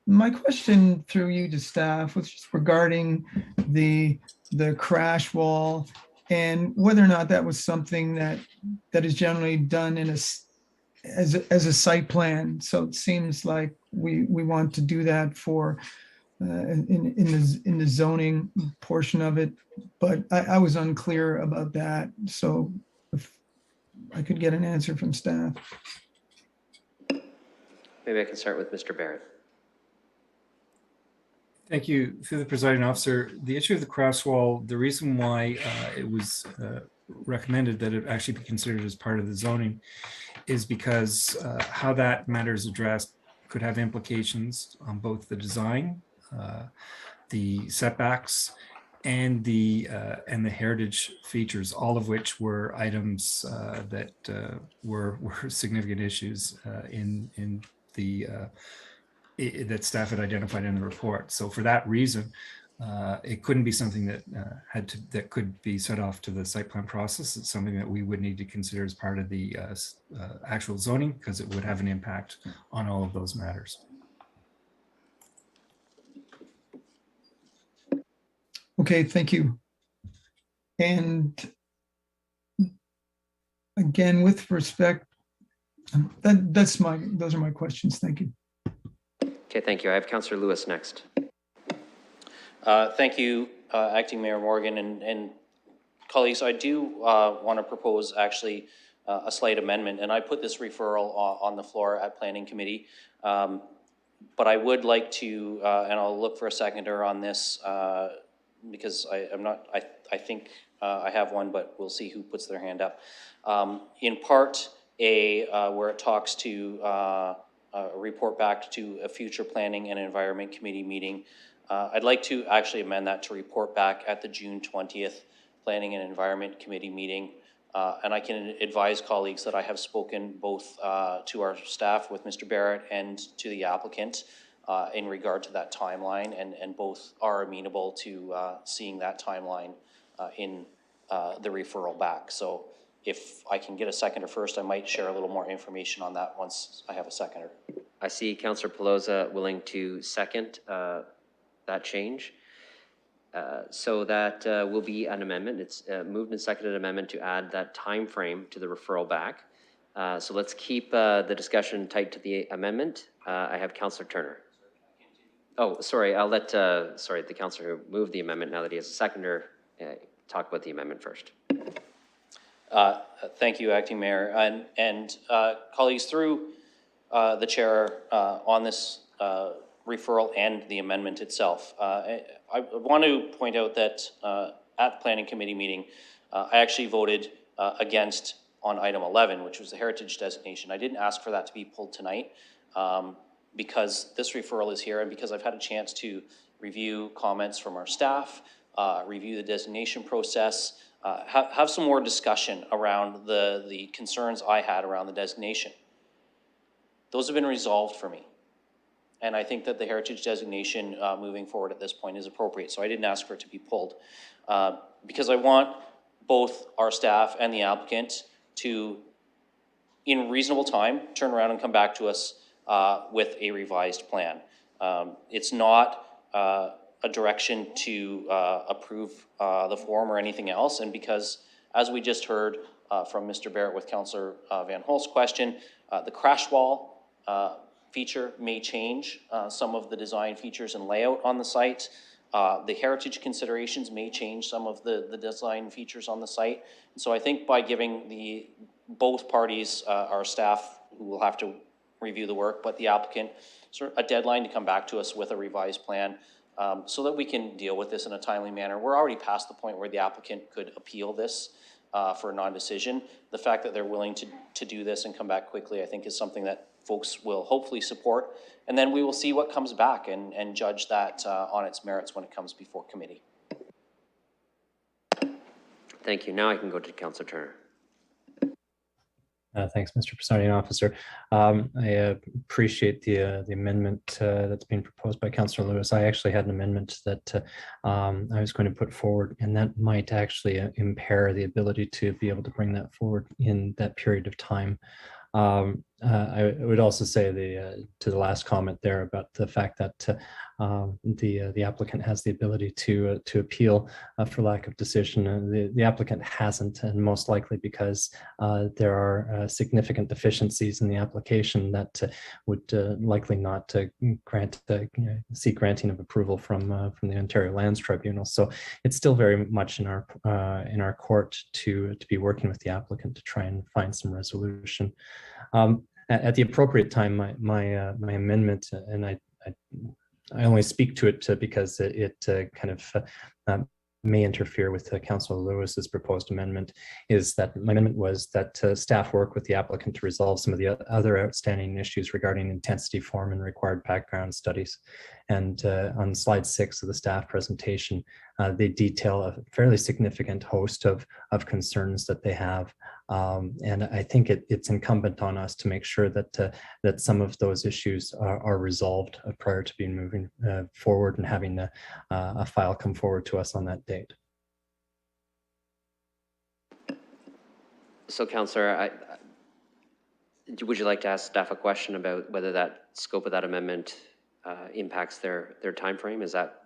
my question through you to staff was just regarding the crash wall and whether or not that was something that is generally done in as a site plan. So it seems like we want to do that for in the zoning portion of it, but I was unclear about that. So if I could get an answer from staff. Maybe I can start with Mr. Barrett. Thank you. Through the presiding officer, the issue of the crash wall, the reason why it was recommended that it actually be considered as part of the zoning is because how that matter is addressed could have implications on both the design, the setbacks, and the heritage features, all of which were items that were significant issues in the that staff had identified in the report. So for that reason, it couldn't be something that that could be set off to the site plan process. It's something that we would need to consider as part of the actual zoning, because it would have an impact on all of those matters. Okay, thank you. And again, with respect, those are my questions. Thank you. Okay, thank you. I have Councillor Lewis next. Thank you, Acting Mayor Morgan and colleagues. I do want to propose actually a slight amendment, and I put this referral on the floor at Planning Committee. But I would like to, and I'll look for a seconder on this because I think I have one, but we'll see who puts their hand up. In part A, where it talks to report back to a future Planning and Environment Committee meeting, I'd like to actually amend that to report back at the June 20th Planning and Environment Committee meeting. And I can advise colleagues that I have spoken both to our staff with Mr. Barrett and to the applicant in regard to that timeline, and both are amenable to seeing that timeline in the referral back. So if I can get a seconder first, I might share a little more information on that once I have a seconder. I see Councillor Pelosa willing to second that change. So that will be an amendment. It's moved and seconded amendment to add that time frame to the referral back. So let's keep the discussion tight to the amendment. I have Councillor Turner. Oh, sorry, I'll let the councillor who moved the amendment, now that he has a seconder, talk about the amendment first. Thank you, Acting Mayor. And colleagues, through the chair on this referral and the amendment itself, I want to point out that at the Planning Committee meeting, I actually voted against on item 11, which was the heritage designation. I didn't ask for that to be pulled tonight because this referral is here and because I've had a chance to review comments from our staff, review the designation process, have some more discussion around the concerns I had around the designation. Those have been resolved for me. And I think that the heritage designation moving forward at this point is appropriate. So I didn't ask for it to be pulled because I want both our staff and the applicant to, in reasonable time, turn around and come back to us with a revised plan. It's not a direction to approve the form or anything else. And because, as we just heard from Mr. Barrett with Councillor Van Holt's question, the crash wall feature may change some of the design features and layout on the site. The heritage considerations may change some of the design features on the site. And so I think by giving both parties, our staff who will have to review the work, but the applicant, sort of a deadline to come back to us with a revised plan so that we can deal with this in a timely manner. We're already past the point where the applicant could appeal this for a non-decision. The fact that they're willing to do this and come back quickly, I think, is something that folks will hopefully support. And then we will see what comes back and judge that on its merits when it comes before committee. Thank you. Now I can go to Councillor Turner. Thanks, Mr. Presiding Officer. I appreciate the amendment that's being proposed by Councillor Lewis. I actually had an amendment that I was going to put forward, and that might actually impair the ability to be able to bring that forward in that period of time. I would also say to the last comment there about the fact that the applicant has the ability to appeal for lack of decision. The applicant hasn't, and most likely because there are significant deficiencies in the application that would likely not seek granting of approval from the Ontario Lands Tribunal. So it's still very much in our court to be working with the applicant to try and find some resolution. At the appropriate time, my amendment, and I only speak to it because it kind of may interfere with Councillor Lewis's proposed amendment, is that my amendment was that staff work with the applicant to resolve some of the other outstanding issues regarding intensity, form, and required background studies. And on slide 6 of the staff presentation, they detail a fairly significant host of concerns that they have. And I think it's incumbent on us to make sure that some of those issues are resolved prior to being moving forward and having a file come forward to us on that date. So, Councillor, would you like to ask staff a question about whether that scope of that amendment impacts their time frame? Is that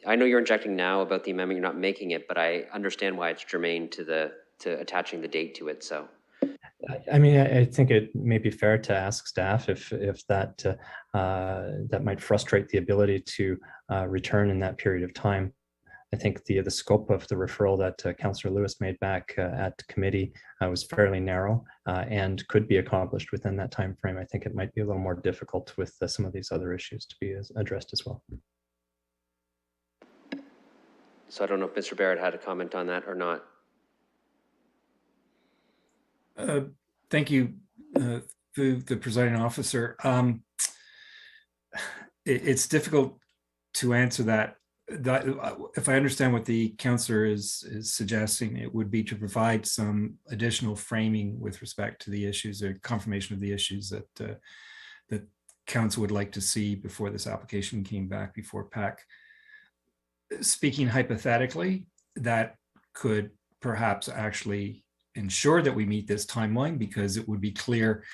I know you're injecting now about the amendment, you're not making it, but I understand why it's germane to attaching the date to it. So, I mean, I think it may be fair to ask staff if that that might frustrate the ability to return in that period of time. I think the scope of the referral that Councillor Lewis made back at committee was fairly narrow and could be accomplished within that time frame. I think it might be a little more difficult with some of these other issues to be addressed as well. So I don't know if Mr. Barrett had a comment on that or not. Thank you, the presiding officer. It's difficult to answer that. If I understand what the councillor is suggesting, it would be to provide some additional framing with respect to the issues or confirmation of the issues that that council would like to see before this application came back before PAC. Speaking hypothetically, that could perhaps actually ensure that we meet this timeline, because it would be clear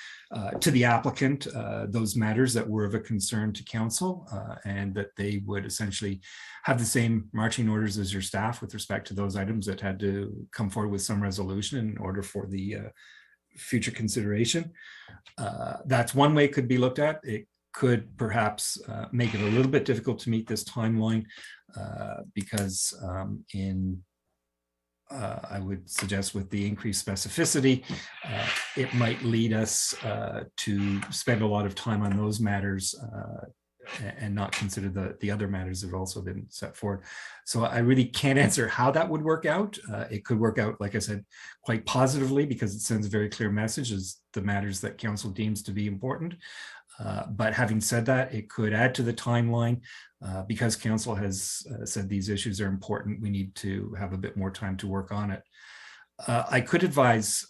to the applicant those matters that were of a concern to council, and that they would essentially have the same marching orders as your staff with respect to those items that had to come forward with some resolution in order for the future consideration. That's one way it could be looked at. It could perhaps make it a little bit difficult to meet this timeline because I would suggest with the increased specificity, it might lead us to spend a lot of time on those matters and not consider the other matters that have also been set forward. So I really can't answer how that would work out. It could work out, like I said, quite positively, because it sends a very clear message as the matters that council deems to be important. But having said that, it could add to the timeline because council has said these issues are important. We need to have a bit more time to work on it. I could advise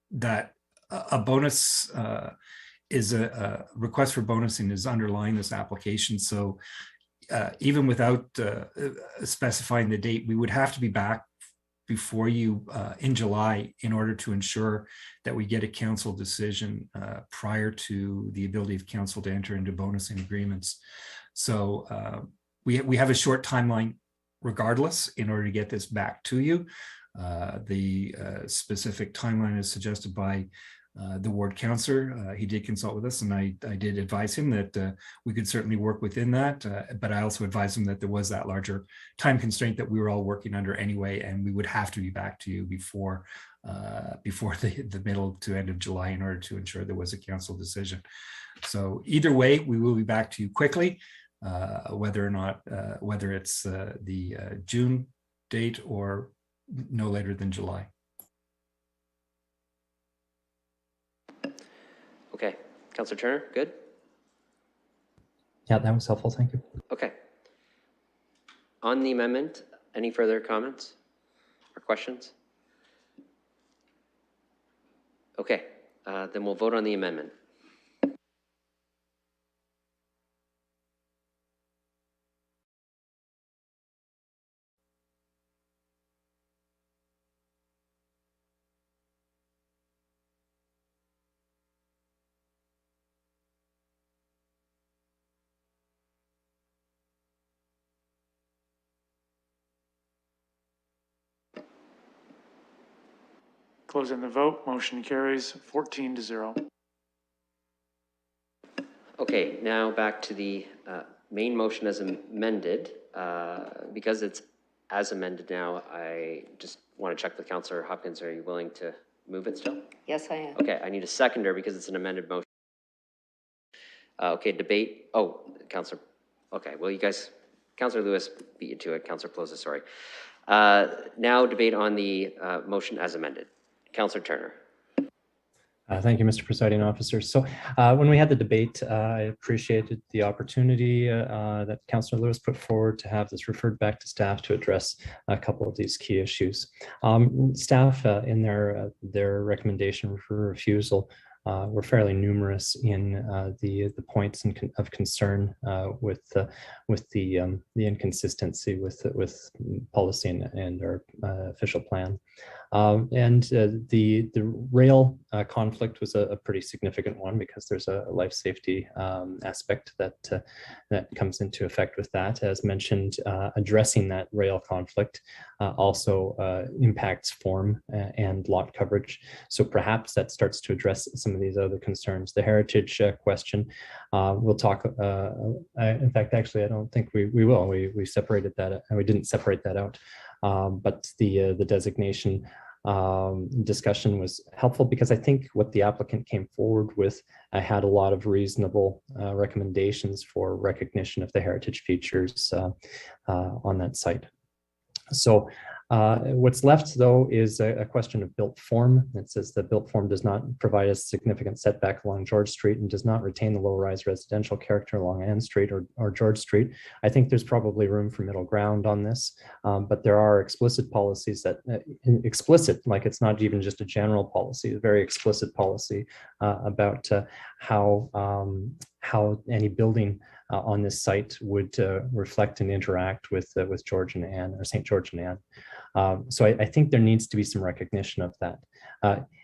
that a bonus is a request for bonusing is underlying this application. So even without specifying the date, we would have to be back before you in July in order to ensure that we get a council decision prior to the ability of council to enter into bonusing agreements. So we have a short timeline regardless in order to get this back to you. The specific timeline is suggested by the ward councillor. He did consult with us, and I did advise him that we could certainly work within that, but I also advised him that there was that larger time constraint that we were all working under anyway, and we would have to be back to you before the middle to end of July in order to ensure there was a council decision. So either way, we will be back to you quickly, whether or not whether it's the June date or no later than July. Okay, Councillor Turner, good? Yeah, that was helpful. Thank you. Okay. On the amendment, any further comments or questions? Okay, then we'll vote on the amendment. Closing the vote, motion carries 14-0. Okay, now back to the main motion as amended. Because it's as amended now, I just want to check with Councillor Hopkins. Are you willing to move it still? Yes, I am. Okay, I need a seconder because it's an amended motion. Okay, debate. Oh, Councillor. Okay, well, you guys, Councillor Lewis beat you to it. Councillor Pelosi, sorry. Now debate on the motion as amended. Councillor Turner. Thank you, Mr. Presiding Officer. So when we had the debate, I appreciated the opportunity that Councillor Lewis put forward to have this referred back to staff to address a couple of these key issues. Staff in their recommendation for refusal were fairly numerous in the points of concern with the inconsistency with policy and our official plan. And the rail conflict was a pretty significant one because there's a life safety aspect that comes into effect with that. As mentioned, addressing that rail conflict also impacts form and lot coverage. So perhaps that starts to address some of these other concerns. The heritage question, we'll talk. In fact, actually, I don't think we will. We separated that, and we didn't separate that out. But the designation discussion was helpful because I think what the applicant came forward with had a lot of reasonable recommendations for recognition of the heritage features on that site. So what's left, though, is a question of built form. It says the built form does not provide a significant setback along George Street and does not retain the low-rise residential character along Ann Street or George Street. I think there's probably room for middle ground on this, but there are explicit policies that, explicit, like it's not even just a general policy, a very explicit policy about how any building on this site would reflect and interact with George and Ann, or St. George and Ann. So I think there needs to be some recognition of that.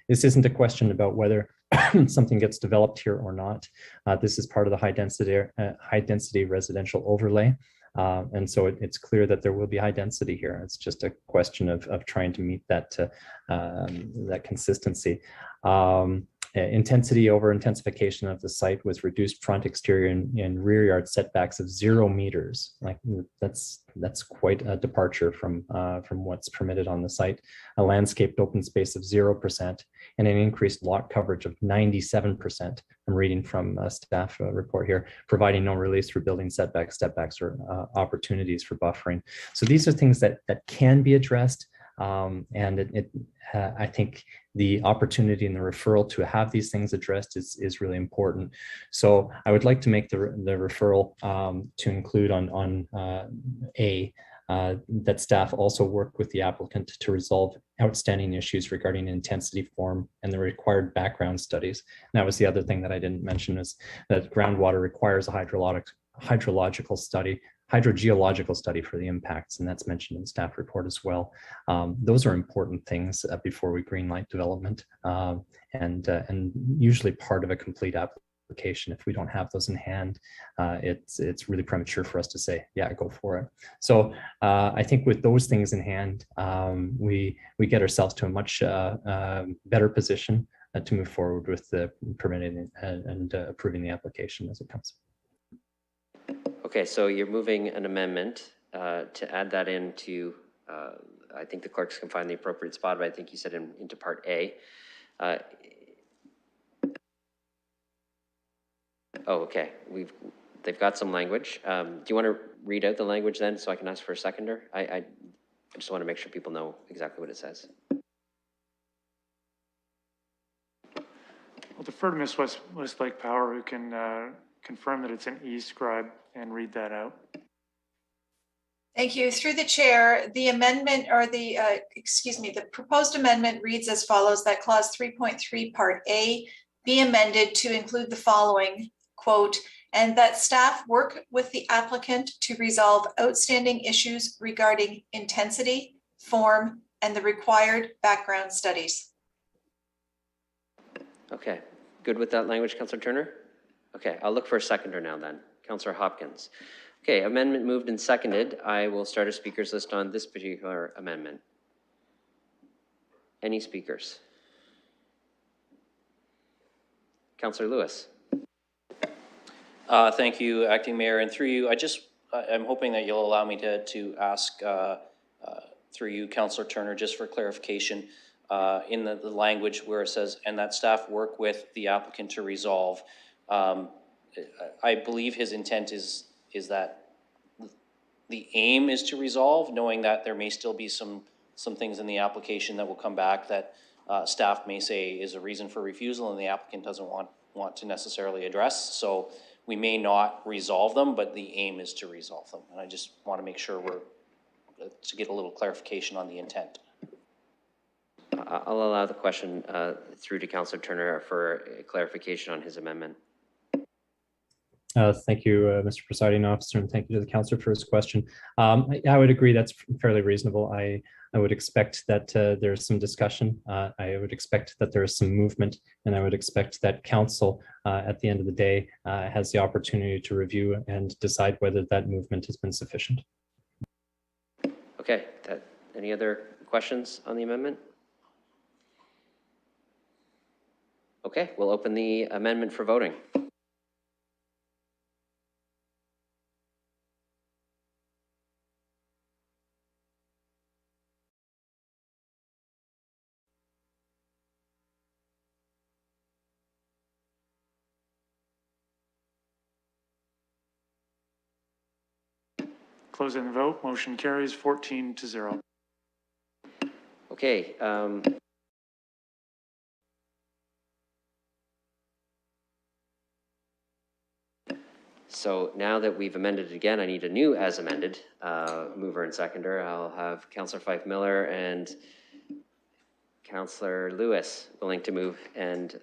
This isn't a question about whether something gets developed here or not. This is part of the high density residential overlay. And so it's clear that there will be high density here. It's just a question of trying to meet that consistency. Intensity over intensification of the site with reduced front, exterior, and rear yard setbacks of 0 meters. Like that's quite a departure from what's permitted on the site. A landscaped open space of 0% and an increased lot coverage of 97%. I'm reading from a staff report here, providing no release for building setbacks, stepbacks, or opportunities for buffering. So these are things that can be addressed. And I think the opportunity and the referral to have these things addressed is really important. So I would like to make the referral to include on A, that staff also work with the applicant to resolve outstanding issues regarding intensity, form, and the required background studies. And that was the other thing that I didn't mention, is that groundwater requires a hydrological study, hydrogeological study for the impacts, and that's mentioned in staff report as well. Those are important things before we greenlight development, and usually part of a complete application. If we don't have those in hand, it's really premature for us to say, yeah, go for it. So I think with those things in hand, we get ourselves to a much better position to move forward with the permitting and approving the application as it comes. Okay, so you're moving an amendment to add that into, I think the clerks can find the appropriate spot, but I think you said into part A. Oh, okay, they've got some language. Do you want to read out the language then so I can ask for a seconder? I just want to make sure people know exactly what it says. I'll defer to Ms. Westlake Power, who can confirm that it's an e-scribe and read that out. Thank you. Through the chair, the amendment, or the, the proposed amendment reads as follows: that clause 3.3 part A be amended to include the following, quote, and that staff work with the applicant to resolve outstanding issues regarding intensity, form, and the required background studies. Okay, good with that language, Councillor Turner? Okay, I'll look for a seconder now then. Councillor Hopkins. Okay, amendment moved and seconded. I will start a speakers list on this particular amendment. Any speakers? Councillor Lewis. Thank you, Acting Mayor. And through you, I'm hoping that you'll allow me to ask through you, Councillor Turner, just for clarification, in the language where it says, and that staff work with the applicant to resolve. I believe his intent is that the aim is to resolve, knowing that there may still be some things in the application that will come back that staff may say is a reason for refusal and the applicant doesn't want to necessarily address. So we may not resolve them, but the aim is to resolve them. And I just want to make sure to get a little clarification on the intent. I'll allow the question through to Councillor Turner for clarification on his amendment. Thank you, Mr. Presiding Officer, and thank you to the councillor for his question. I would agree that's fairly reasonable. I would expect that there's some discussion. I would expect that there is some movement, and I would expect that council at the end of the day has the opportunity to review and decide whether that movement has been sufficient. Okay, any other questions on the amendment? Okay, we'll open the amendment for voting. Closing the vote, motion carries 14-0. Okay. So now that we've amended it again, I need a new as amended mover and seconder. I'll have Councillor Fife Miller and Councillor Lewis willing to move and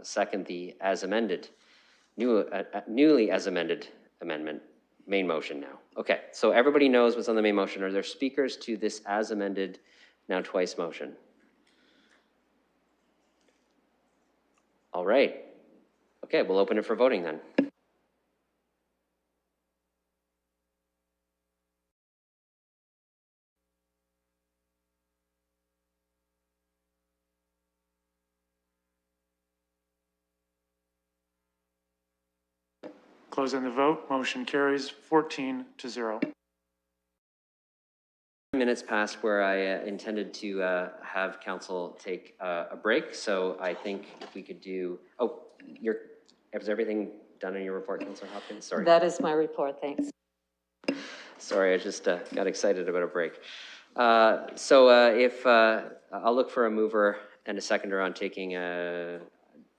second the as amended, newly as amended amendment. Main motion now. Okay, so everybody knows what's on the main motion. Are there speakers to this as amended, now twice motion? All right. Okay, we'll open it for voting then. Closing the vote, motion carries 14-0. Minutes passed where I intended to have council take a break. So I think if we could do, is everything done in your report, Councillor Hopkins? Sorry. That is my report, thanks. Sorry, I just got excited about a break. If I'll look for a mover and a seconder on taking a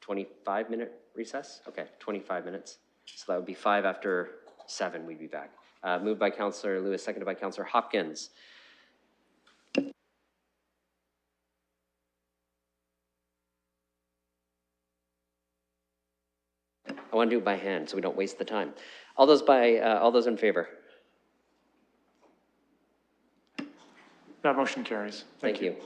25-minute recess. Okay, 25 minutes. So that would be 5 after 7, we'd be back. Moved by Councillor Lewis, seconded by Councillor Hopkins. I want to do it by hand so we don't waste the time. All those in favor? That motion carries. Thank you.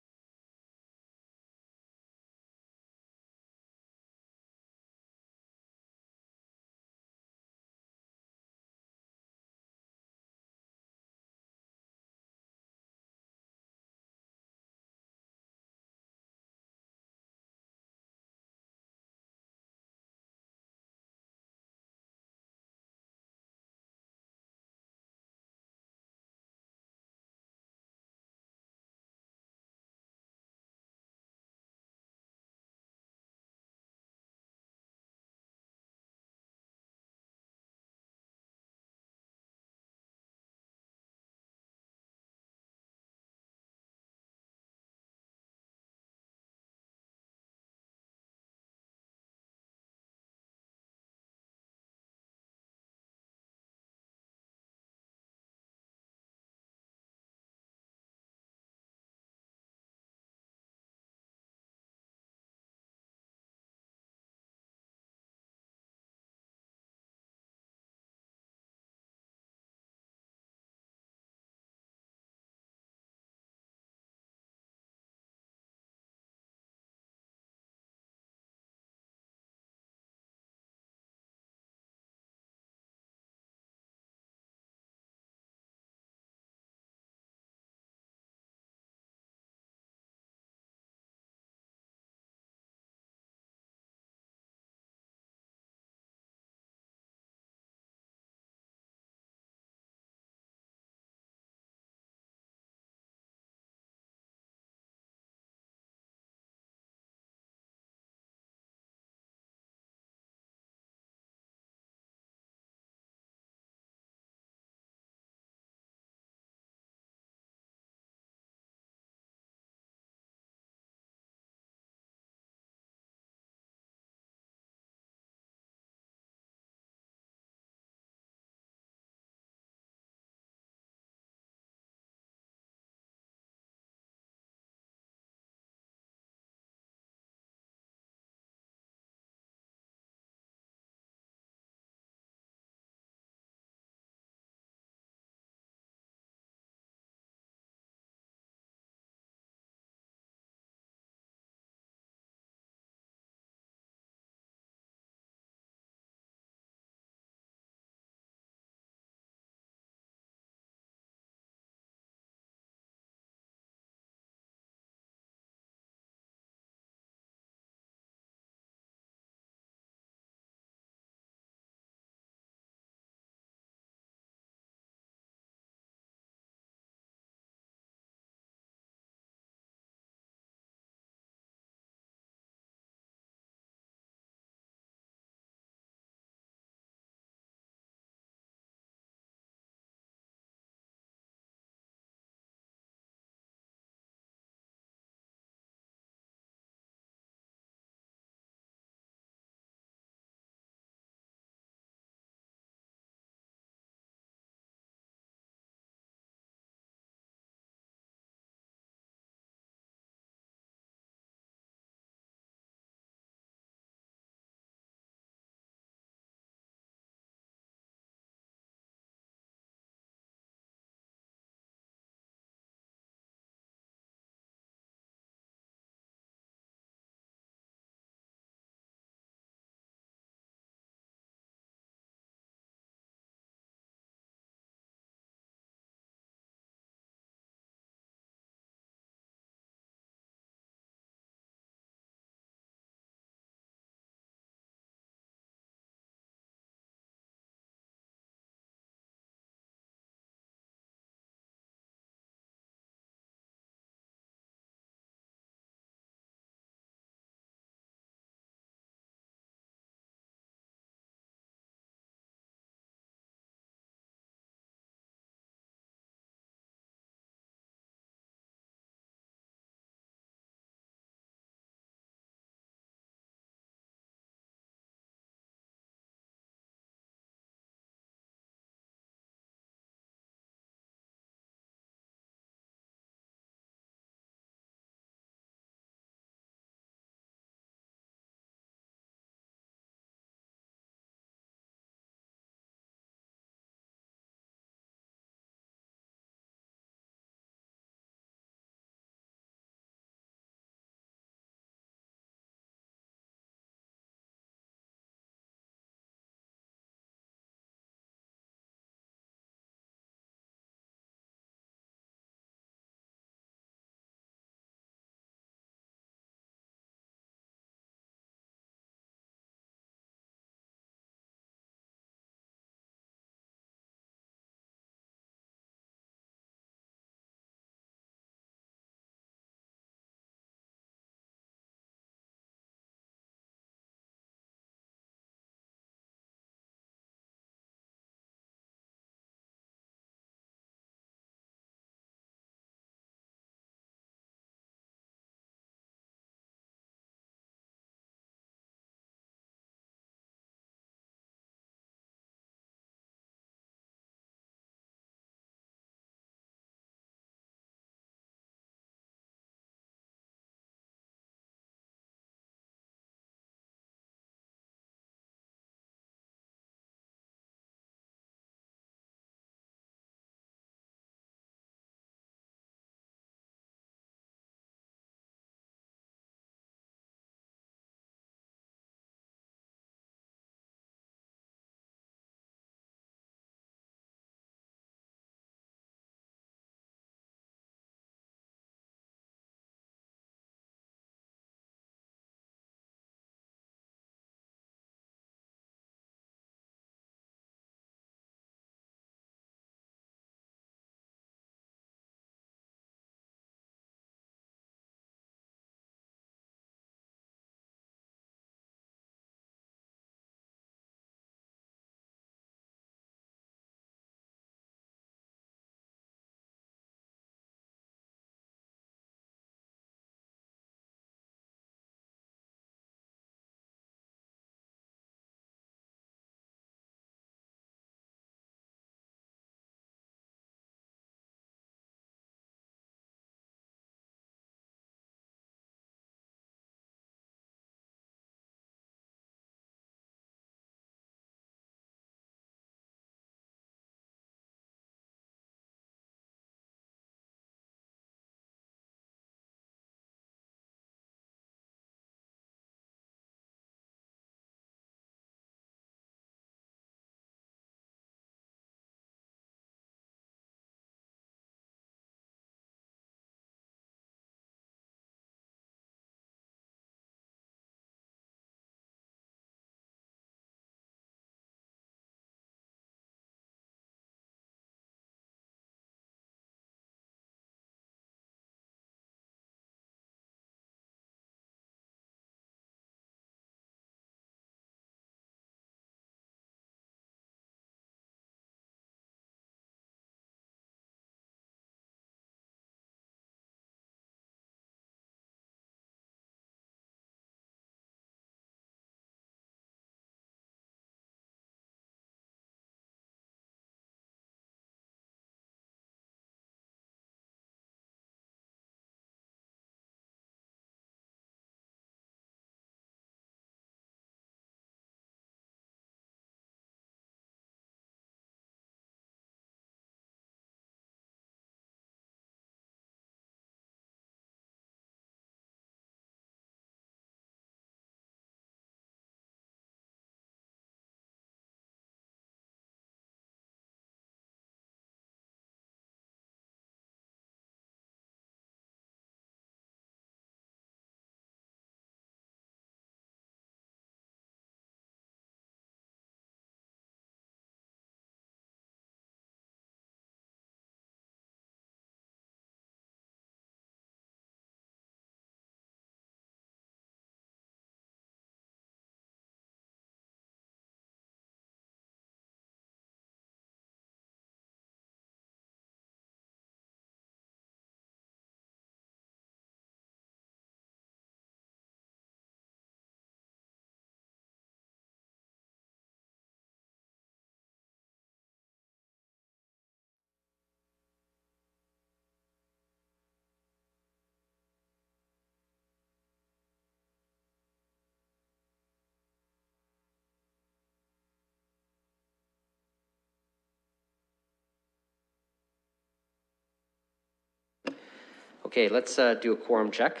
Okay, let's do a quorum check.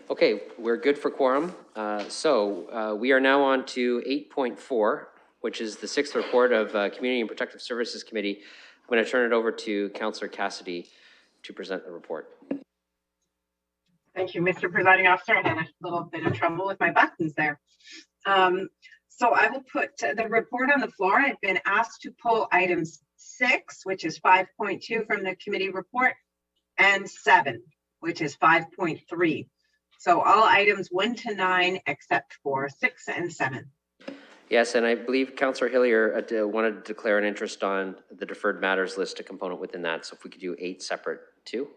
Okay, we're good for quorum. So we are now on to 8.4, which is the 6th report of Community and Protective Services Committee. I'm going to turn it over to Councillor Cassidy to present the report. Thank you, Mr. Presiding Officer. I had a little bit of trouble with my buttons there. So I will put the report on the floor. I've been asked to pull items 6, which is 5.2 from the committee report, and 7, which is 5.3. So all items 1 to 9, except for 6 and 7. Yes, and I believe Councillor Hillier wanted to declare an interest on the deferred matters list, a component within that. So if we could do 8 separate too.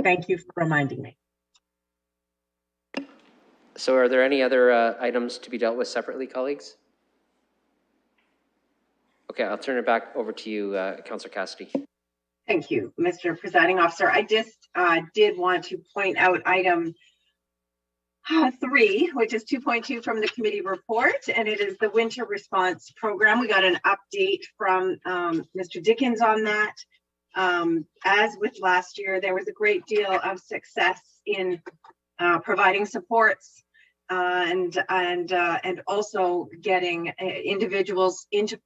Thank you for reminding me. So are there any other items to be dealt with separately, colleagues? Okay, I'll turn it back over to you, Councillor Cassidy. Thank you, Mr. Presiding Officer. I just did want to point out item 3, which is 2.2 from the committee report, and it is the winter response program. We got an update from Mr. Dickens on that. As with last year, there was a great deal of success in providing supports and also getting individuals into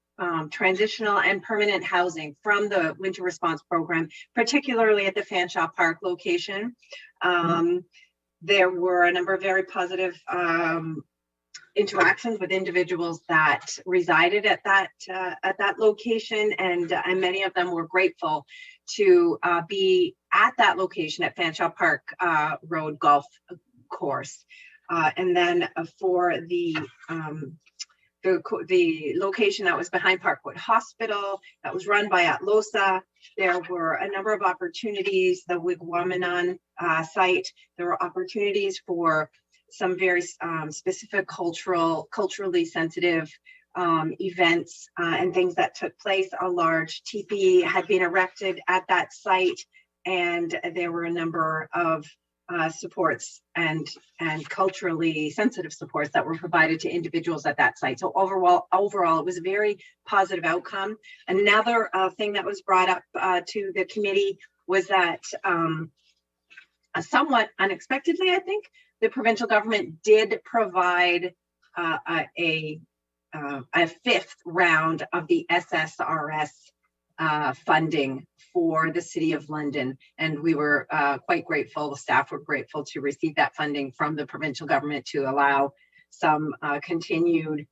transitional and permanent housing from the winter response program, particularly at the Fanshawe Park location. There were a number of very positive interactions with individuals that resided at that location, and many of them were grateful to be at that location at Fanshawe Park Road Golf Course. And then for the location that was behind Parkwood Hospital, that was run by Atlosa, there were a number of opportunities. The Wigwamanon site, there were opportunities for some very specific culturally sensitive events and things that took place. A large teepee had been erected at that site, and there were a number of supports and culturally sensitive supports that were provided to individuals at that site. So overall, it was a very positive outcome. Another thing that was brought up to the committee was that somewhat unexpectedly, I think, the provincial government did provide a 5th round of the SSRS funding for the City of London. And we were quite grateful, the staff were grateful to receive that funding from the provincial government to allow some continued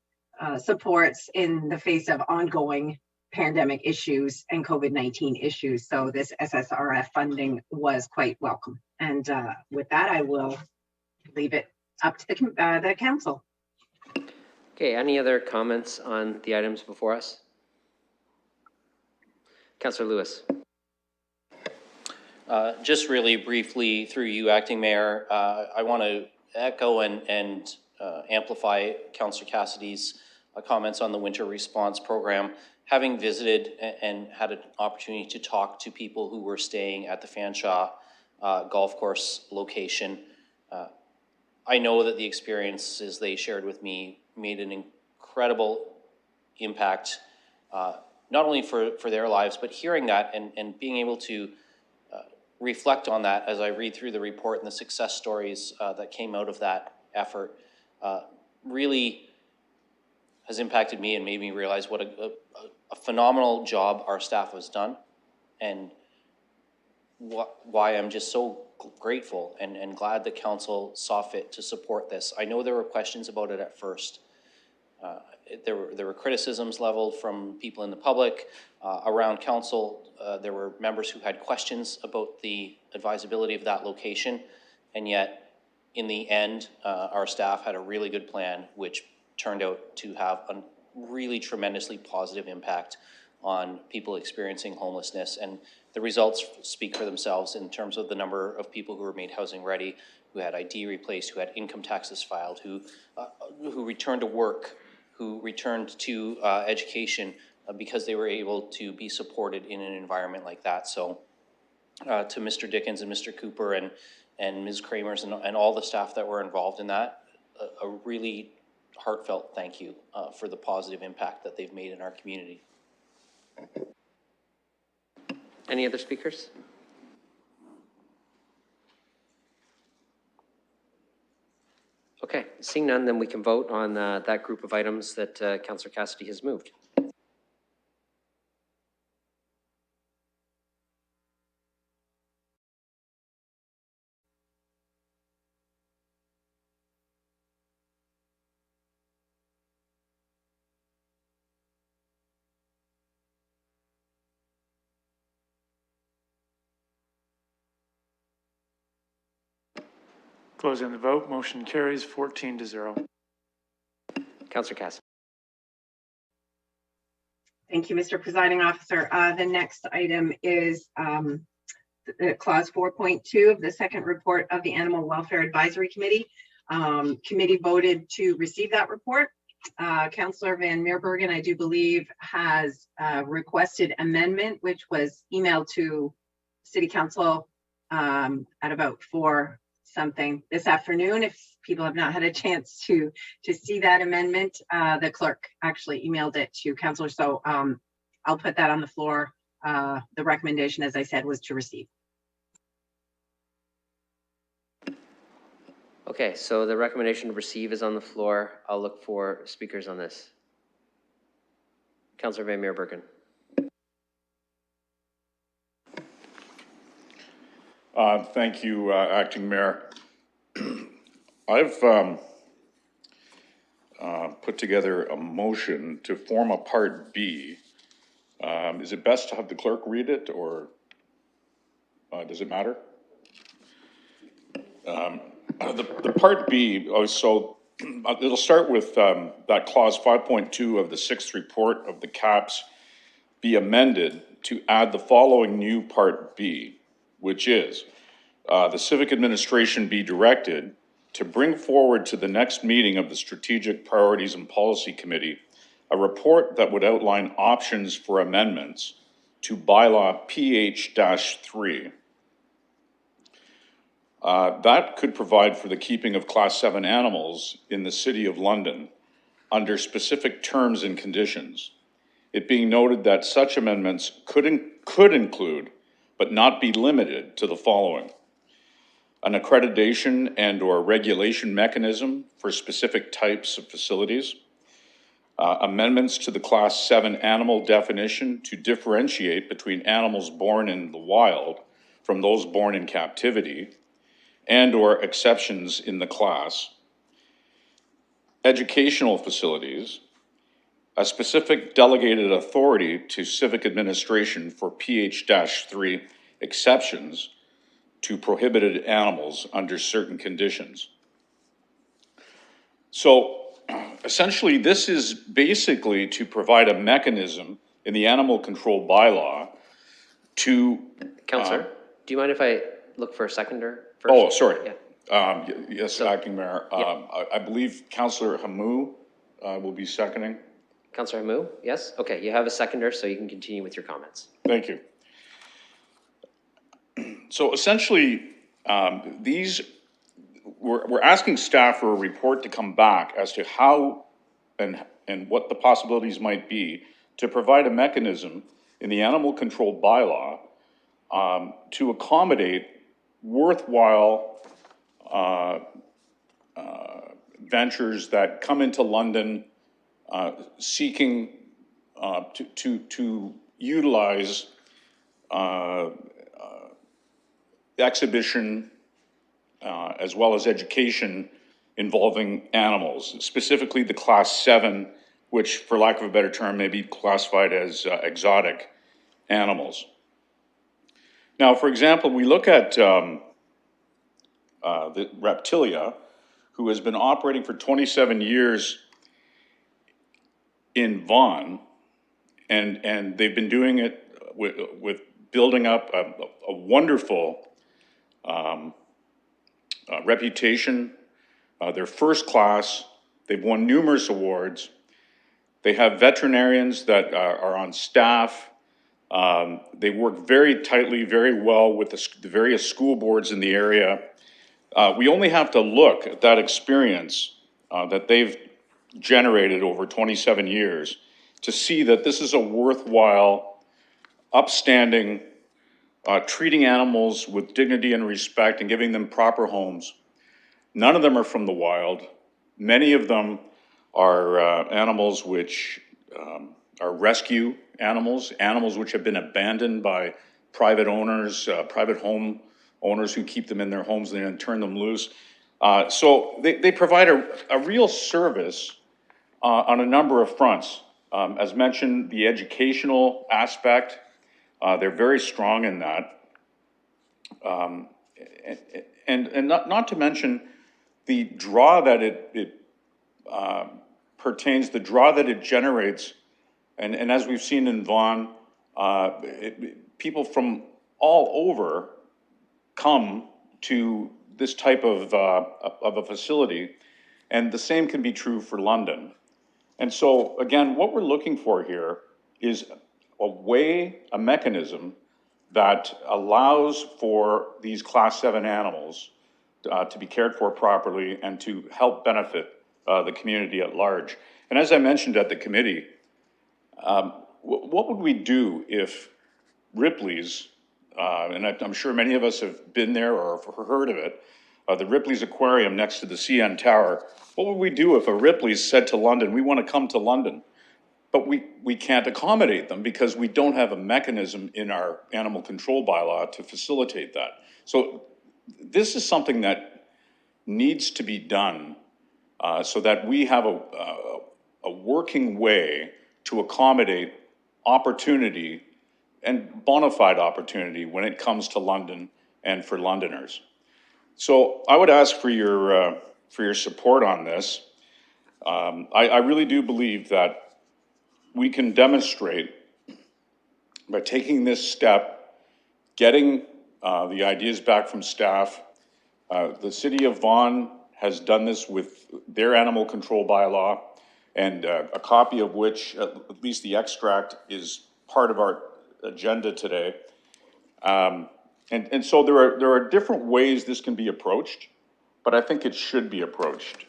supports in the face of ongoing pandemic issues and COVID-19 issues. So this SSRF funding was quite welcome. And with that, I will leave it up to the council. Okay, any other comments on the items before us? Councillor Lewis. Just really briefly, through you, Acting Mayor, I want to echo and amplify Councillor Cassidy's comments on the winter response program. Having visited and had an opportunity to talk to people who were staying at the Fanshawe golf course location, I know that the experiences they shared with me made an incredible impact, not only for their lives, but hearing that and being able to reflect on that as I read through the report and the success stories that came out of that effort really has impacted me and made me realize what a phenomenal job our staff has done, and why I'm just so grateful and glad the council saw fit to support this. I know there were questions about it at first. There were criticisms leveled from people in the public around council. There were members who had questions about the advisability of that location, and yet in the end, our staff had a really good plan, which turned out to have a really tremendously positive impact on people experiencing homelessness. And the results speak for themselves in terms of the number of people who were made housing ready, who had ID replaced, who had income taxes filed, who returned to work, who returned to education because they were able to be supported in an environment like that. So to Mr. Dickens and Mr. Cooper and Ms. Kramers and all the staff that were involved in that, a really heartfelt thank you for the positive impact that they've made in our community. Any other speakers? Okay, seeing none, then we can vote on that group of items that Councillor Cassidy has moved. Closing the vote, motion carries 14-0. Councillor Cassidy. Thank you, Mr. Presiding Officer. The next item is clause 4.2 of the second report of the Animal Welfare Advisory Committee. Committee voted to receive that report. Councillor Van Meerbergen, I do believe, has requested amendment, which was emailed to City Council at about 4 something this afternoon. If people have not had a chance to see that amendment, the clerk actually emailed it to Councillor. So I'll put that on the floor. The recommendation, as I said, was to receive. Okay, so the recommendation to receive is on the floor. I'll look for speakers on this. Councillor Van Meerbergen. Thank you, Acting Mayor. I've put together a motion to form a Part B. Is it best to have the clerk read it, or does it matter? The Part B, so it'll start with that clause 5.2 of the 6th report of the CAPS be amended to add the following new Part B, which is the Civic Administration be directed to bring forward to the next meeting of the Strategic Priorities and Policy Committee a report that would outline options for amendments to bylaw PH-3. That could provide for the keeping of Class 7 animals in the City of London under specific terms and conditions. It being noted that such amendments could include, but not be limited to, the following: an accreditation and or regulation mechanism for specific types of facilities, amendments to the Class 7 animal definition to differentiate between animals born in the wild from those born in captivity, and or exceptions in the class, educational facilities, a specific delegated authority to civic administration for PH-3 exceptions to prohibited animals under certain conditions. So essentially, this is basically to provide a mechanism in the animal control bylaw to... Councillor, do you mind if I look for a seconder first? Oh, sorry. Yeah. Yes, Acting Mayor. I believe Councillor Hamou will be seconding. Councillor Hamou, yes? Okay, you have a seconder, so you can continue with your comments. Thank you. So essentially, we're asking staff for a report to come back as to how and what the possibilities might be to provide a mechanism in the animal control bylaw to accommodate worthwhile ventures that come into London seeking to utilize exhibition as well as education involving animals, specifically the Class 7, which, for lack of a better term, may be classified as exotic animals. Now, for example, we look at the Reptilia, who has been operating for 27 years in Vaughan, and they've been doing it with building up a wonderful reputation. They're first class. They've won numerous awards. They have veterinarians that are on staff. They work very tightly, very well with the various school boards in the area. We only have to look at that experience that they've generated over 27 years to see that this is a worthwhile, upstanding, treating animals with dignity and respect and giving them proper homes. None of them are from the wild. Many of them are animals which are rescue animals, animals which have been abandoned by private owners, private home owners who keep them in their homes and then turn them loose. So they provide a real service on a number of fronts. As mentioned, the educational aspect, they're very strong in that. And not to mention the draw that it pertains, the draw that it generates. And as we've seen in Vaughan, people from all over come to this type of a facility, and the same can be true for London. And so, again, what we're looking for here is a mechanism that allows for these Class 7 animals to be cared for properly and to help benefit the community at large. And as I mentioned at the committee, what would we do if Ripley's, and I'm sure many of us have been there or heard of it, the Ripley's Aquarium next to the CN Tower, what would we do if a Ripley's said to London, we want to come to London, but we can't accommodate them because we don't have a mechanism in our animal control bylaw to facilitate that. So this is something that needs to be done so that we have a working way to accommodate opportunity and bona fide opportunity when it comes to London and for Londoners. So I would ask for your support on this. I really do believe that we can demonstrate by taking this step, getting the ideas back from staff. The city of Vaughan has done this with their animal control bylaw, and a copy of which, at least the extract, is part of our agenda today. And so there are different ways this can be approached, but I think it should be approached.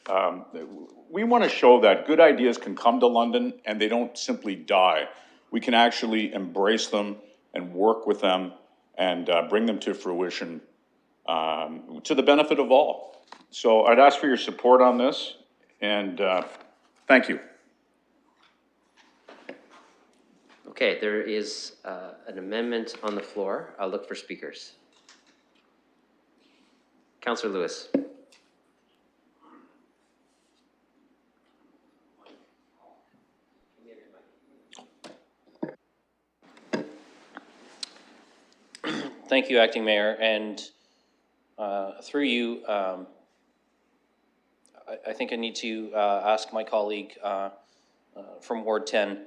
We want to show that good ideas can come to London and they don't simply die. We can actually embrace them and work with them and bring them to fruition to the benefit of all. So I'd ask for your support on this, and thank you. Okay, there is an amendment on the floor. I'll look for speakers. Councillor Lewis. Thank you, Acting Mayor, and through you, I think I need to ask my colleague from Ward 10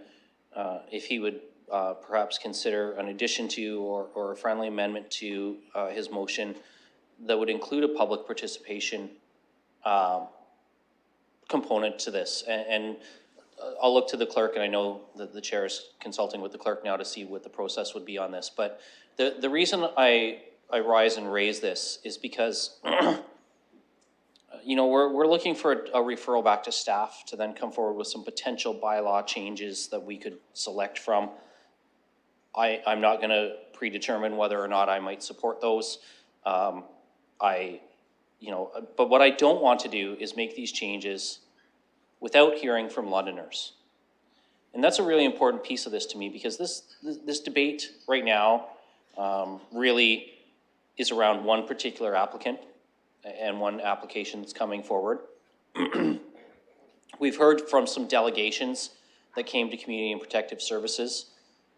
if he would perhaps consider an addition to or a friendly amendment to his motion that would include a public participation component to this. And I'll look to the clerk, and I know that the chair is consulting with the clerk now to see what the process would be on this. But the reason I rise and raise this is because you know, we're looking for a referral back to staff to then come forward with some potential bylaw changes that we could select from. I'm not going to predetermine whether or not I might support those. You know, but what I don't want to do is make these changes without hearing from Londoners. And that's a really important piece of this to me, because this debate right now really is around one particular applicant and one application that's coming forward. We've heard from some delegations that came to Community and Protective Services,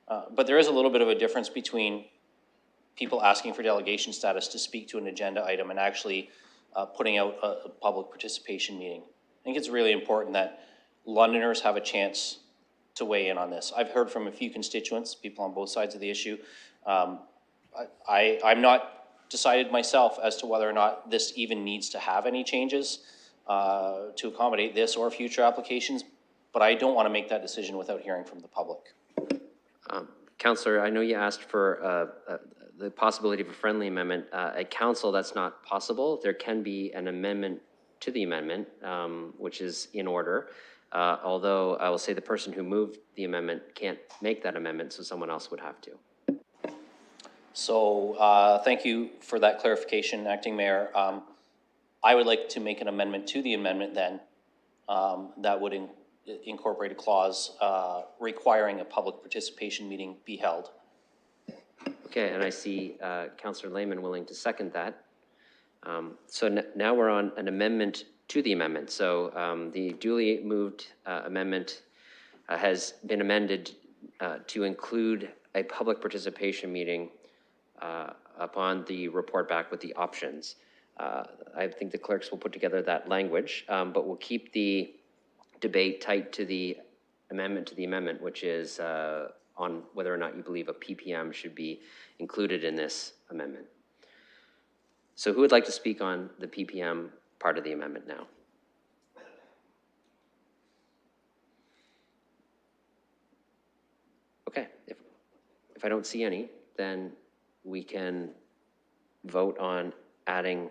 but there is a little bit of a difference between people asking for delegation status to speak to an agenda item and actually putting out a public participation meeting. I think it's really important that Londoners have a chance to weigh in on this. I've heard from a few constituents, people on both sides of the issue. I'm not decided myself as to whether or not this even needs to have any changes to accommodate this or future applications, but I don't want to make that decision without hearing from the public. Councillor, I know you asked for the possibility of a friendly amendment. At council, that's not possible. There can be an amendment to the amendment, which is in order. Although I will say the person who moved the amendment can't make that amendment, so someone else would have to. So thank you for that clarification, Acting Mayor. I would like to make an amendment to the amendment then that would incorporate a clause requiring a public participation meeting be held. Okay, and I see Councillor Lehman willing to second that. So now we're on an amendment to the amendment. So the duly moved amendment has been amended to include a public participation meeting upon the report back with the options. I think the clerks will put together that language, but we'll keep the debate tight to the amendment, which is on whether or not you believe a PPM should be included in this amendment. So who would like to speak on the PPM part of the amendment now? Okay, if I don't see any, then we can vote on adding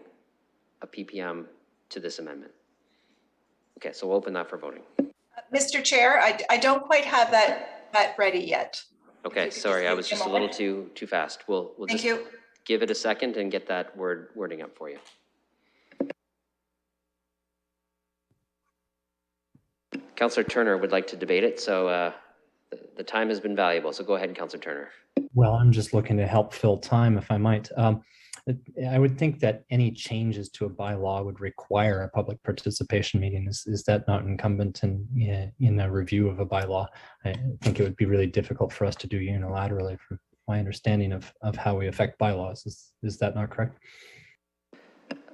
a PPM to this amendment. Okay, so we'll open that for voting. Mr. Chair, I don't quite have that ready yet. Okay, sorry, I was just a little too fast. We'll Thank just you. give it a second and get that wording up for you. Councillor Turner would like to debate it, so the time has been valuable. So go ahead, Councillor Turner. Well, I'm just looking to help fill time, if I might. I would think that any changes to a bylaw would require a public participation meeting. Is that not incumbent in a review of a bylaw? I think it would be really difficult for us to do unilaterally, from my understanding of how we affect bylaws. Is that not correct?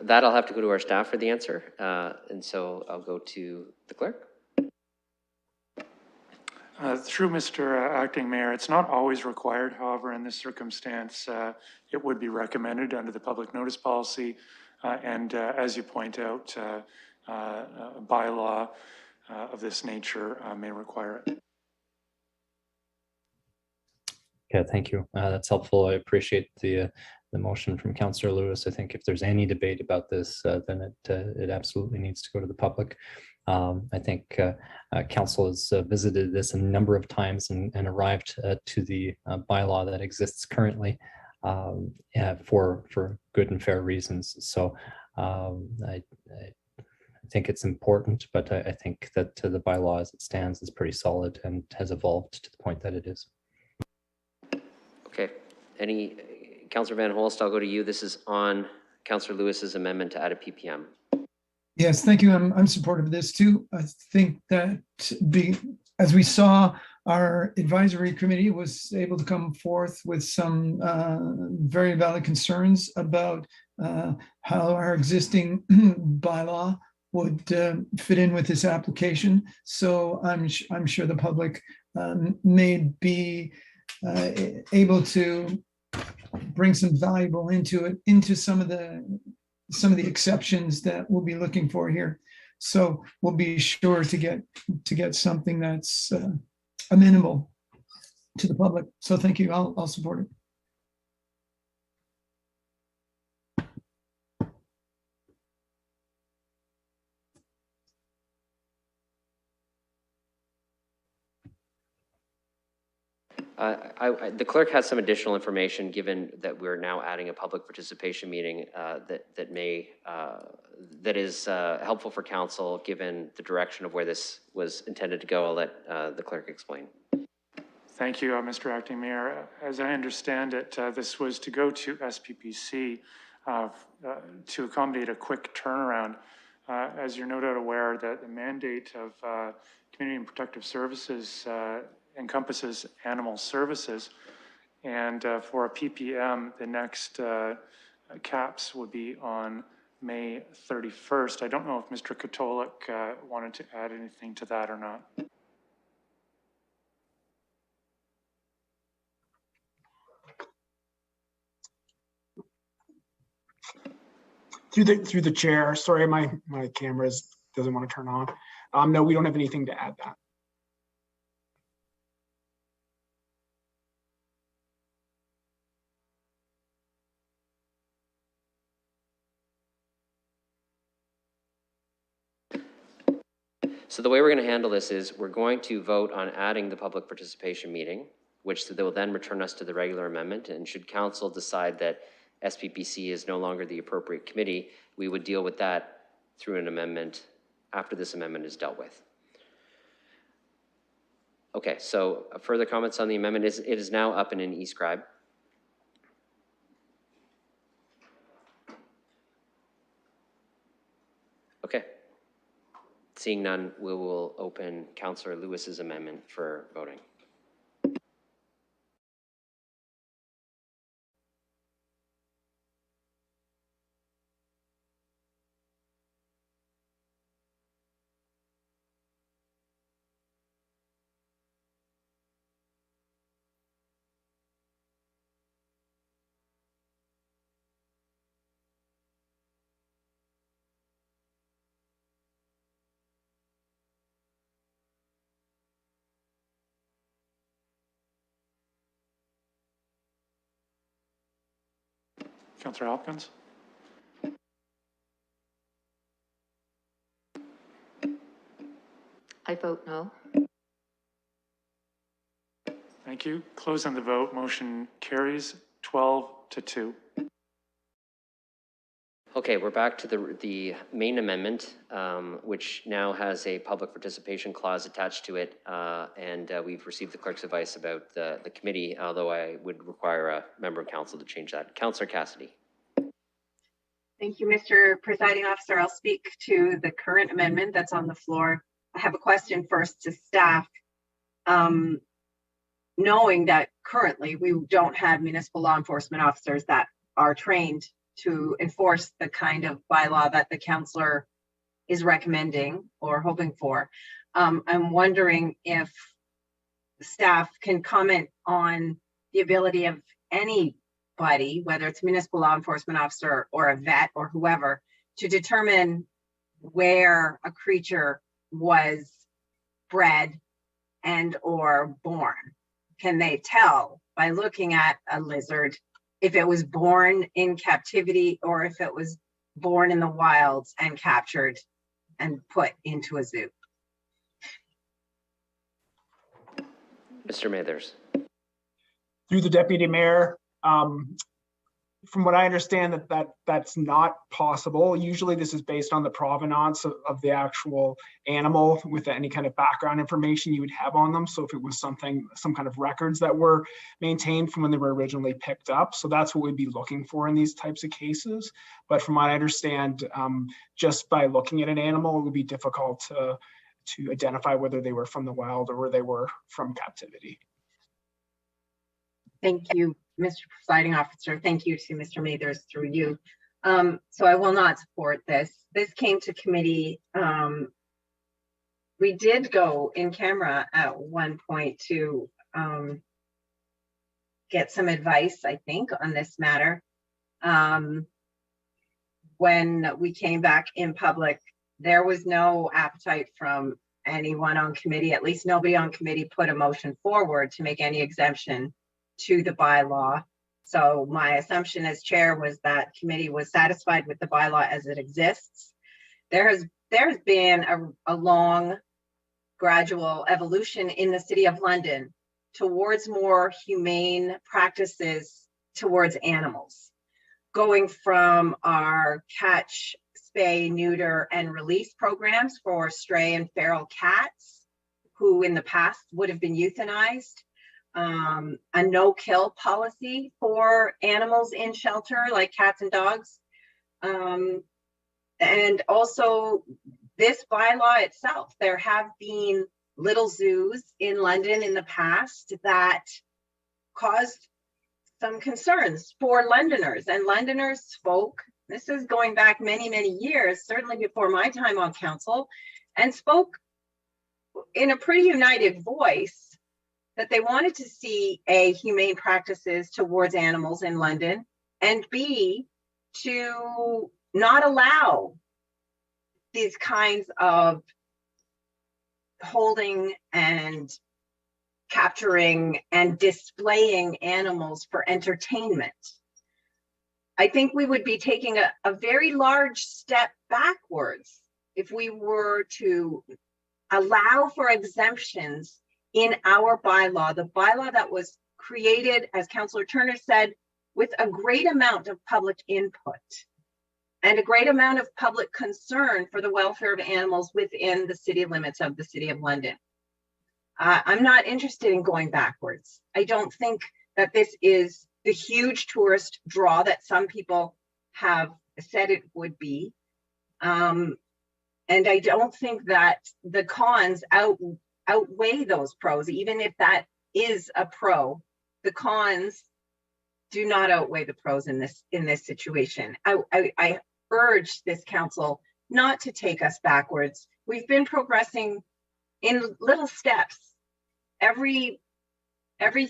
That I'll have to go to our staff for the answer. And so I'll go to the clerk. Through Mr. Acting Mayor, it's not always required. However, in this circumstance, it would be recommended under the public notice policy. And as you point out, a bylaw of this nature may require it. Okay, thank you. That's helpful. I appreciate the motion from Councillor Lewis. I think if there's any debate about this, then it absolutely needs to go to the public. I think Council has visited this a number of times and arrived to the bylaw that exists currently for good and fair reasons. So I think it's important, but I think that the bylaw as it stands is pretty solid and has evolved to the point that it is. Okay. Councillor Van Holst, I'll go to you. This is on Councillor Lewis's amendment to add a PPM. Yes, thank you. I'm supportive of this too. I think that as we saw, our advisory committee was able to come forth with some very valid concerns about how our existing bylaw would fit in with this application. So I'm sure the public may be able to bring some valuable into some of the exceptions that we'll be looking for here. So we'll be sure to get something that's amenable to the public. So thank you. I'll support it. The clerk has some additional information, given that we're now adding a public participation meeting that is helpful for council, given the direction of where this was intended to go. I'll let the clerk explain. Thank you, Mr. Acting Mayor. As I understand it, this was to go to SPPC to accommodate a quick turnaround. As you're no doubt aware, that the mandate of Community and Protective Services encompasses animal services, and for a PPM, the next caps would be on May 31st. I don't know if Mr. Katolik wanted to add anything to that or not. Through the chair, sorry, my camera doesn't want to turn on. No, we don't have anything to add that. So the way we're going to handle this is we're going to vote on adding the public participation meeting, which will then return us to the regular amendment. And should council decide that SPPC is no longer the appropriate committee, we would deal with that through an amendment after this amendment is dealt with. Okay, so further comments on the amendment. It is now up in an e-scribe. Okay. Seeing none, we will open Councillor Lewis's amendment for voting. Councillor Hopkins? I vote no. Thank you. Closing the vote, motion carries 12-2. Okay, we're back to the main amendment, which now has a public participation clause attached to it. And we've received the clerk's advice about the committee, although I would require a member of council to change that. Councillor Cassidy. Thank you, Mr. Presiding Officer. I'll speak to the current amendment that's on the floor. I have a question first to staff. Knowing that currently we don't have municipal law enforcement officers that are trained to enforce the kind of bylaw that the councillor is recommending or hoping for, I'm wondering if staff can comment on the ability of anybody, whether it's a municipal law enforcement officer or a vet or whoever, to determine where a creature was bred and or born. Can they tell by looking at a lizard if it was born in captivity or if it was born in the wilds and captured and put into a zoo? Mr. Mathers. Through the deputy mayor, from what I understand, that's not possible. Usually this is based on the provenance of the actual animal with any kind of background information you would have on them. So if it was some kind of records that were maintained from when they were originally picked up. So that's what we'd be looking for in these types of cases. But from what I understand, just by looking at an animal, it would be difficult to identify whether they were from the wild or where they were from captivity. Thank you, Mr. Presiding Officer. Thank you to Mr. Mathers through you. So I will not support this. This came to committee. We did go in camera at one point to get some advice, I think, on this matter. When we came back in public, there was no appetite from anyone on committee, at least nobody on committee put a motion forward to make any exemption to the bylaw. So my assumption as chair was that committee was satisfied with the bylaw as it exists. There's been a long gradual evolution in the City of London towards more humane practices towards animals, going from our catch, spay, neuter, and release programs for stray and feral cats who in the past would have been euthanized, a no-kill policy for animals in shelter like cats and dogs, and also this bylaw itself. There have been little zoos in London in the past that caused some concerns for Londoners, and Londoners spoke. This is going back many, many years, certainly before my time on council, and spoke in a pretty united voice that they wanted to see A, humane practices towards animals in London, and B, to not allow these kinds of holding and capturing and displaying animals for entertainment. I think we would be taking a very large step backwards if we were to allow for exemptions in our bylaw, the bylaw that was created, as Councillor Turner said, with a great amount of public input and a great amount of public concern for the welfare of animals within the city limits of the City of London. I'm not interested in going backwards. I don't think that this is the huge tourist draw that some people have said it would be. And I don't think that the cons outweigh those pros. Even if that is a pro, the cons do not outweigh the pros in this situation. I urge this council not to take us backwards. We've been progressing in little steps every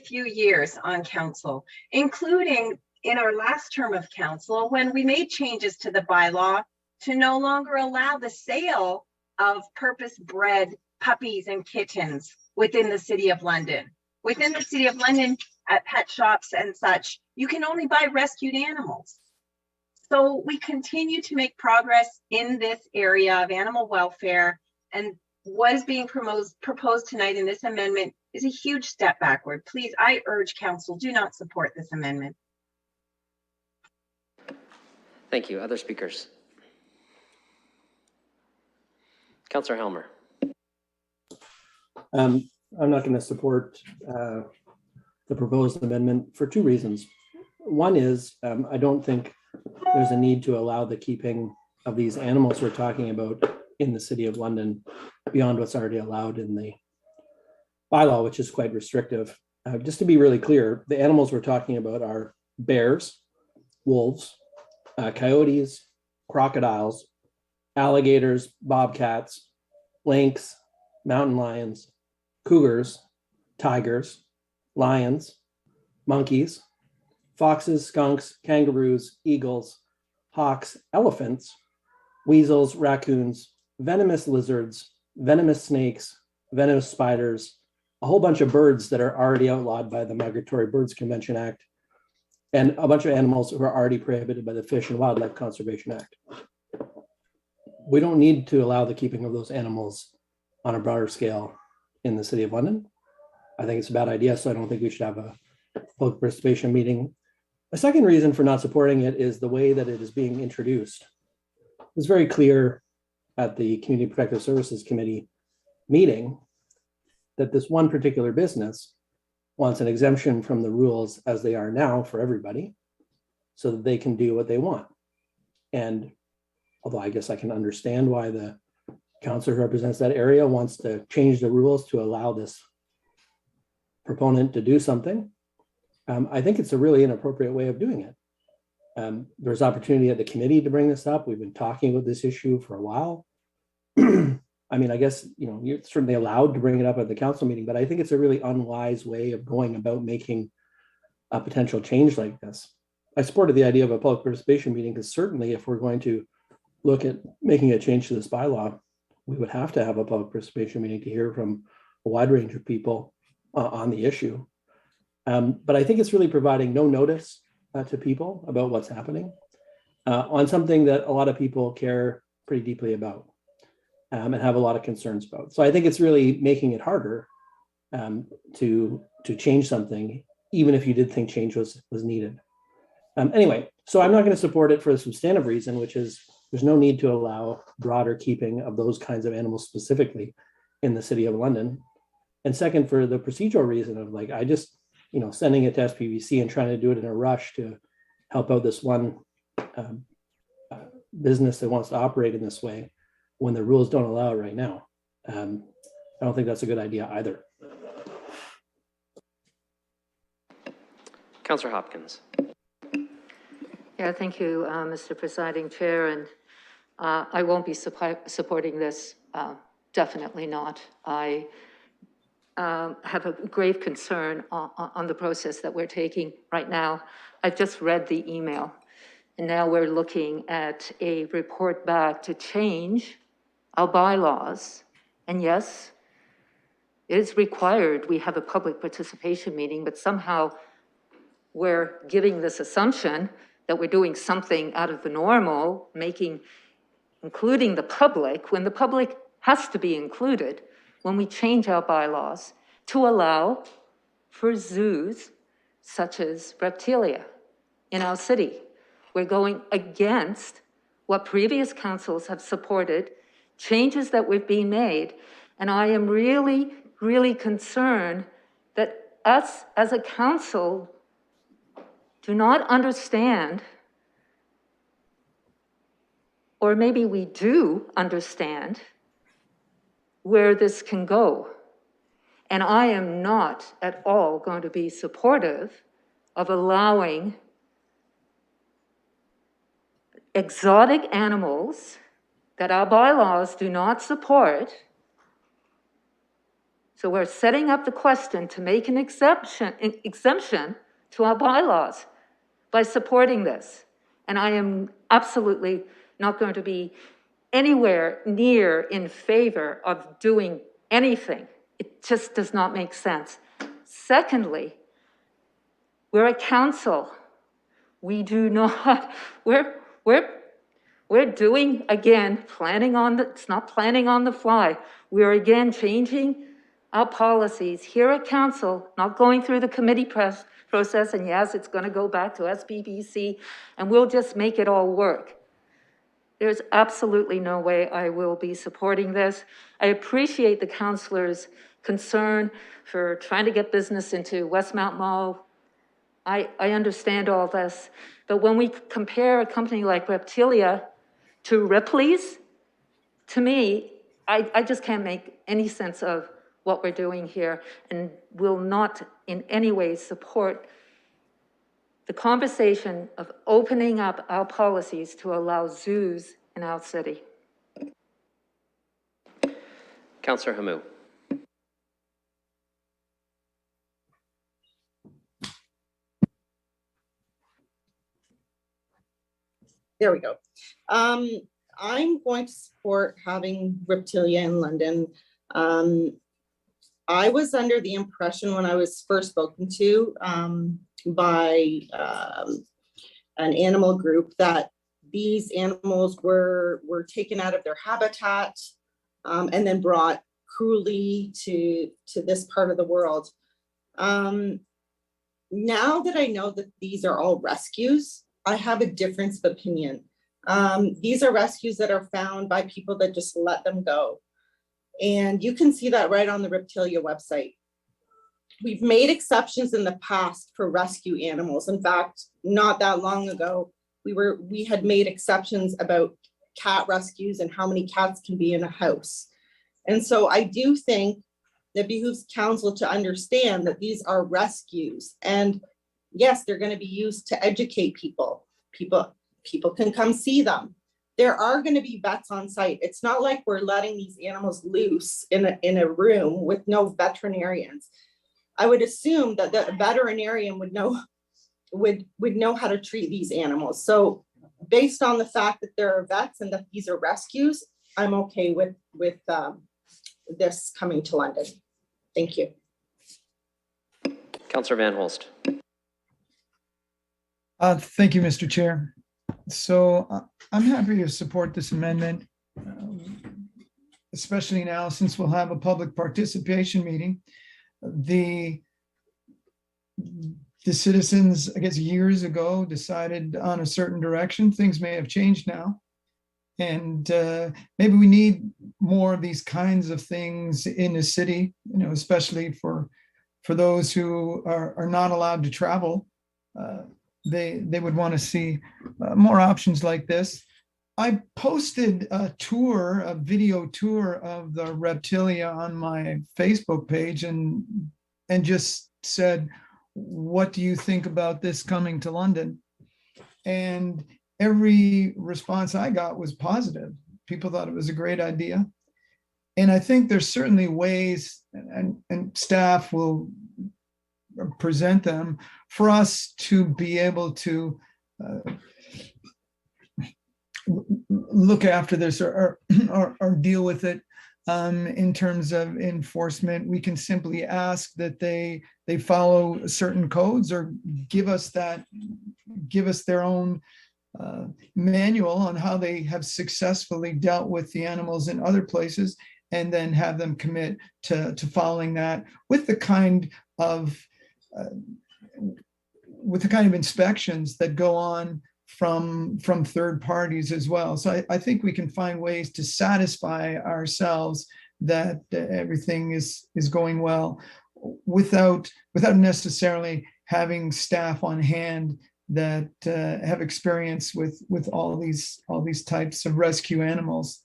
few years on council, including in our last term of council when we made changes to the bylaw to no longer allow the sale of purpose-bred puppies and kittens within the City of London. Within the City of London, at pet shops and such, you can only buy rescued animals. So we continue to make progress in this area of animal welfare, and what is being proposed tonight in this amendment is a huge step backward. Please, I urge council, do not support this amendment. Thank you. Other speakers? Councillor Helmer. I'm not going to support the proposed amendment for two reasons. One is I don't think there's a need to allow the keeping of these animals we're talking about in the City of London beyond what's already allowed in the bylaw, which is quite restrictive. Just to be really clear, the animals we're talking about are bears, wolves, coyotes, crocodiles, alligators, bobcats, lynx, mountain lions, cougars, tigers, lions, monkeys, foxes, skunks, kangaroos, eagles, hawks, elephants, weasels, raccoons, venomous lizards, venomous snakes, venomous spiders, a whole bunch of birds that are already outlawed by the Migratory Birds Convention Act, and a bunch of animals who are already prohibited by the Fish and Wildlife Conservation Act. We don't need to allow the keeping of those animals on a broader scale in the City of London. I think it's a bad idea, so I don't think we should have a public participation meeting. A second reason for not supporting it is the way that it is being introduced. It's very clear at the Community Protective Services Committee meeting that this one particular business wants an exemption from the rules as they are now for everybody so that they can do what they want. And although I guess I can understand why the councillor who represents that area wants to change the rules to allow this proponent to do something, I think it's a really inappropriate way of doing it. There's opportunity at the committee to bring this up. We've been talking about this issue for a while. I mean, I guess, you're certainly allowed to bring it up at the council meeting, but I think it's a really unwise way of going about making a potential change like this. I supported the idea of a public participation meeting because certainly if we're going to look at making a change to this bylaw, we would have to have a public participation meeting to hear from a wide range of people on the issue. But I think it's really providing no notice to people about what's happening on something that a lot of people care pretty deeply about and have a lot of concerns about. So I think it's really making it harder to change something, even if you did think change was needed. Anyway, so I'm not going to support it for a substantive reason, which is there's no need to allow broader keeping of those kinds of animals specifically in the City of London. And second, for the procedural reason of I just, sending it to SPVC and trying to do it in a rush to help out this one business that wants to operate in this way when the rules don't allow it right now. I don't think that's a good idea either. Councillor Hopkins. Yeah, thank you, Mr. Presiding Chair. And I won't be supporting this, definitely not. I have a grave concern on the process that we're taking right now. I've just read the email, and now we're looking at a report back to change our bylaws. And yes, it is required we have a public participation meeting, but somehow we're giving this assumption that we're doing something out of the normal, including the public, when the public has to be included when we change our bylaws to allow for zoos such as Reptilia in our city. We're going against what previous councils have supported, changes that we've been made, and I am really, really concerned that us as a council do not understand, or maybe we do understand, where this can go. And I am not at all going to be supportive of allowing exotic animals that our bylaws do not support. So we're setting up the question to make an exemption to our bylaws by supporting this. And I am absolutely not going to be anywhere near in favor of doing anything. It just does not make sense. Secondly, we're a council. We do not, we're doing, again, it's not planning on the fly. We're again changing our policies here at council, not going through the committee process, and yes, it's gonna go back to SBBC, and we'll just make it all work. There's absolutely no way I will be supporting this. I appreciate the councillors' concern for trying to get business into Westmount Mall. I understand all this, but when we compare a company like Reptilia to Ripley's, to me, I just can't make any sense of what we're doing here, and will not in any way support the conversation of opening up our policies to allow zoos in our city. Councillor Hamou. There we go. I'm going to support having Reptilia in London. I was under the impression when I was first spoken to by an animal group that these animals were taken out of their habitat and then brought cruelly to this part of the world. Now that I know that these are all rescues, I have a difference of opinion. These are rescues that are found by people that just let them go. And you can see that right on the Reptilia website. We've made exceptions in the past for rescue animals. In fact, not that long ago, we had made exceptions about cat rescues and how many cats can be in a house. And so I do think that behooves council to understand that these are rescues. And yes, they're going to be used to educate people. People can come see them. There are going to be vets on site. It's not like we're letting these animals loose in a room with no veterinarians. I would assume that the veterinarian would know how to treat these animals. So based on the fact that there are vets and that these are rescues, I'm okay with this coming to London. Thank you. Councillor Van Holst. Thank you, Mr. Chair. So I'm happy to support this amendment, especially now since we'll have a public participation meeting. The citizens, I guess, years ago decided on a certain direction. Things may have changed now. And maybe we need more of these kinds of things in the city, especially for those who are not allowed to travel. They would want to see more options like this. I posted a video tour of the Reptilia on my Facebook page and just said, what do you think about this coming to London? And every response I got was positive. People thought it was a great idea. And I think there's certainly ways, and staff will present them, for us to be able to look after this or deal with it in terms of enforcement. We can simply ask that they follow certain codes or give us their own manual on how they have successfully dealt with the animals in other places. and then have them commit to following that with the kind of inspections that go on from third parties as well. So I think we can find ways to satisfy ourselves that everything is going well without necessarily having staff on hand that have experience with all these types of rescue animals.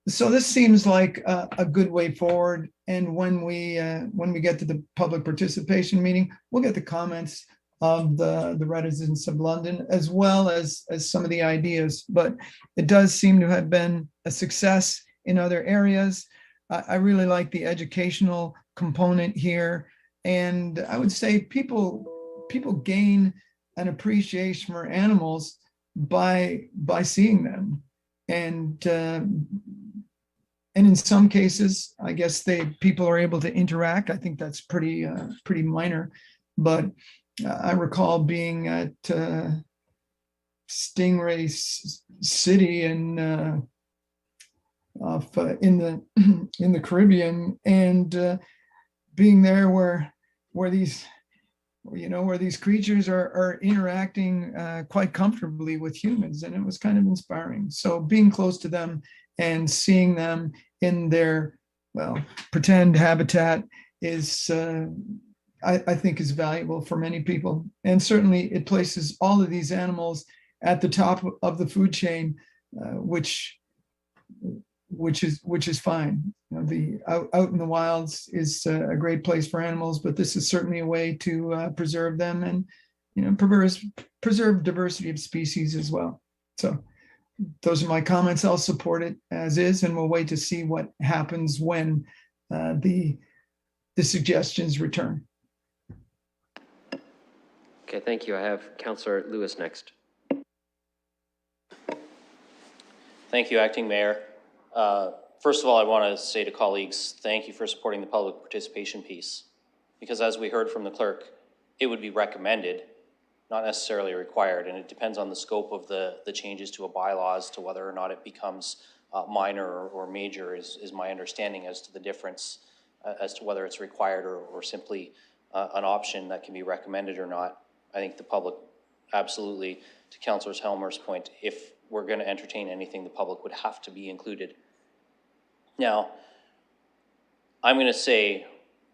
So this seems like a good way forward. And when we get to the public participation meeting, we'll get the comments of the residents of London, as well as some of the ideas. But it does seem to have been a success in other areas. I really like the educational component here. And I would say people gain an appreciation for animals by seeing them. And in some cases, I guess people are able to interact. I think that's pretty minor. But I recall being at Stingray City in the Caribbean, and being there where these creatures are interacting quite comfortably with humans, and it was kind of inspiring. So being close to them and seeing them in their pretend habitat is I think is valuable for many people. And certainly it places all of these animals at the top of the food chain, which is fine. The out in the wilds is a great place for animals, but this is certainly a way to preserve them and preserve diversity of species as well. So those are my comments. I'll support it as is, and we'll wait to see what happens when the suggestions return. Okay, thank you. I have Councillor Lewis next. Thank you, Acting Mayor. First of all, I want to say to colleagues, thank you for supporting the public participation piece. Because as we heard from the clerk, it would be recommended, not necessarily required, and it depends on the scope of the changes to a bylaw as to whether or not it becomes minor or major is my understanding as to the difference as to whether it's required or simply an option that can be recommended or not. I think the public, absolutely, to Councillor Helmer's point, if we're going to entertain anything, the public would have to be included. Now, I'm going to say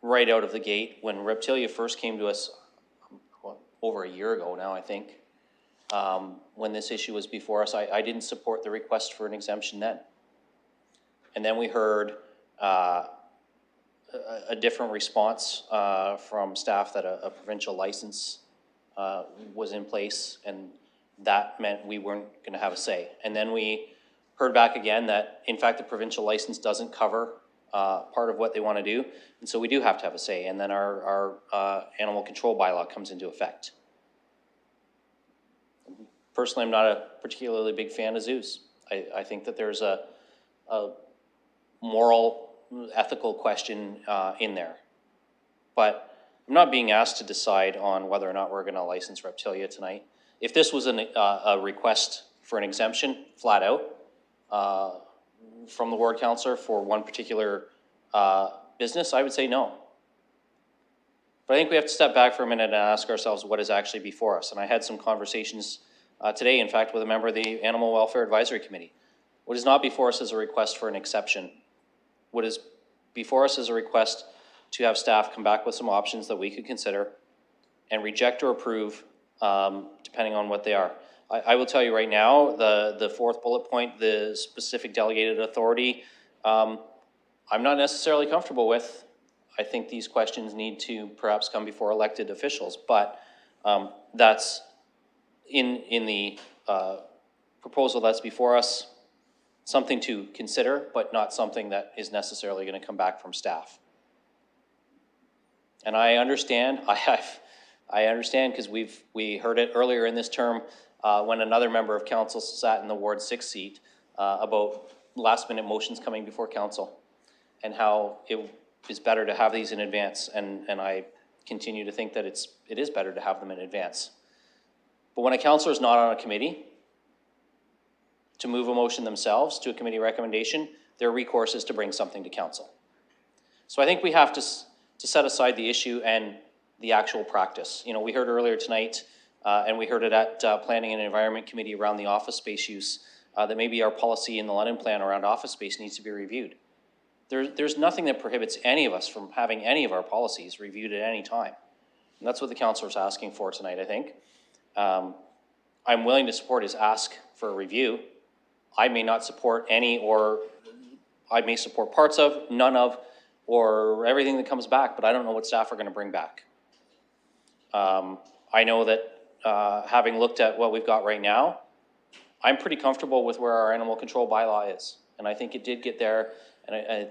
right out of the gate, when Reptilia first came to us over a year ago now, I think, when this issue was before us, I didn't support the request for an exemption then. And then we heard a different response from staff that a provincial license was in place, and that meant we weren't going to have a say. And then we heard back again that, in fact, the provincial license doesn't cover part of what they want to do, and so we do have to have a say. And then our animal control bylaw comes into effect. Personally, I'm not a particularly big fan of zoos. I think that there's a moral, ethical question in there. But I'm not being asked to decide on whether or not we're going to license Reptilia tonight. If this was a request for an exemption, flat out, from the ward councillor for one particular business, I would say no. But I think we have to step back for a minute and ask ourselves what is actually before us. And I had some conversations today, in fact, with a member of the Animal Welfare Advisory Committee. What is not before us is a request for an exception. What is before us is a request to have staff come back with some options that we could consider and reject or approve, depending on what they are. I will tell you right now, the fourth bullet point, the specific delegated authority, I'm not necessarily comfortable with. I think these questions need to perhaps come before elected officials, but that's in the proposal that's before us, something to consider, but not something that is necessarily going to come back from staff. And I understand, I understand because we heard it earlier in this term when another member of council sat in the Ward 6 seat about last minute motions coming before council and how it is better to have these in advance. And I continue to think that it is better to have them in advance. But when a councillor is not on a committee to move a motion themselves to a committee recommendation, their recourse is to bring something to council. So I think we have to set aside the issue and the actual practice. You know, we heard earlier tonight, and we heard it at Planning and Environment Committee around the office space use, that maybe our policy in the London plan around office space needs to be reviewed. There's nothing that prohibits any of us from having any of our policies reviewed at any time. And that's what the councillor is asking for tonight, I think. I'm willing to support his ask for a review. I may not support any, or I may support parts of, none of, or everything that comes back, but I don't know what staff are going to bring back. I know that having looked at what we've got right now, I'm pretty comfortable with where our animal control bylaw is. And I think it did get there, and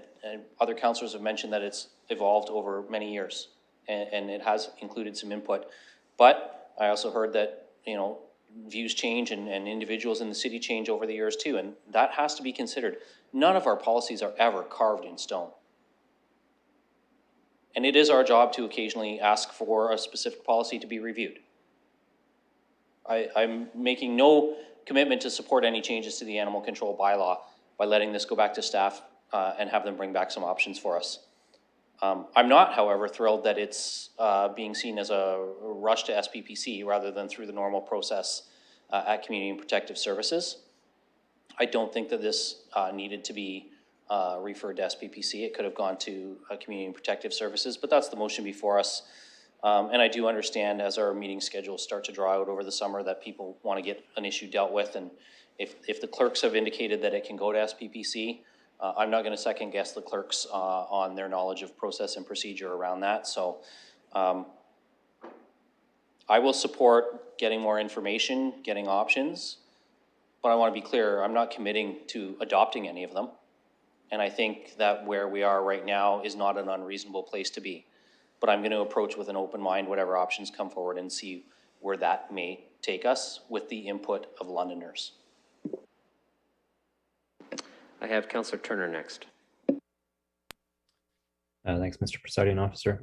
other councillors have mentioned that it's evolved over many years, and it has included some input. But I also heard that, you know, views change and individuals in the city change over the years too, and that has to be considered. None of our policies are ever carved in stone. And it is our job to occasionally ask for a specific policy to be reviewed. I'm making no commitment to support any changes to the animal control bylaw by letting this go back to staff and have them bring back some options for us. I'm not, however, thrilled that it's being seen as a rush to SPPC rather than through the normal process at Community and Protective Services. I don't think that this needed to be referred to SPPC. It could have gone to Community and Protective Services, but that's the motion before us. And I do understand as our meeting schedules start to draw out over the summer that people want to get an issue dealt with. And if the clerks have indicated that it can go to SPPC, I'm not going to second guess the clerks on their knowledge of process and procedure around that. So I will support getting more information, getting options, but I want to be clear, I'm not committing to adopting any of them. And I think that where we are right now is not an unreasonable place to be. But I'm going to approach with an open mind whatever options come forward and see where that may take us with the input of Londoners. I have Councillor Turner next. Thanks, Mr. Presiding Officer.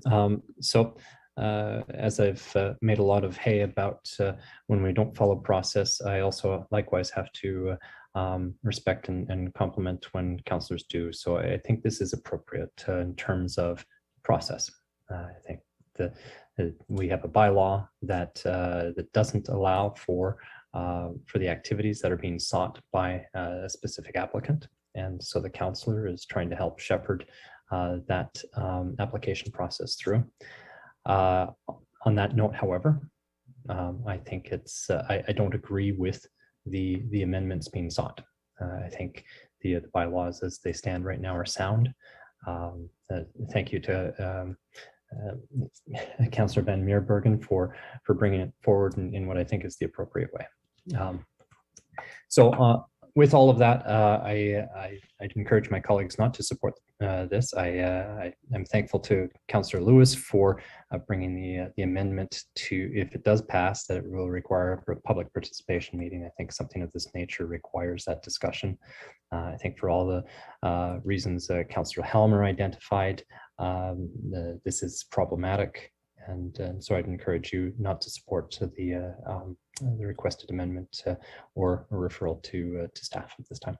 As I've made a lot of hay about when we don't follow process, I also likewise have to respect and compliment when councillors do. So I think this is appropriate in terms of process. I think we have a bylaw that that doesn't allow for the activities that are being sought by a specific applicant, and so the councillor is trying to help shepherd that application process through. On that note, however, I think it's I don't agree with the amendments being sought. I think the bylaws as they stand right now are sound. Thank you to Councillor Van Meerbergen for bringing it forward in what I think is the appropriate way. With all of that, I'd encourage my colleagues not to support this. I'm thankful to Councillor Lewis for bringing the amendment to, if it does pass, that it will require a public participation meeting. I think something of this nature requires that discussion. I think for all the reasons Councillor Helmer identified, this is problematic. And so I'd encourage you not to support the requested amendment or a referral to staff at this time.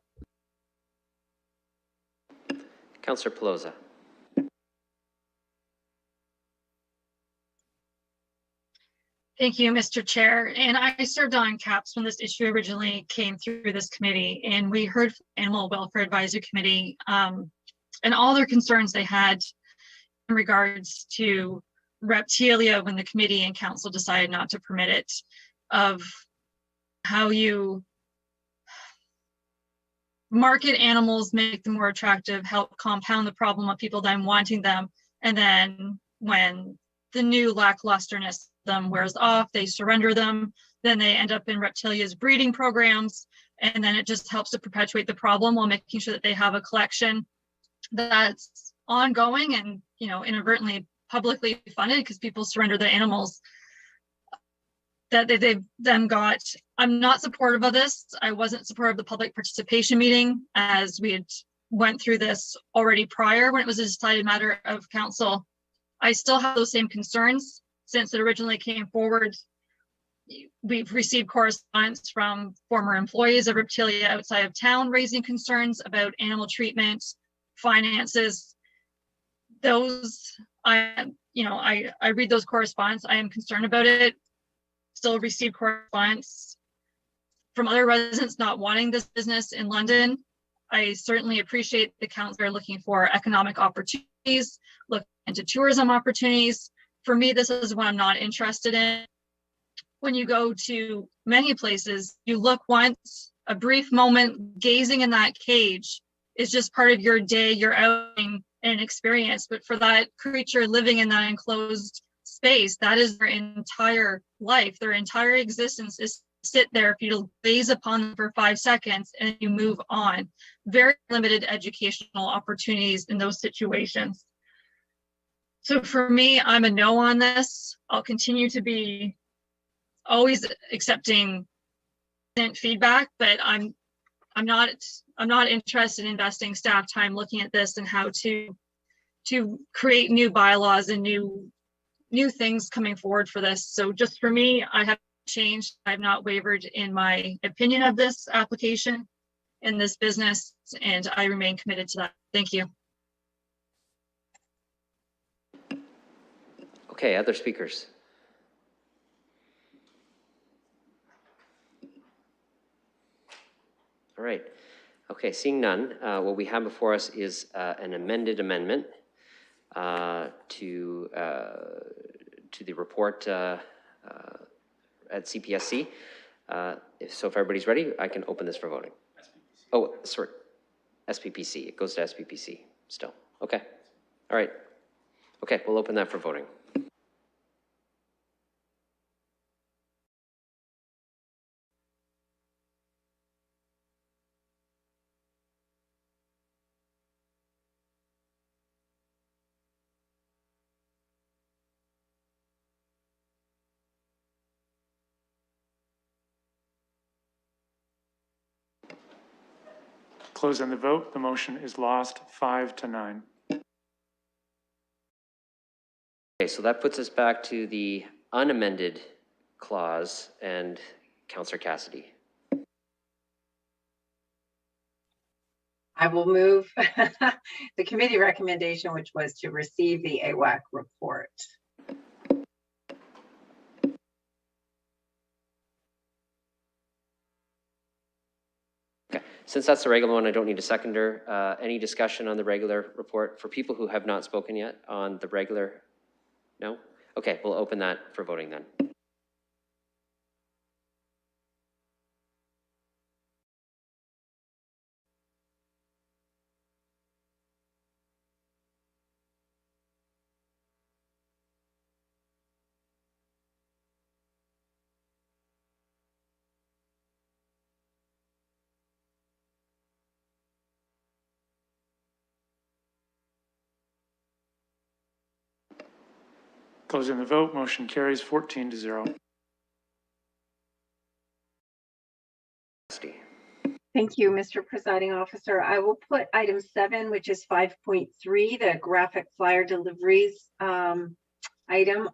Councillor Pelosa. Thank you, Mr. Chair. And I served on CAPS when this issue originally came through this committee, and we heard from the Animal Welfare Advisory Committee and all their concerns they had in regards to reptilia when the committee and council decided not to permit it, of how you market animals, make them more attractive, help compound the problem of people then wanting them, and then when the new lacklusterness them wears off, they surrender them, then they end up in reptilia's breeding programs, and then it just helps to perpetuate the problem while making sure that they have a collection that's ongoing and, you know, inadvertently publicly funded because people surrender their animals that they've then got. I'm not supportive of this. I wasn't supportive of the public participation meeting, as we had went through this already prior when it was a decided matter of council. I still have those same concerns since it originally came forward we've received correspondence from former employees of Reptilia outside of town raising concerns about animal treatment, finances. Those, I read those correspondence. I am concerned about it. Still receive correspondence from other residents not wanting this business in London. I certainly appreciate the council are looking for economic opportunities, looking into tourism opportunities. For me, this is what I'm not interested in. When you go to many places, you look once, a brief moment, gazing in that cage is just part of your day, your outing and experience. But for that creature living in that enclosed space, that is their entire life, their entire existence is sit there if you gaze upon them for 5 seconds and you move on. Very limited educational opportunities in those situations. So for me, I'm a no on this. I'll continue to be always accepting feedback, but I'm not interested in investing staff time looking at this and how to create new bylaws and new things coming forward for this. So just for me, I have changed. I've not wavered in my opinion of this application in this business, and I remain committed to that. Thank you. Okay, other speakers? All right. Okay, seeing none, what we have before us is an amended amendment to the report at CPSC. So if everybody's ready, I can open this for voting. Oh, sorry, SPPC. It goes to SPPC still. Okay. All right. Okay, we'll open that for voting. Closing the vote, the motion is lost 5-9. Okay, so that puts us back to the unamended clause and Councillor Cassidy. I will move the committee recommendation, which was to receive the AWAC report. Since that's the regular one, I don't need a seconder. Any discussion on the regular report for people who have not spoken yet on the regular? No? Okay, we'll open that for voting then. Closing the vote, motion carries 14-0. Thank you, Mr. Presiding Officer. I will put item 7, which is 5.3, the graphic flyer deliveries item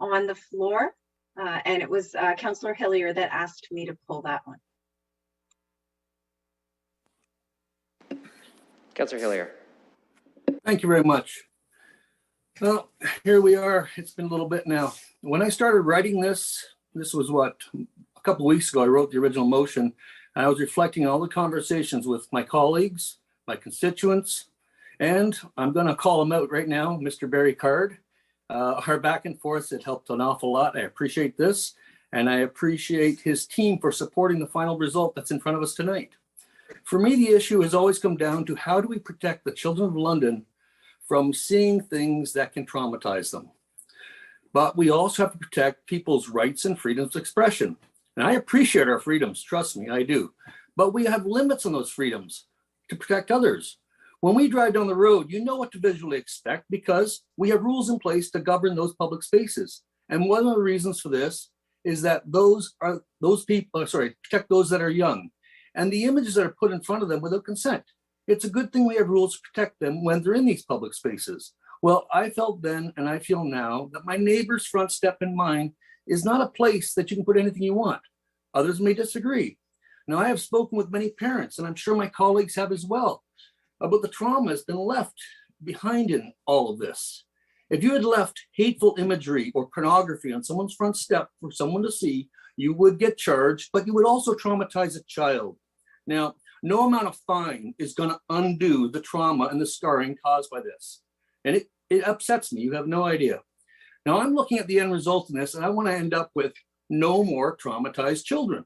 on the floor. And it was Councillor Hillier that asked me to pull that one. Councillor Hillier. Thank you very much. Well, here we are. It's been a little bit now. When I started writing this was what, a couple of weeks ago, I wrote the original motion. I was reflecting on all the conversations with my colleagues, my constituents, and I'm going to call him out right now, Mr. Barry Card. Our back and forth, it helped an awful lot. I appreciate this, and I appreciate his team for supporting the final result that's in front of us tonight. For me, the issue has always come down to how do we protect the children of London from seeing things that can traumatize them. But we also have to protect people's rights and freedoms of expression. And I appreciate our freedoms, trust me, I do. But we have limits on those freedoms to protect others. When we drive down the road, you know what to visually expect because we have rules in place to govern those public spaces. And one of the reasons for this is that protect those that are young and the images that are put in front of them without consent. It's a good thing we have rules to protect them when they're in these public spaces. Well, I felt then, and I feel now, that my neighbor's front step in mind is not a place that you can put anything you want. Others may disagree. Now, I have spoken with many parents, and I'm sure my colleagues have as well, about the trauma that's been left behind in all of this. If you had left hateful imagery or pornography on someone's front step for someone to see, you would get charged, but you would also traumatize a child. Now, no amount of fine is going to undo the trauma and the scarring caused by this. And it upsets me. You have no idea. Now, I'm looking at the end result in this, and I want to end up with no more traumatized children.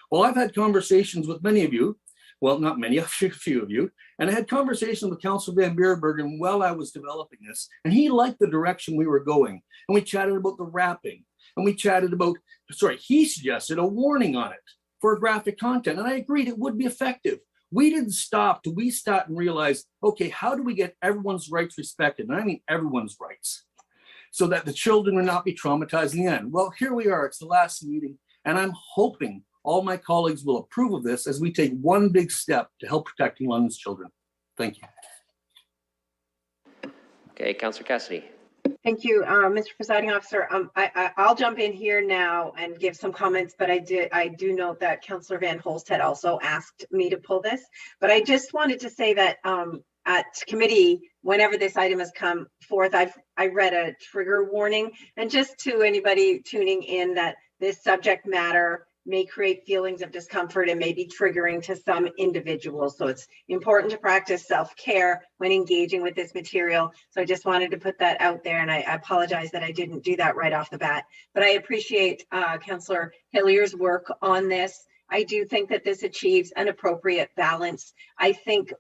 Well, I've had conversations with many of you. Well, not many, a few of you. And I had conversations with Councillor Van Beerbergen while I was developing this. And he liked the direction we were going. And we chatted about the wrapping. And we chatted about, he suggested a warning on it for graphic content. And I agreed it would be effective. We didn't stop till we sat and realized, okay, how do we get everyone's rights respected? And I mean everyone's rights, so that the children will not be traumatized in the end. Well, here we are. It's the last meeting. And I'm hoping all my colleagues will approve of this as we take one big step to help protecting London's children. Thank you. Okay, Councillor Cassidy. Thank you, Mr. Presiding Officer. I'll jump in here now and give some comments, but I do note that Councillor Van Holst had also asked me to pull this. But I just wanted to say that at committee, whenever this item has come forth, I read a trigger warning, and just to anybody tuning in, that this subject matter may create feelings of discomfort and may be triggering to some individuals. So it's important to practice self-care when engaging with this material. So I just wanted to put that out there, and I apologize that I didn't do that right off the bat. But I appreciate Councillor Hillier's work on this. I do think that this achieves an appropriate balance. I think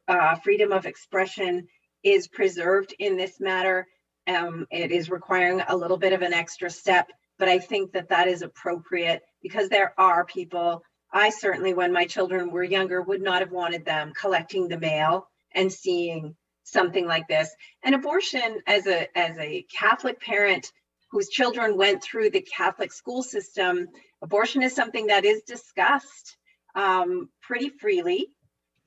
freedom of expression is preserved in this matter. It is requiring a little bit of an extra step, but I think that that is appropriate, because there are people, I certainly, when my children were younger, would not have wanted them collecting the mail and seeing something like this. And abortion, as a Catholic parent whose children went through the Catholic school system, abortion is something that is discussed pretty freely.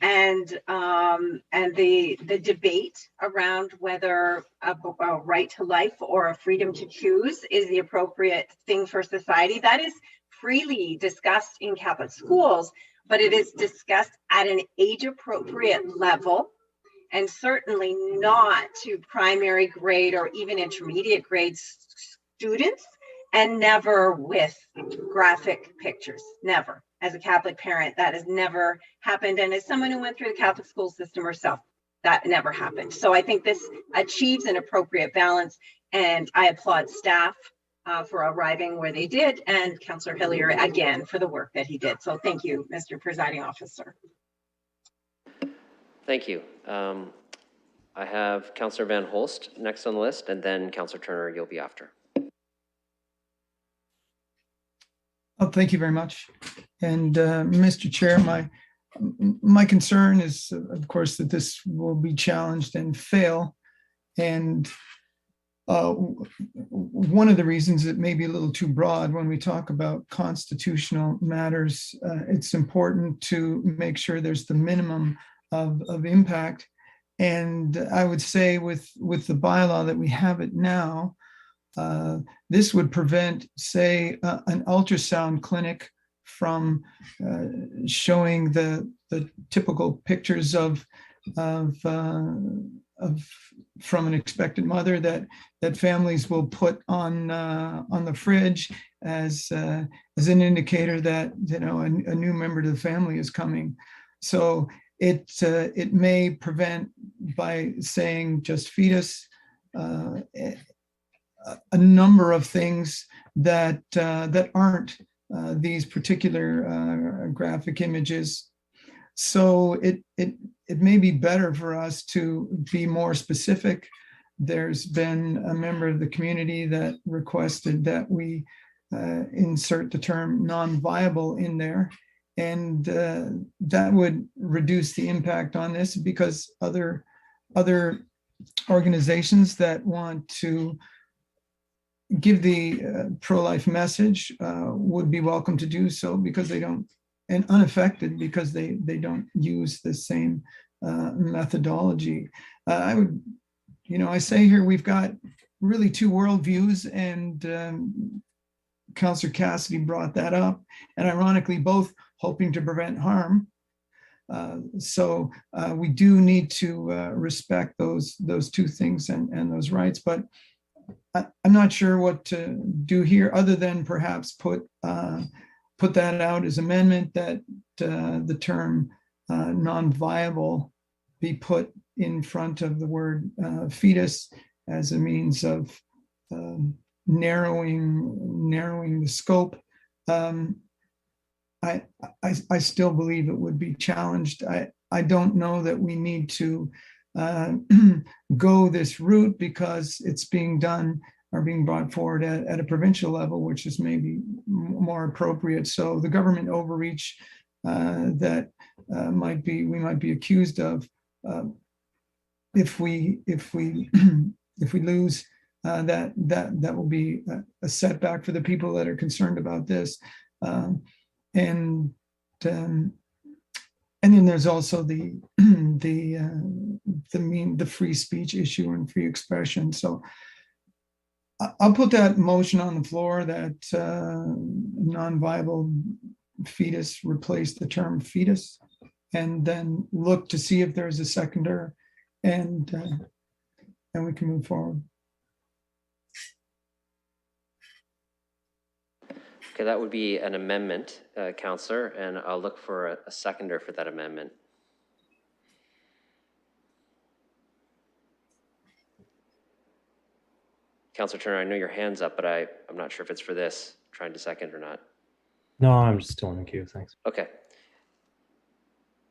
And the debate around whether a right to life or a freedom to choose is the appropriate thing for society, that is freely discussed in Catholic schools, but it is discussed at an age-appropriate level, and certainly not to primary grade or even intermediate grade students, and never with graphic pictures, never. As a Catholic parent, that has never happened. And as someone who went through the Catholic school system herself, that never happened. So I think this achieves an appropriate balance, and I applaud staff for arriving where they did, and Councillor Hillier again for the work that he did. So thank you, Mr. Presiding Officer. Thank you. I have Councillor Van Holst next on the list, and then Councillor Turner, you'll be after. Oh, thank you very much. And Mr. Chair, my concern is, of course, that this will be challenged and fail. And one of the reasons it may be a little too broad when we talk about constitutional matters, it's important to make sure there's the minimum of impact. And I would say with the bylaw that we have it now, this would prevent, say, an ultrasound clinic from showing the typical pictures of from an expectant mother that families will put on the fridge as an indicator that, you know, a new member to the family is coming. So it may prevent, by saying just fetus, a number of things that aren't these particular graphic images. So it may be better for us to be more specific. There's been a member of the community that requested that we insert the term non-viable in there, and that would reduce the impact on this, because other organizations that want to give the pro-life message would be welcome to do so, because they don't, and unaffected because they don't use the same methodology. I would, you know, I say here we've got really two worldviews, and Councillor Cassidy brought that up, and ironically, both hoping to prevent harm. So we do need to respect those two things and those rights, but I'm not sure what to do here other than perhaps put that out as amendment that the term non-viable be put in front of the word fetus as a means of narrowing the scope. I still believe it would be challenged. I don't know that we need to go this route because it's being done or being brought forward at a provincial level, which is maybe more appropriate. So the government overreach that we might be accused of, if we lose that will be a setback for the people that are concerned about this. And then there's also the free speech issue and free expression. So I'll put that motion on the floor that non-viable fetus replace the term fetus, and then look to see if there's a seconder, and we can move forward. Okay, that would be an amendment, Councillor, and I'll look for a seconder for that amendment. Councillor Turner, I know your hand's up, but I'm not sure if it's for this, trying to second or not. No, I'm just still in the queue, thanks. Okay.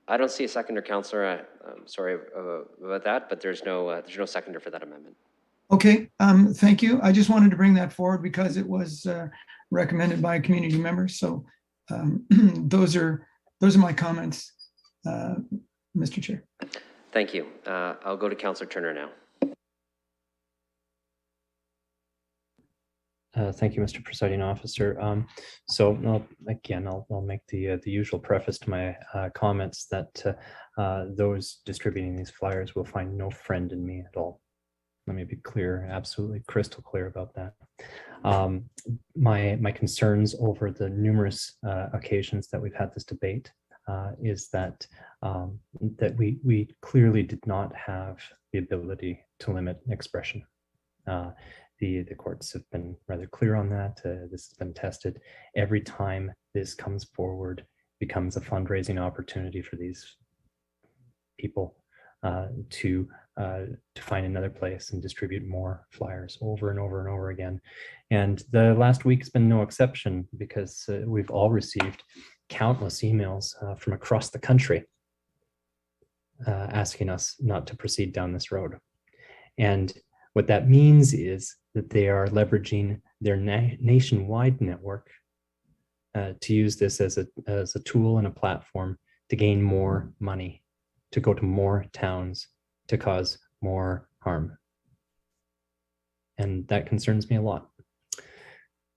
I don't see a seconder, Councillor. I'm sorry about that, but there's no seconder for that amendment. Okay, thank you. I just wanted to bring that forward because it was recommended by a community member. So those are my comments, Mr. Chair. Thank you. I'll go to Councillor Turner now. Thank you, Mr. Presiding Officer. So I'll make the usual preface to my comments that those distributing these flyers will find no friend in me at all. Let me be clear, absolutely crystal clear about that. My concerns over the numerous occasions that we've had this debate is that that we clearly did not have the ability to limit expression. The courts have been rather clear on that. This has been tested. Every time this comes forward, becomes a fundraising opportunity for these people to find another place and distribute more flyers over and over and over again. And the last week has been no exception, because we've all received countless emails from across the country asking us not to proceed down this road. And what that means is that they are leveraging their nationwide network to use this as a tool and a platform to gain more money, to go to more towns, to cause more harm. And that concerns me a lot.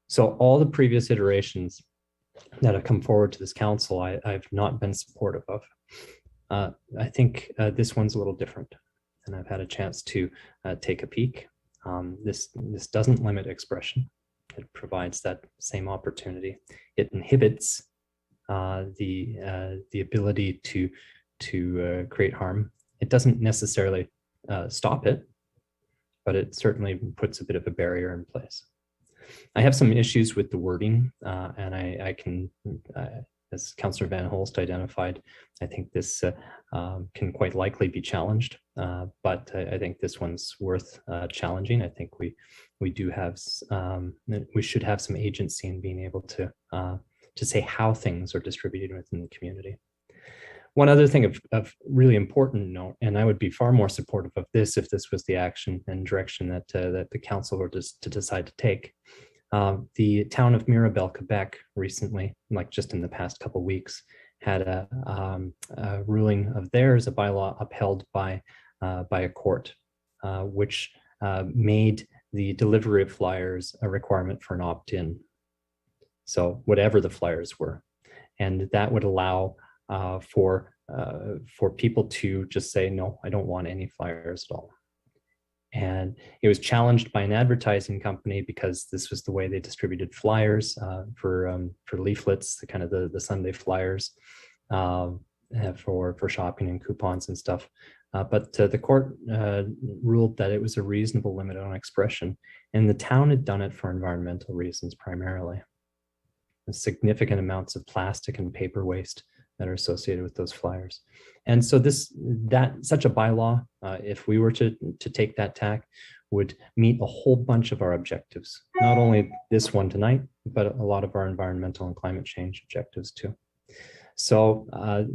So all the previous iterations that have come forward to this council, I've not been supportive of. I think this one's a little different, and I've had a chance to take a peek. This doesn't limit expression. It provides that same opportunity. It inhibits the ability to create harm. It doesn't necessarily stop it, but it certainly puts a bit of a barrier in place. I have some issues with the wording, and I can, as Councillor Van Holst identified, I think this can quite likely be challenged, but I think this one's worth challenging. I think we do have, we should have some agency in being able to say how things are distributed within the community. One other thing of really important note, and I would be far more supportive of this if this was the action and direction that the council were to decide to take. The town of Mirabel, Quebec, recently, like just in the past couple of weeks, had a ruling of theirs, a bylaw upheld by a court, which made the delivery of flyers a requirement for an opt-in. So whatever the flyers were, and that would allow for people to just say, no, I don't want any flyers at all. And it was challenged by an advertising company because this was the way they distributed flyers for leaflets, the kind of the Sunday flyers for shopping and coupons and stuff. But the court ruled that it was a reasonable limit on expression, and the town had done it for environmental reasons primarily. The significant amounts of plastic and paper waste that are associated with those flyers. And so such a bylaw, if we were to take that tack, would meet a whole bunch of our objectives, not only this one tonight, but a lot of our environmental and climate change objectives too. So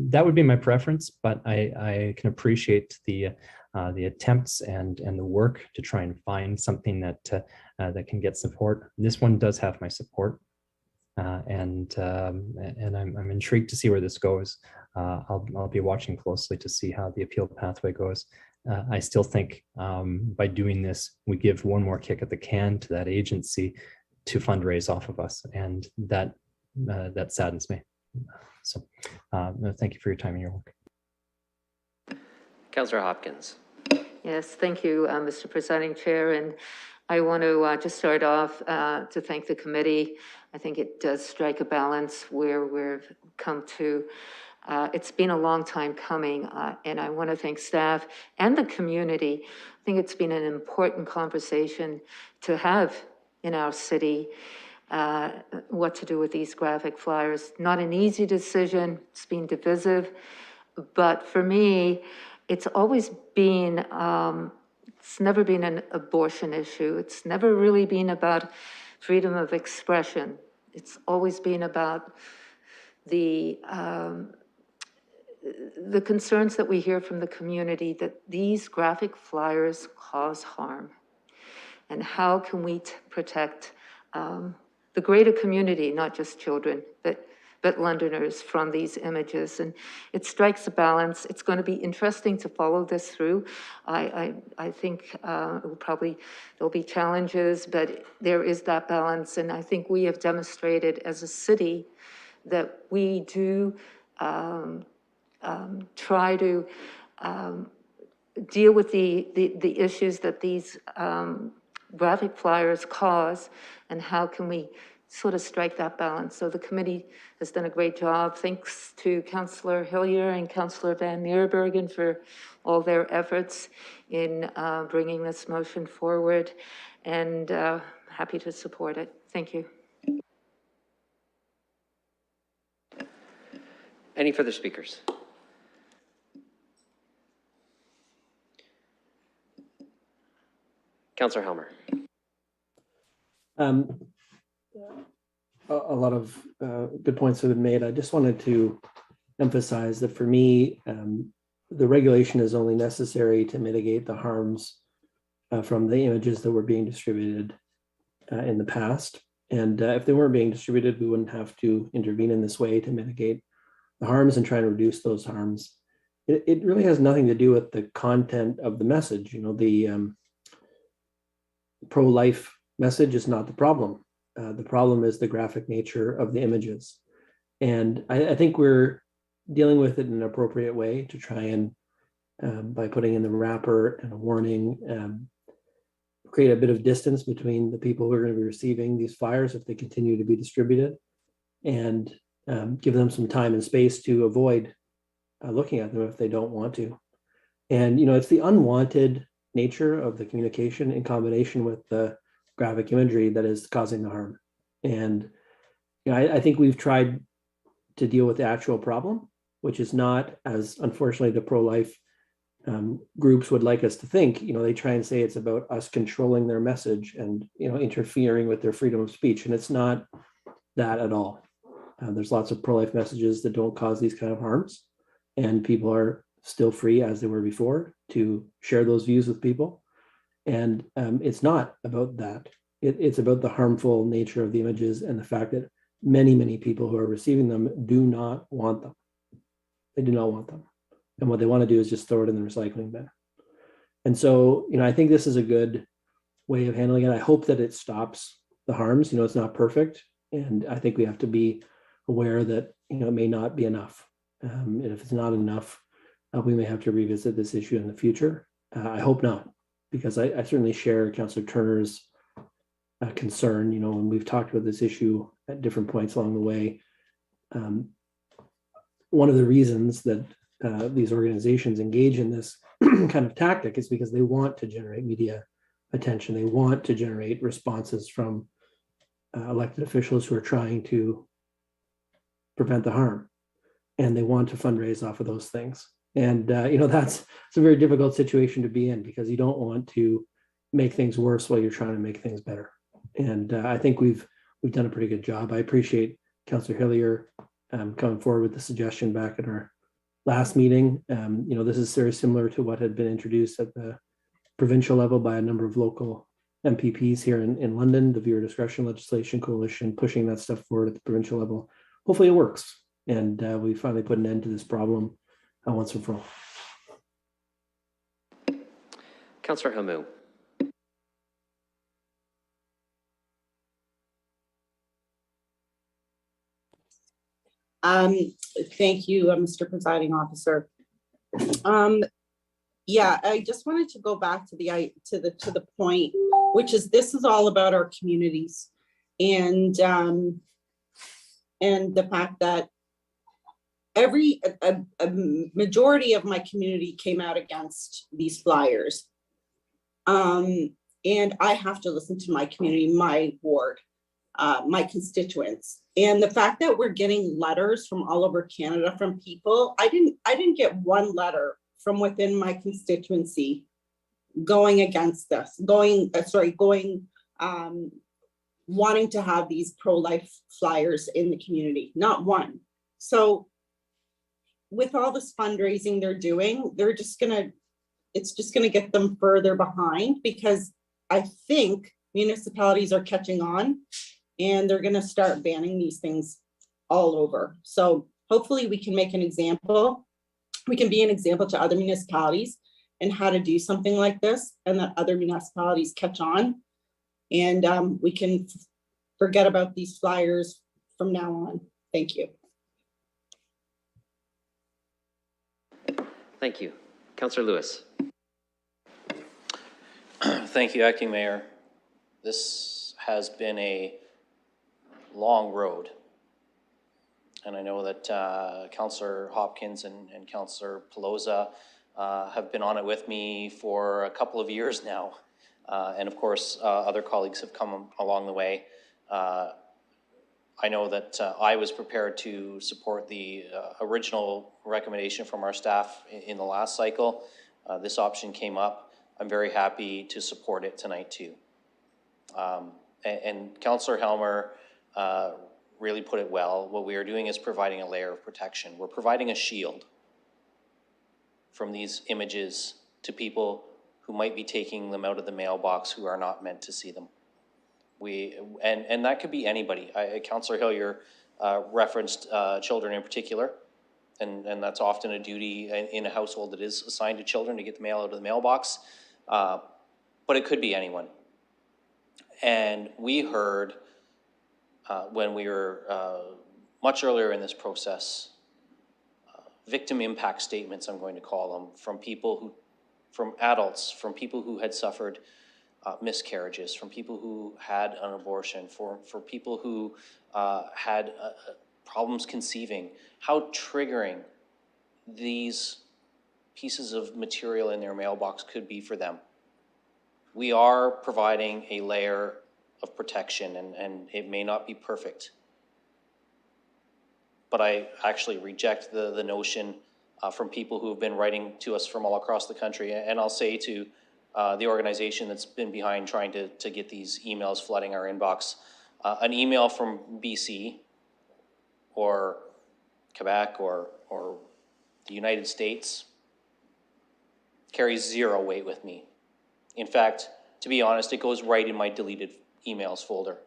that would be my preference, but I can appreciate the attempts and the work to try and find something that can get support. This one does have my support. And I'm intrigued to see where this goes. I'll be watching closely to see how the appeal pathway goes. I still think by doing this, we give one more kick at the can to that agency to fundraise off of us, and that saddens me. So thank you for your time and your work. Councillor Hopkins. Yes, thank you, Mr. Presiding Chair. And I want to just start off to thank the committee. I think it does strike a balance where we've come to. It's been a long time coming, and I want to thank staff and the community. I think it's been an important conversation to have in our city, what to do with these graphic flyers. Not an easy decision, it's been divisive, but for me, it's always been, it's never been an abortion issue. It's never really been about freedom of expression. It's always been about the concerns that we hear from the community that these graphic flyers cause harm. And how can we protect the greater community, not just children, but Londoners from these images? And it strikes a balance. It's going to be interesting to follow this through. I think there'll be challenges, but there is that balance. And I think we have demonstrated as a city that we do try to deal with the issues that these graphic flyers cause, and how can we sort of strike that balance. So the committee has done a great job. Thanks to Councillor Hillier and Councillor Van Meerbergen for all their efforts in bringing this motion forward, and happy to support it. Thank you. Any further speakers? Councillor Helmer. A lot of good points have been made. I just wanted to emphasize that for me, the regulation is only necessary to mitigate the harms from the images that were being distributed in the past. And if they weren't being distributed, we wouldn't have to intervene in this way to mitigate the harms and try and reduce those harms. It really has nothing to do with the content of the message. You know, the pro-life message is not the problem. The problem is the graphic nature of the images. And I think we're dealing with it in an appropriate way to try and, by putting in the wrapper and a warning, create a bit of distance between the people who are going to be receiving these flyers if they continue to be distributed, and give them some time and space to avoid looking at them if they don't want to. And, you know, it's the unwanted nature of the communication in combination with the graphic imagery that is causing the harm. And you know, I think we've tried to deal with the actual problem, which is not, as unfortunately the pro-life groups would like us to think. You know, they try and say it's about us controlling their message and, you know, interfering with their freedom of speech, and it's not that at all. There's lots of pro-life messages that don't cause these kind of harms, and people are still free, as they were before, to share those views with people. And it's not about that. It's about the harmful nature of the images and the fact that many, many people who are receiving them do not want them. They do not want them. And what they want to do is just throw it in the recycling bin. And so, you know, I think this is a good way of handling it. I hope that it stops the harms. You know, it's not perfect. And I think we have to be aware that, you know, it may not be enough. And if it's not enough, we may have to revisit this issue in the future. I hope not. because I certainly share Councillor Turner's concern, you know, when we've talked about this issue at different points along the way. One of the reasons that these organizations engage in this kind of tactic is because they want to generate media attention. They want to generate responses from elected officials who are trying to prevent the harm, and they want to fundraise off of those things. And you know, it's a very difficult situation to be in, because you don't want to make things worse while you're trying to make things better. And I think we've done a pretty good job. I appreciate Councillor Hillier coming forward with the suggestion back at our last meeting. You know, this is very similar to what had been introduced at the provincial level by a number of local MPPs here in London, the viewer discretion legislation coalition, pushing that stuff forward at the provincial level. Hopefully it works, and we finally put an end to this problem once and for all. Councillor Hamou. Thank you, Mr. Presiding Officer. Yeah, I just wanted to go back to the point, which is this is all about our communities, and the fact that a majority of my community came out against these flyers, and I have to listen to my community, my ward, my constituents. And the fact that we're getting letters from all over Canada from people, I didn't get one letter from within my constituency going against this, wanting to have these pro-life flyers in the community, not one. So with all this fundraising they're doing, it's just gonna get them further behind, because I think municipalities are catching on, and they're going to start banning these things all over. So hopefully we can make an example. We can be an example to other municipalities and how to do something like this, and that other municipalities catch on, and we can forget about these flyers from now on. Thank you. Thank you. Councillor Lewis. Thank you, Acting Mayor. This has been a long road. And I know that Councillor Hopkins and Councillor Pelosa have been on it with me for a couple of years now. And of course, other colleagues have come along the way. I know that I was prepared to support the original recommendation from our staff in the last cycle. This option came up. I'm very happy to support it tonight too. And Councillor Helmer really put it well. What we are doing is providing a layer of protection. We're providing a shield from these images to people who might be taking them out of the mailbox who are not meant to see them. And that could be anybody. Councillor Hillier referenced children in particular, and that's often a duty in a household that is assigned to children to get the mail out of the mailbox, but it could be anyone. And we heard when we were much earlier in this process, victim impact statements, I'm going to call them, from people from adults, from people who had suffered miscarriages, from people who had an abortion, for people who had problems conceiving, how triggering these pieces of material in their mailbox could be for them. We are providing a layer of protection, and it may not be perfect, but I actually reject the notion from people who have been writing to us from all across the country. And I'll say to the organization that's been behind trying to get these emails flooding our inbox, an email from BC or Quebec or the United States carries zero weight with me. In fact, to be honest, it goes right in my deleted emails folder.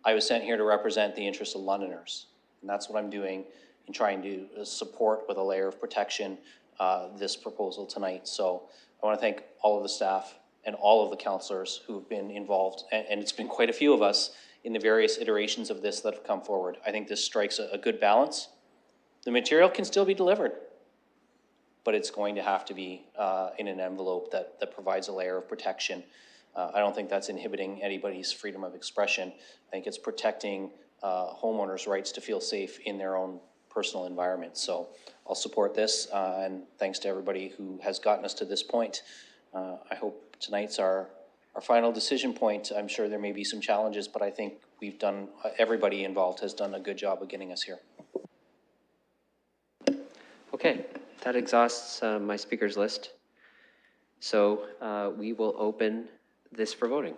I was sent here to represent the interests of Londoners, and that's what I'm doing in trying to support with a layer of protection this proposal tonight. So I want to thank all of the staff and all of the councillors who've been involved, and it's been quite a few of us in the various iterations of this that have come forward. I think this strikes a good balance. The material can still be delivered. but it's going to have to be in an envelope that provides a layer of protection. I don't think that's inhibiting anybody's freedom of expression. I think it's protecting homeowners' rights to feel safe in their own personal environment. So I'll support this, and thanks to everybody who has gotten us to this point. I hope tonight's our final decision point. I'm sure there may be some challenges, but I think we've done, everybody involved has done a good job of getting us here. Okay, that exhausts my speakers list. So we will open this for voting.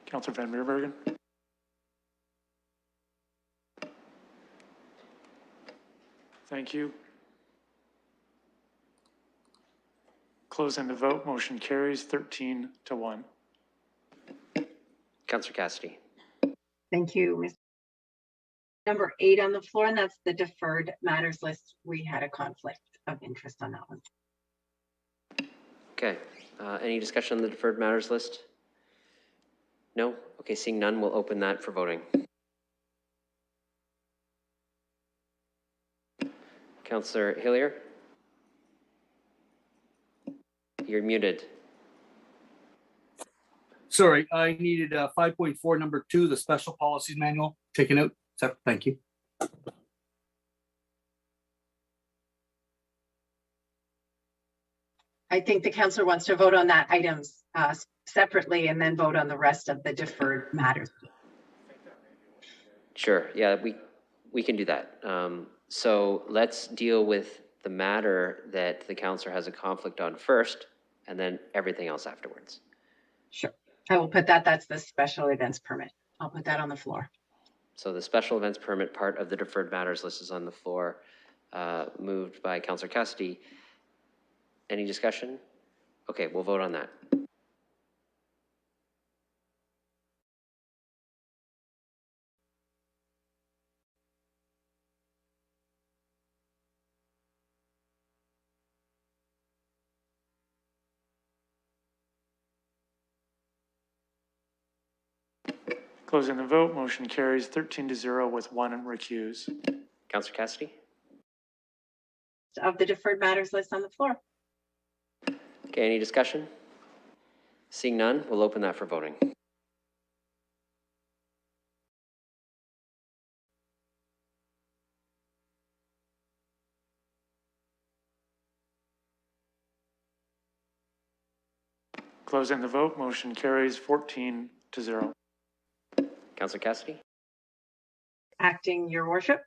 Councillor Van Meerbergen. Thank you. Closing the vote, motion carries 13-1. Councillor Cassidy. Thank you, Mr. Number 8 on the floor, and that's the deferred matters list. We had a conflict of interest on that one. Okay, any discussion on the deferred matters list? No? Okay, seeing none, we'll open that for voting. Councillor Hillier? You're muted. Sorry, I needed 5.4, number 2, the special policies manual taken out. So, thank you. I think the councillor wants to vote on that items separately and then vote on the rest of the deferred matters. Sure, yeah, we can do that. So let's deal with the matter that the councillor has a conflict on first, and then everything else afterwards. Sure, I will put that, that's the special events permit. I'll put that on the floor. So the special events permit part of the deferred matters list is on the floor, moved by Councillor Cassidy. Any discussion? Okay, we'll vote on that. Closing the vote, motion carries 13-0 with 1 recuse. Councillor Cassidy? Of the deferred matters list on the floor. Okay, any discussion? Seeing none, we'll open that for voting. Closing the vote, motion carries 14-0. Councillor Cassidy? Acting, your worship.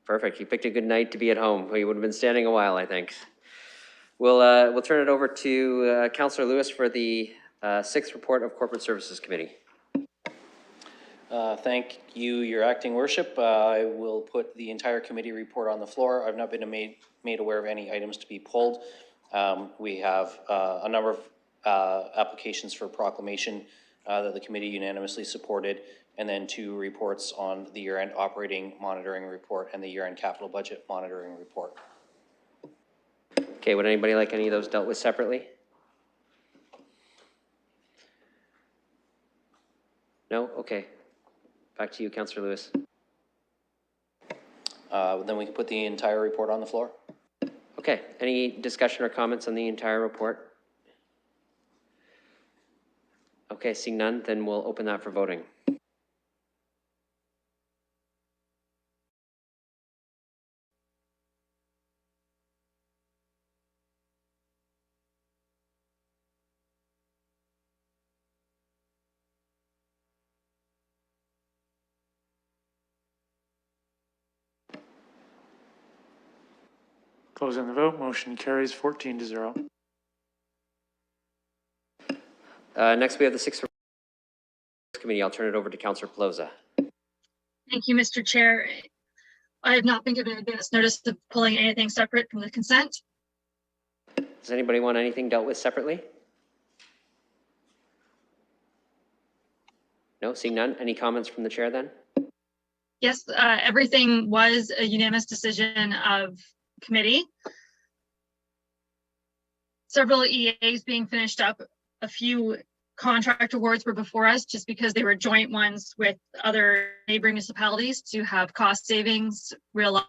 Perfect, you picked a good night to be at home. You would have been standing a while, I think. We'll turn it over to Councillor Lewis for the 6th report of Corporate Services Committee. Thank you, Your Acting Worship. I will put the entire committee report on the floor. I've not been made aware of any items to be pulled. We have a number of applications for proclamation that the committee unanimously supported, and then 2 reports on the year-end operating monitoring report and the year-end capital budget monitoring report. Okay, would anybody like any of those dealt with separately? No? Okay. Back to you, Councillor Lewis. Then we can put the entire report on the floor. Okay, any discussion or comments on the entire report? Okay, seeing none, then we'll open that for voting. Closing the vote, motion carries 14-0. Next, we have the 6th committee. I'll turn it over to Councillor Pelosa. Thank you, Mr. Chair. I have not been given advance notice of pulling anything separate from the consent. Does anybody want anything dealt with separately? No, seeing none. Any comments from the chair then? Yes, everything was a unanimous decision of committee. Several EAs being finished up. A few contract awards were before us just because they were joint ones with other neighboring municipalities to have cost savings realized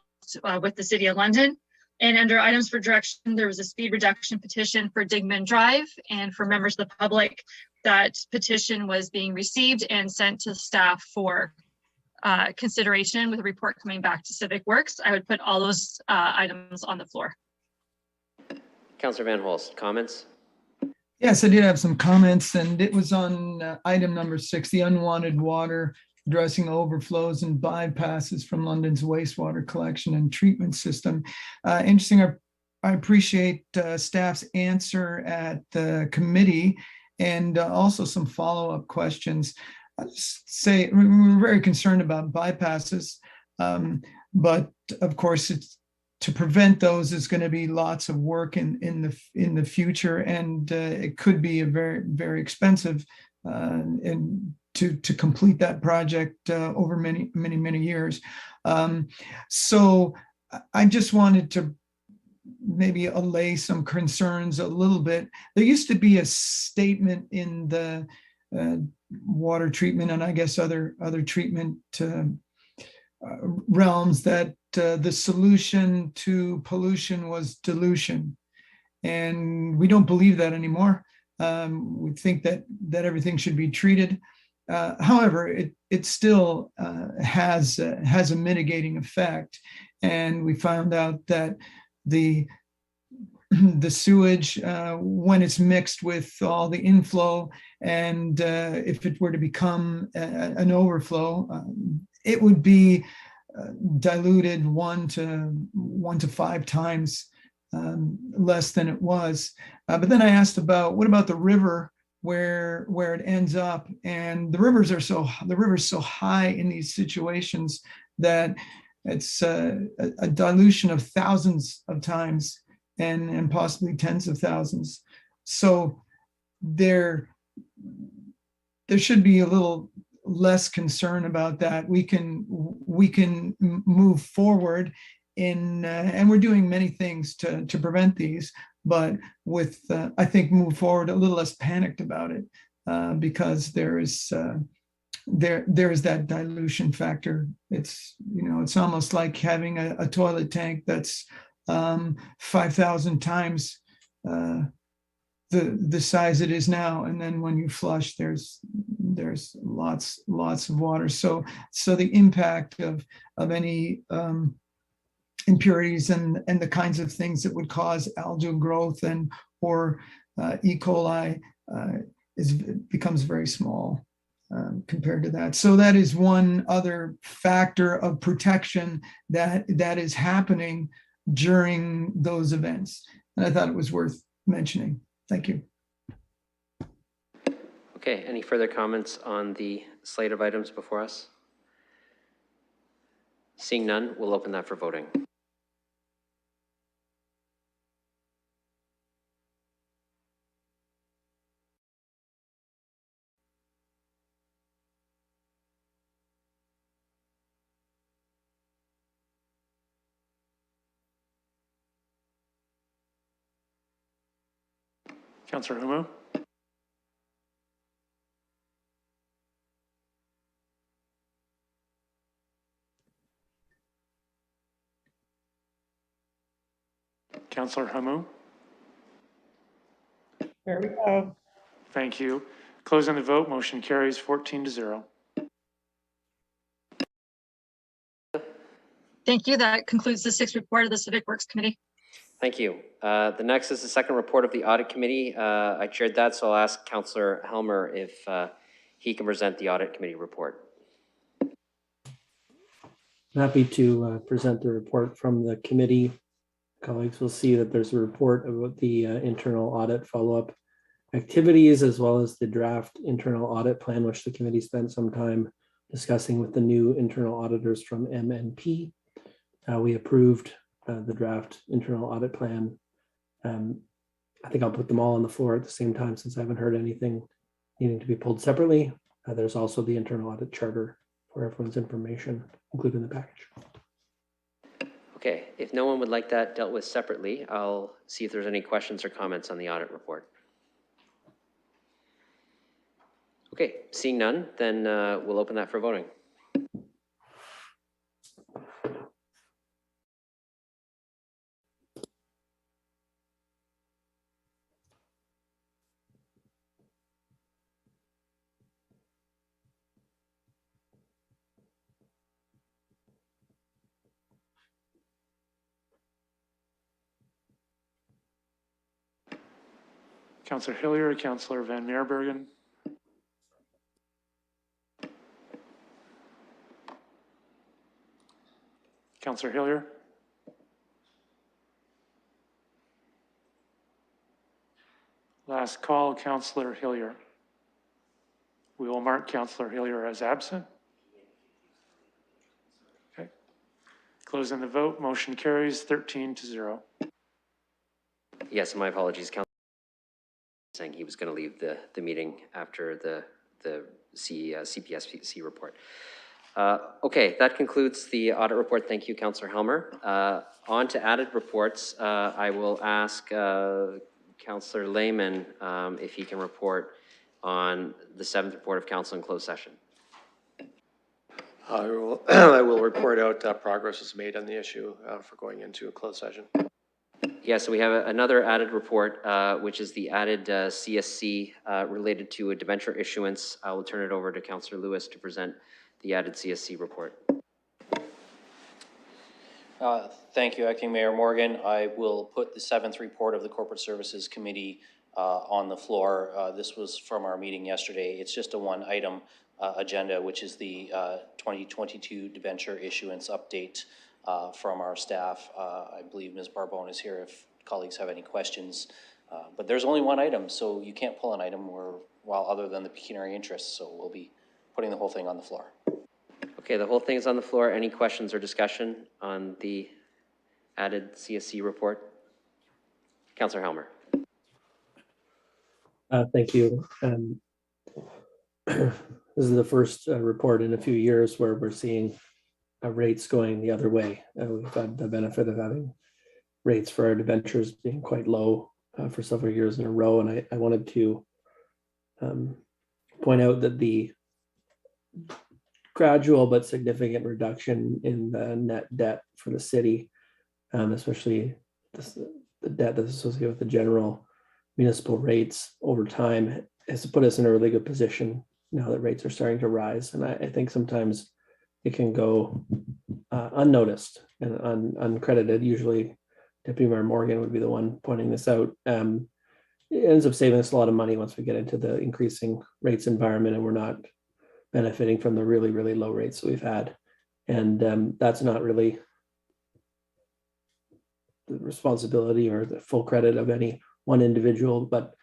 with the City of London. And under items for direction, there was a speed reduction petition for Digman Drive, and for members of the public, that petition was being received and sent to staff for consideration with a report coming back to Civic Works. I would put all those items on the floor. Councillor Van Holst, comments? Yes, I did have some comments, and it was on item number 6, the unwanted water, addressing overflows and bypasses from London's wastewater collection and treatment system. Interesting. I appreciate staff's answer at the committee, and also some follow-up questions. I'll just say we're very concerned about bypasses, but of course, to prevent those is going to be lots of work in the future, and it could be a very expensive and to complete that project over many years. So I just wanted to maybe allay some concerns a little bit. There used to be a statement in the water treatment and I guess other treatment realms that the solution to pollution was dilution, and we don't believe that anymore. We think that everything should be treated. However, it still has a mitigating effect, and we found out that the sewage, when it's mixed with all the inflow, and if it were to become an overflow, it would be diluted 1 to 5 times less than it was. But then I asked about what about the river where it ends up, and the river's so high in these situations that it's a dilution of thousands of times and possibly tens of thousands. So there should be a little less concern about that. We can move forward in, and we're doing many things to prevent these, but with I think move forward a little less panicked about it because there is that dilution factor. It's it's almost like having a toilet tank that's 5,000 times the size it is now, and then when you flush, there's lots of water. So the impact of any impurities and the kinds of things that would cause algal growth or E. coli becomes very small compared to that. So that is one other factor of protection that is happening during those events, and I thought it was worth mentioning. Thank you. Okay, any further comments on the slate of items before us? Seeing none, we'll open that for voting. Councillor Humu? Councillor Hamu? There we go. Thank you. Closing the vote, motion carries 14-0. Thank you. That concludes the 6th report of the Civic Works Committee. Thank you. The next is the second report of the Audit Committee. I chaired that, so I'll ask Councillor Helmer if he can present the Audit Committee report. Happy to present the report from the committee. Colleagues will see that there's a report about the internal audit follow-up activities, as well as the draft internal audit plan, which the committee spent some time discussing with the new internal auditors from MNP. We approved the draft internal audit plan. I think I'll put them all on the floor at the same time since I haven't heard anything needing to be pulled separately. There's also the internal audit charter for everyone's information included in the package. Okay, if no one would like that dealt with separately, I'll see if there's any questions or comments on the audit report. Okay, seeing none, then we'll open that for voting. Councillor Hillier, Councillor Van Meerbergen. Councillor Hillier. Last call, Councillor Hillier. We will mark Councillor Hillier as absent. Okay. Closing the vote, motion carries 13-0. Yes, my apologies, Councillor. Saying he was going to leave the meeting after the CPSC report. Okay, that concludes the audit report. Thank you, Councillor Helmer. On to added reports. I will ask Councillor Lehman if he can report on the 7th report of council in closed session. I will report out progress is made on the issue for going into a closed session. Yeah, so we have another added report, which is the added CSC related to a debenture issuance. I will turn it over to Councillor Lewis to present the added CSC report. Thank you, Acting Mayor Morgan. I will put the 7th report of the Corporate Services Committee on the floor. This was from our meeting yesterday. It's just a one-item agenda, which is the 2022 debenture issuance update from our staff. I believe Ms. Barbone is here if colleagues have any questions. But there's only one item, so you can't pull an item while other than the pecuniary interest. So we'll be putting the whole thing on the floor. Okay, the whole thing is on the floor. Any questions or discussion on the added CSC report? Councillor Helmer. Thank you. This is the first report in a few years where we're seeing rates going the other way. We've had the benefit of having rates for our debentures being quite low for several years in a row. And I wanted to point out that the gradual but significant reduction in the net debt for the city, especially the debt that's associated with the general municipal rates over time, has put us in a really good position now that rates are starting to rise. And I think sometimes it can go unnoticed and uncredited. Usually Deputy Mayor Morgan would be the one pointing this out. It ends up saving us a lot of money once we get into the increasing rates environment and we're not benefiting from the really, really low rates that we've had. And that's not really the responsibility or the full credit of any one individual, but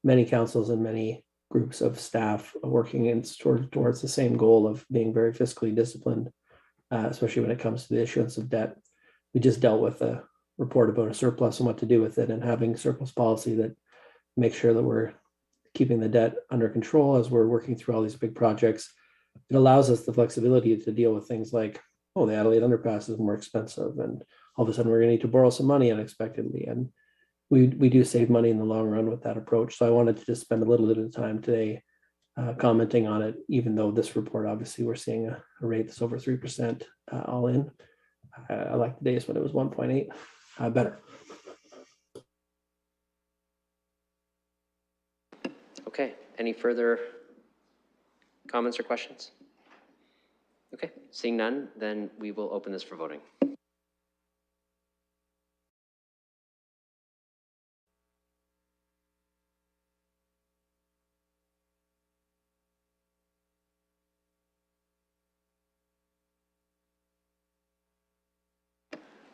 many councils and many groups of staff working towards the same goal of being very fiscally disciplined, especially when it comes to the issuance of debt. We just dealt with a report about a surplus and what to do with it, and having surplus policy that makes sure that we're keeping the debt under control as we're working through all these big projects. It allows us the flexibility to deal with things like, oh, the Adelaide underpass is more expensive, and all of a sudden we're going to need to borrow some money unexpectedly. And we do save money in the long run with that approach. So I wanted to just spend a little bit of time today commenting on it, even though this report, obviously, we're seeing a rate that's over 3% all in. I like the days when it was 1.8, better. Okay, any further comments or questions? Okay, seeing none, then we will open this for voting.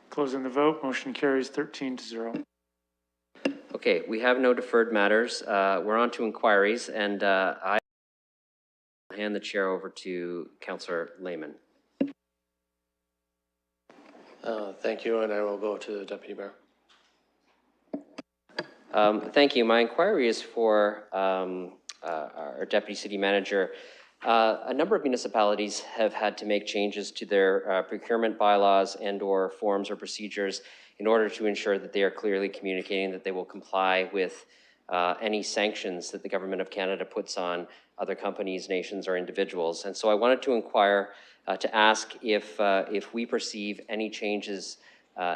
Closing the vote, motion carries 13-0. Okay, we have no deferred matters. We're on to inquiries, and I hand the chair over to Councillor Lehman. Thank you, and I will go to the Deputy Mayor. Thank you. My inquiry is for our Deputy City Manager. A number of municipalities have had to make changes to their procurement bylaws and/or forms or procedures in order to ensure that they are clearly communicating that they will comply with any sanctions that the Government of Canada puts on other companies, nations, or individuals. And so I wanted to inquire to ask if we perceive any changes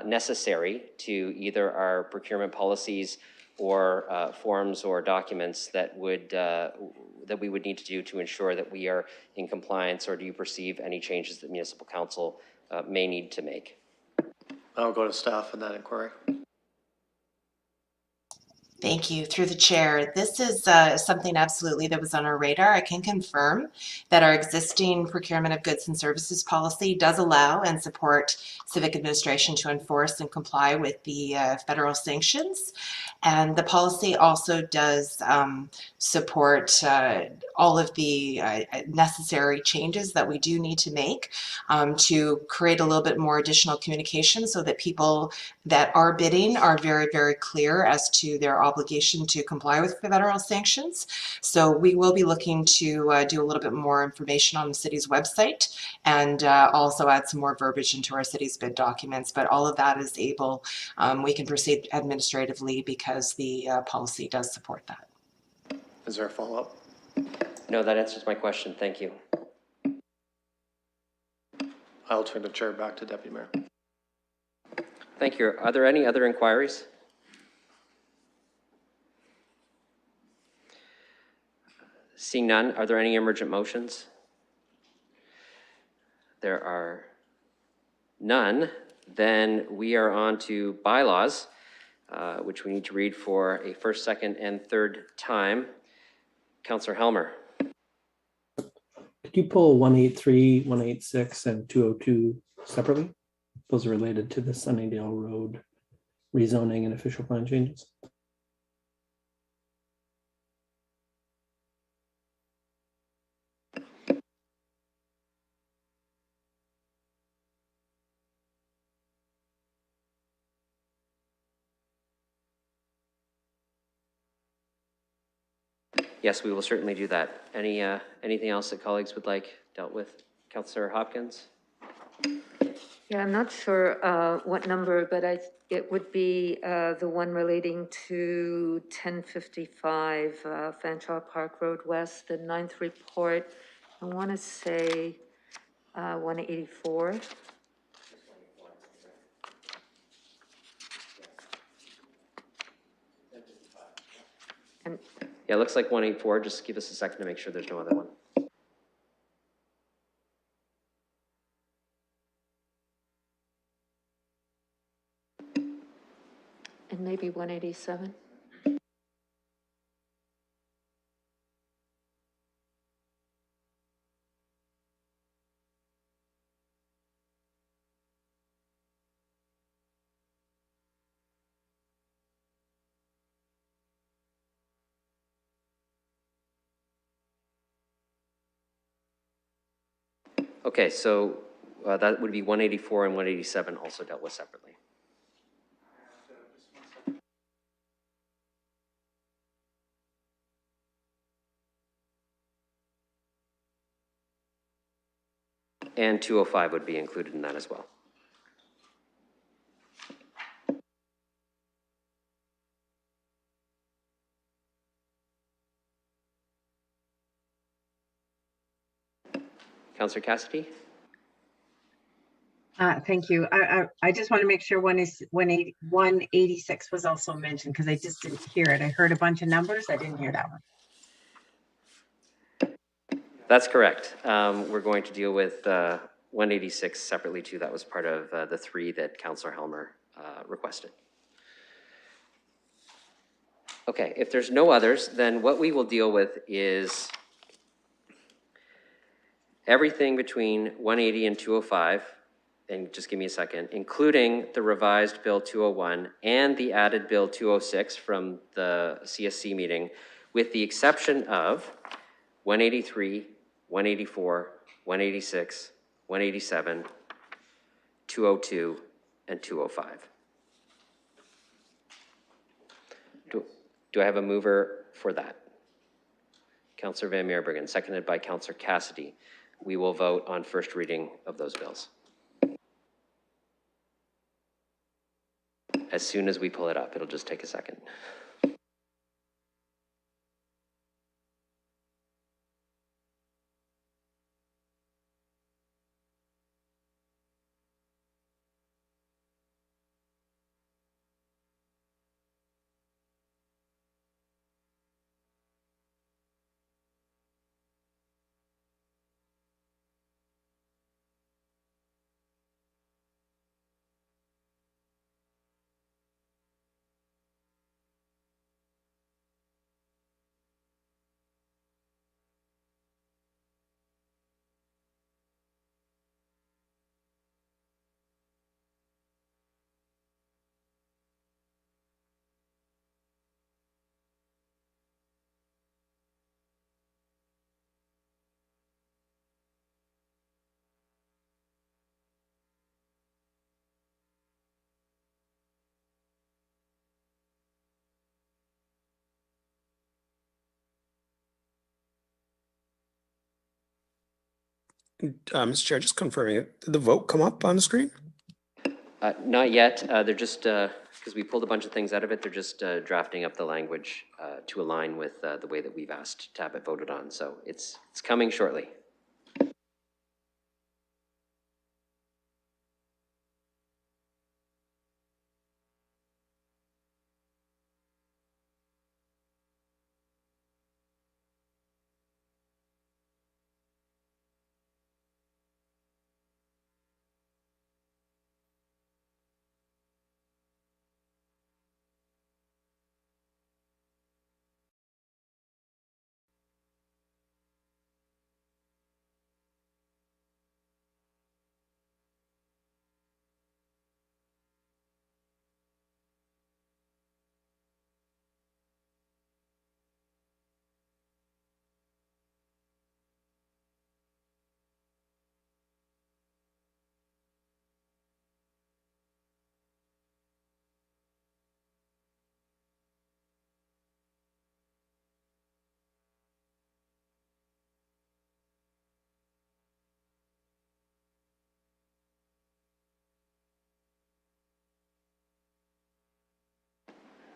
necessary to either our procurement policies or forms or documents that we would need to do to ensure that we are in compliance, or do you perceive any changes that Municipal Council may need to make? I'll go to staff in that inquiry. Thank you. Through the chair, this is something absolutely that was on our radar. I can confirm that our existing procurement of goods and services policy does allow and support civic administration to enforce and comply with the federal sanctions. And the policy also does support all of the necessary changes that we do need to make to create a little bit more additional communication so that people that are bidding are very, very clear as to their obligation to comply with federal sanctions. So we will be looking to do a little bit more information on the city's website and also add some more verbiage into our city's bid documents. But all of that is able, we can proceed administratively because the policy does support that. Is there a follow-up? No, that answers my question. Thank you. I'll turn the chair back to Deputy Mayor. Thank you. Are there any other inquiries? Seeing none, are there any emergent motions? There are none. Then we are on to bylaws, which we need to read for a first, second, and third time. Councillor Helmer. Could you pull 183, 186, and 202 separately? Those are related to the Sunningdale Road rezoning and official plan changes. Yes, we will certainly do that. Anything else that colleagues would like dealt with? Councillor Hopkins? Yeah, I'm not sure what number, but it would be the one relating to 1055 Fanshawe Park Road West, the 9th report. I want to say 184. And yeah, it looks like 184. Just give us a second to make sure there's no other one. And maybe 187. Okay, so that would be 184 and 187 also dealt with separately. And 205 would be included in that as well. Councillor Cassidy? Thank you. I just want to make sure 186 was also mentioned because I just didn't hear it. I heard a bunch of numbers. I didn't hear that one. That's correct. We're going to deal with 186 separately too. That was part of the three that Councillor Helmer requested. Okay, if there's no others, then what we will deal with is everything between 180 and 205, and just give me a second, including the revised Bill 201 and the added Bill 206 from the CSC meeting, with the exception of 183, 184, 186, 187, 202, and 205. Do I have a mover for that? Councillor Van Meerbergen, seconded by Councillor Cassidy. We will vote on first reading of those bills. As soon as we pull it up, it'll just take a second. Mr. Chair, just confirming it. Did the vote come up on the screen? Not yet. They're just, because we pulled a bunch of things out of it, they're just drafting up the language to align with the way that we've asked to have it voted on. So it's coming shortly.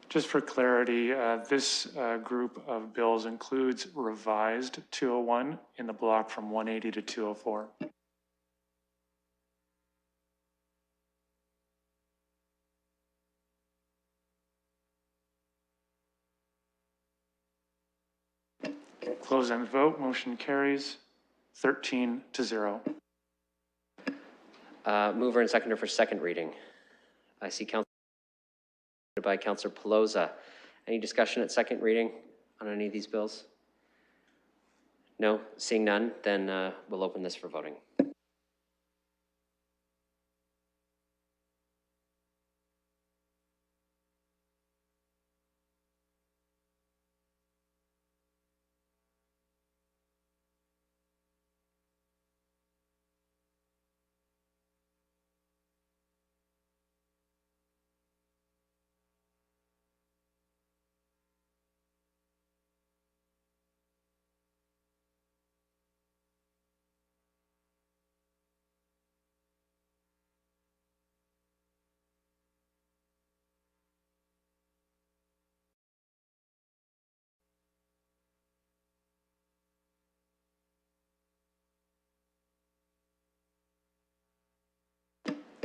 Just for clarity, this group of bills includes revised 201 in the block from 180 to 204. Close and vote, motion carries 13-0. Mover and seconder for second reading. I see Councillor by Councillor Pelosa. Any discussion at second reading on any of these bills? No, seeing none, then we'll open this for voting.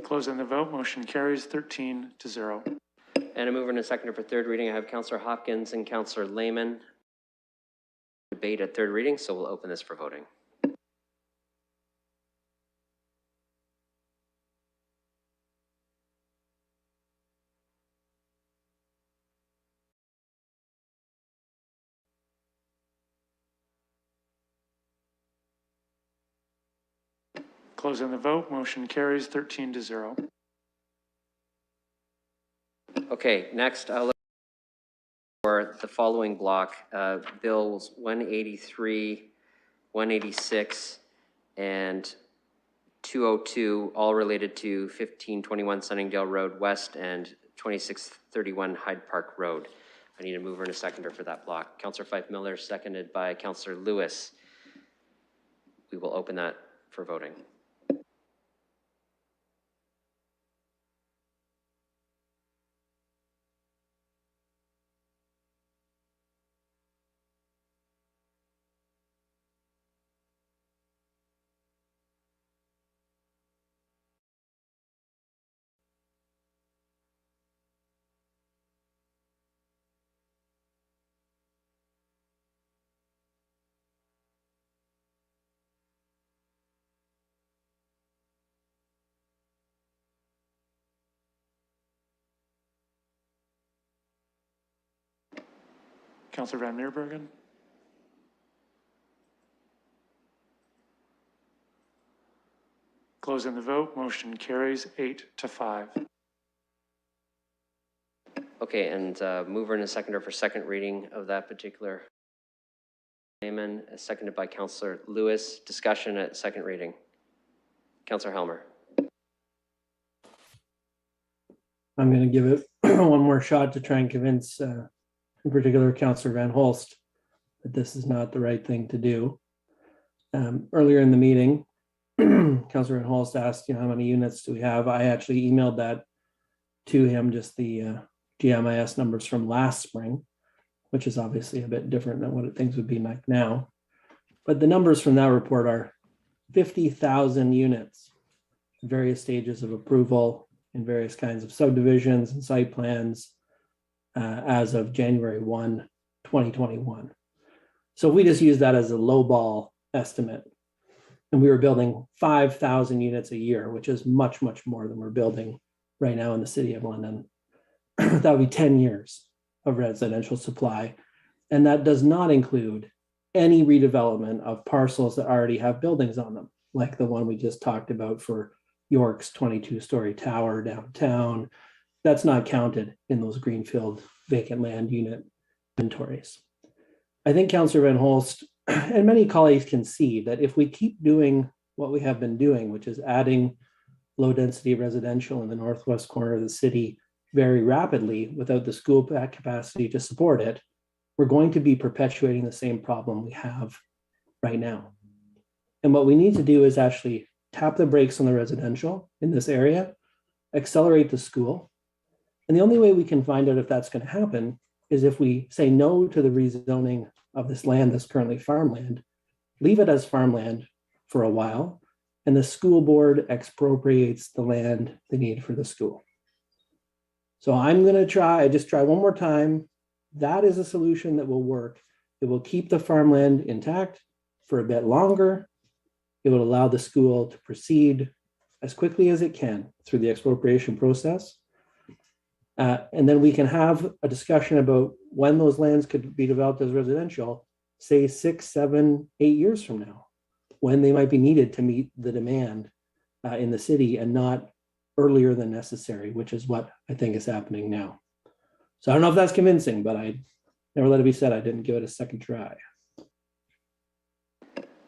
Close and the vote, motion carries 13-0. And a mover and a seconder for third reading. I have Councillor Hopkins and Councillor Lehman. Debate at third reading, so we'll open this for voting. Closing the vote, motion carries 13-0. Okay, next I'll look for the following block, bills 183, 186, and 202, all related to 1521 Sunningdale Road West and 2631 Hyde Park Road. I need a mover and a seconder for that block. Councillor Fife Miller, seconded by Councillor Lewis. We will open that for voting. Councillor Van Meerbergen. Closing the vote, motion carries 8-5. Okay, and mover and a seconder for second reading of that particular amendment, seconded by Councillor Lewis. Discussion at second reading. Councillor Helmer. I'm going to give it one more shot to try and convince, in particular, Councillor Van Holst that this is not the right thing to do. Earlier in the meeting, Councillor Van Holst asked, how many units do we have? I actually emailed that to him, just the GMIS numbers from last spring, which is obviously a bit different than what things would be like now. But the numbers from that report are 50,000 units, various stages of approval in various kinds of subdivisions and site plans as of January 1, 2021. So if we just use that as a lowball estimate, and we were building 5,000 units a year, which is much, much more than we're building right now in the city of London, that would be 10 years of residential supply. And that does not include any redevelopment of parcels that already have buildings on them, like the one we just talked about for York's 22-story tower downtown. That's not counted in those greenfield vacant land unit inventories. I think Councillor Van Holst and many colleagues can see that if we keep doing what we have been doing, which is adding low density residential in the northwest corner of the city very rapidly without the school capacity to support it, we're going to be perpetuating the same problem we have right now. And what we need to do is actually tap the brakes on the residential in this area, accelerate the school. And the only way we can find out if that's going to happen is if we say no to the rezoning of this land that's currently farmland, leave it as farmland for a while, and the school board expropriates the land they need for the school. So I'm going to try one more time. That is a solution that will work. It will keep the farmland intact for a bit longer. It will allow the school to proceed as quickly as it can through the expropriation process. And then we can have a discussion about when those lands could be developed as residential, say 6, 7, 8 years from now, when they might be needed to meet the demand in the city and not earlier than necessary, which is what I think is happening now. So I don't know if that's convincing, but I never let it be said I didn't give it a second try.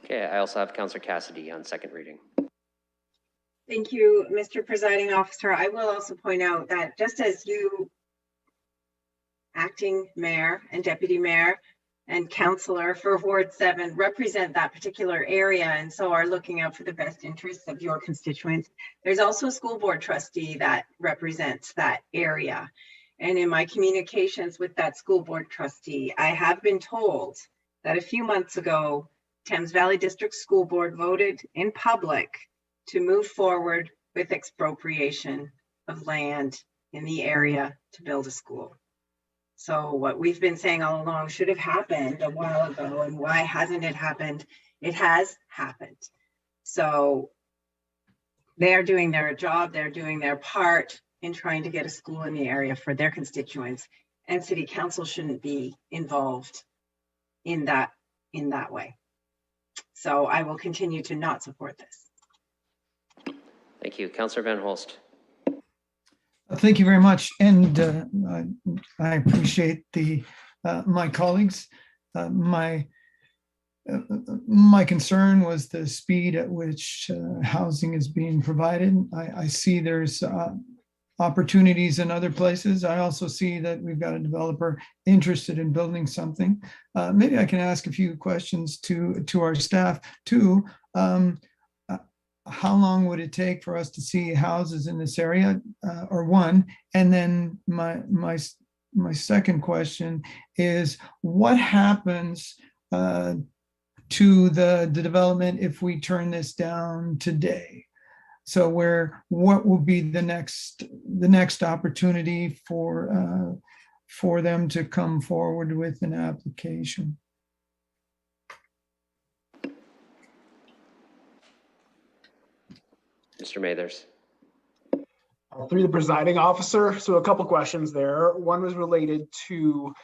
Okay, I also have Councillor Cassidy on second reading. Thank you, Mr. Presiding Officer. I will also point out that just as you, acting mayor and deputy mayor and councillor for Ward 7, represent that particular area and so are looking out for the best interests of your constituents, there's also a school board trustee that represents that area. And in my communications with that school board trustee, I have been told that a few months ago, Thames Valley District School Board voted in public to move forward with expropriation of land in the area to build a school. So what we've been saying all along should have happened a while ago, and why hasn't it happened? It has happened. So they're doing their job, they're doing their part in trying to get a school in the area for their constituents, and city council shouldn't be involved in that way. So I will continue to not support this. Thank you. Councillor Van Holst. Thank you very much. And I appreciate my colleagues. My my concern was the speed at which housing is being provided. I see there's opportunities in other places. I also see that we've got a developer interested in building something. Maybe I can ask a few questions to our staff too. How long would it take for us to see houses in this area, or one? And then my second question is, what happens to the development if we turn this down today? So what will be the next opportunity for them to come forward with an application? Mr. Mathers. Through the presiding officer, so a couple questions there. One was related to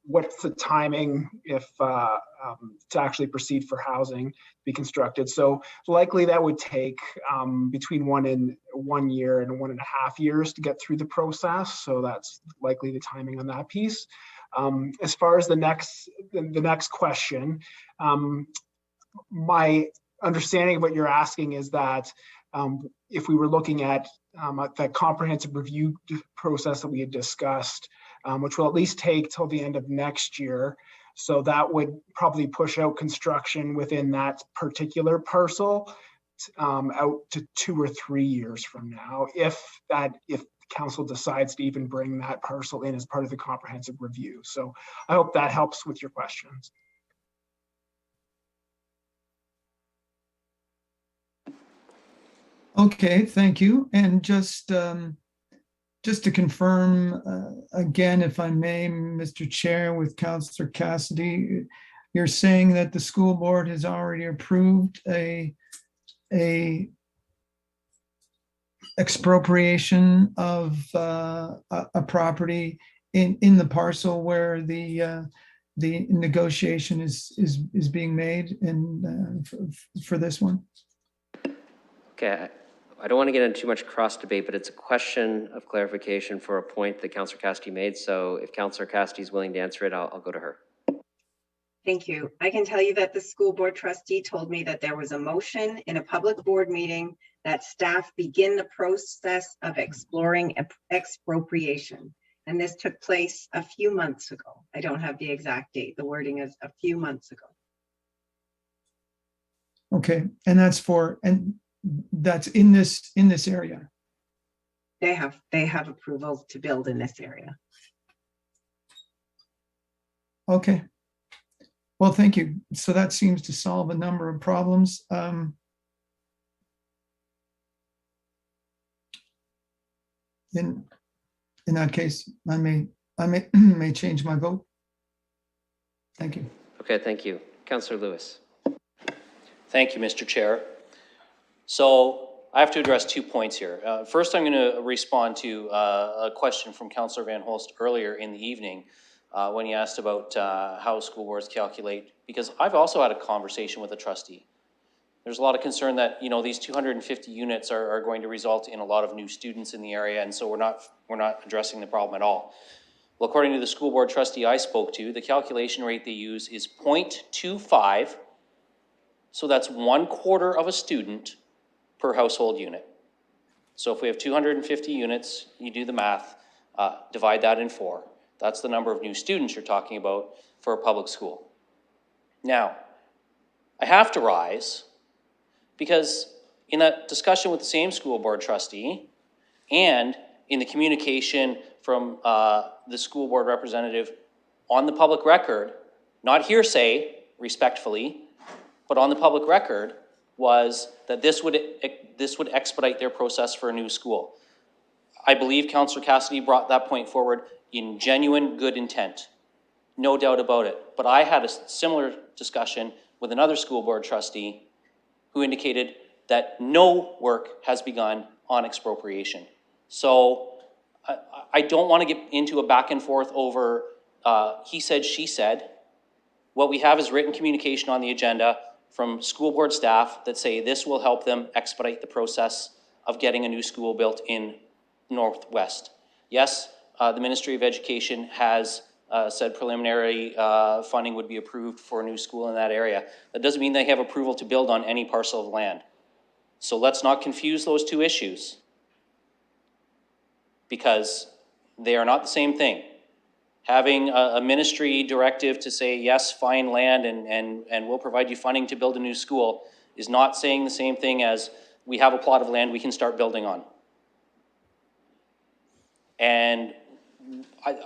what's the timing if to actually proceed for housing to be constructed. So likely that would take between 1 year and 1.5 years to get through the process. So that's likely the timing on that piece. As far as the next question, my understanding of what you're asking is that if we were looking at that comprehensive review process that we had discussed, which will at least take till the end of next year. So that would probably push out construction within that particular parcel out to 2 or 3 years from now, if council decides to even bring that parcel in as part of the comprehensive review. So I hope that helps with your questions. Okay, thank you. And just to confirm again, if I may, Mr. Chair, with Councillor Cassidy, you're saying that the school board has already approved a expropriation of a property in the parcel where the negotiation is being made for this one? Okay, I don't want to get into too much cross debate, but it's a question of clarification for a point that Councillor Cassidy made. So if Councillor Cassidy is willing to answer it, I'll go to her. Thank you. I can tell you that the school board trustee told me that there was a motion in a public board meeting that staff begin the process of exploring expropriation. And this took place a few months ago. I don't have the exact date. The wording is a few months ago. Okay, and that's in this area. They have approval to build in this area. Okay. Well, thank you. So that seems to solve a number of problems. In that case, I may change my vote. Thank you. Okay, thank you. Councillor Lewis. Thank you, Mr. Chair. So I have to address 2 points here. First, I'm going to respond to a question from Councillor Van Holst earlier in the evening when he asked about how school boards calculate, because I've also had a conversation with a trustee. There's a lot of concern that, you know, these 250 units are going to result in a lot of new students in the area, and so we're not addressing the problem at all. Well, according to the school board trustee I spoke to, the calculation rate they use is 0.25, so that's 1/4 of a student per household unit. So if we have 250 units, you do the math, divide that in 4. That's the number of new students you're talking about for a public school. Now, I have to rise because in that discussion with the same school board trustee and in the communication from the school board representative on the public record, not hearsay, respectfully, but on the public record, was that this would expedite their process for a new school. I believe Councillor Cassidy brought that point forward in genuine good intent, no doubt about it. But I had a similar discussion with another school board trustee who indicated that no work has begun on expropriation. So I don't want to get into a back and forth over he said, she said. What we have is written communication on the agenda from school board staff that say this will help them expedite the process of getting a new school built in Northwest. Yes, the Ministry of Education has said preliminary funding would be approved for a new school in that area. That doesn't mean they have approval to build on any parcel of land. So let's not confuse those two issues, because they are not the same thing. Having a ministry directive to say, yes, find land and we'll provide you funding to build a new school is not saying the same thing as we have a plot of land we can start building on. And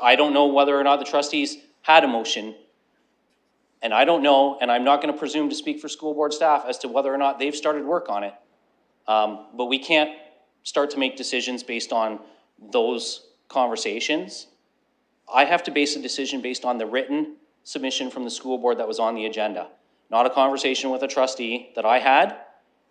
I don't know whether or not the trustees had a motion, and I don't know, and I'm not going to presume to speak for school board staff as to whether or not they've started work on it. But we can't start to make decisions based on those conversations. I have to base a decision based on the written submission from the school board that was on the agenda, not a conversation with a trustee that I had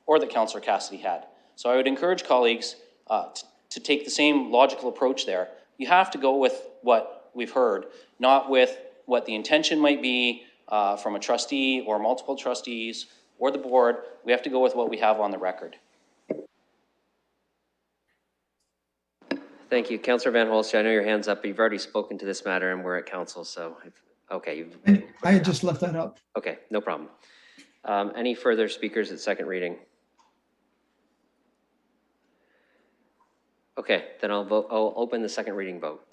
or that Councillor Cassidy had. So I would encourage colleagues to take the same logical approach there. You have to go with what we've heard, not with what the intention might be from a trustee or multiple trustees or the board. We have to go with what we have on the record. Thank you. Councillor Van Holst, I know your hand's up, but you've already spoken to this matter and we're at council, so, okay. I had just left that up. Okay, no problem. Any further speakers at second reading? Okay, then I'll open the second reading vote.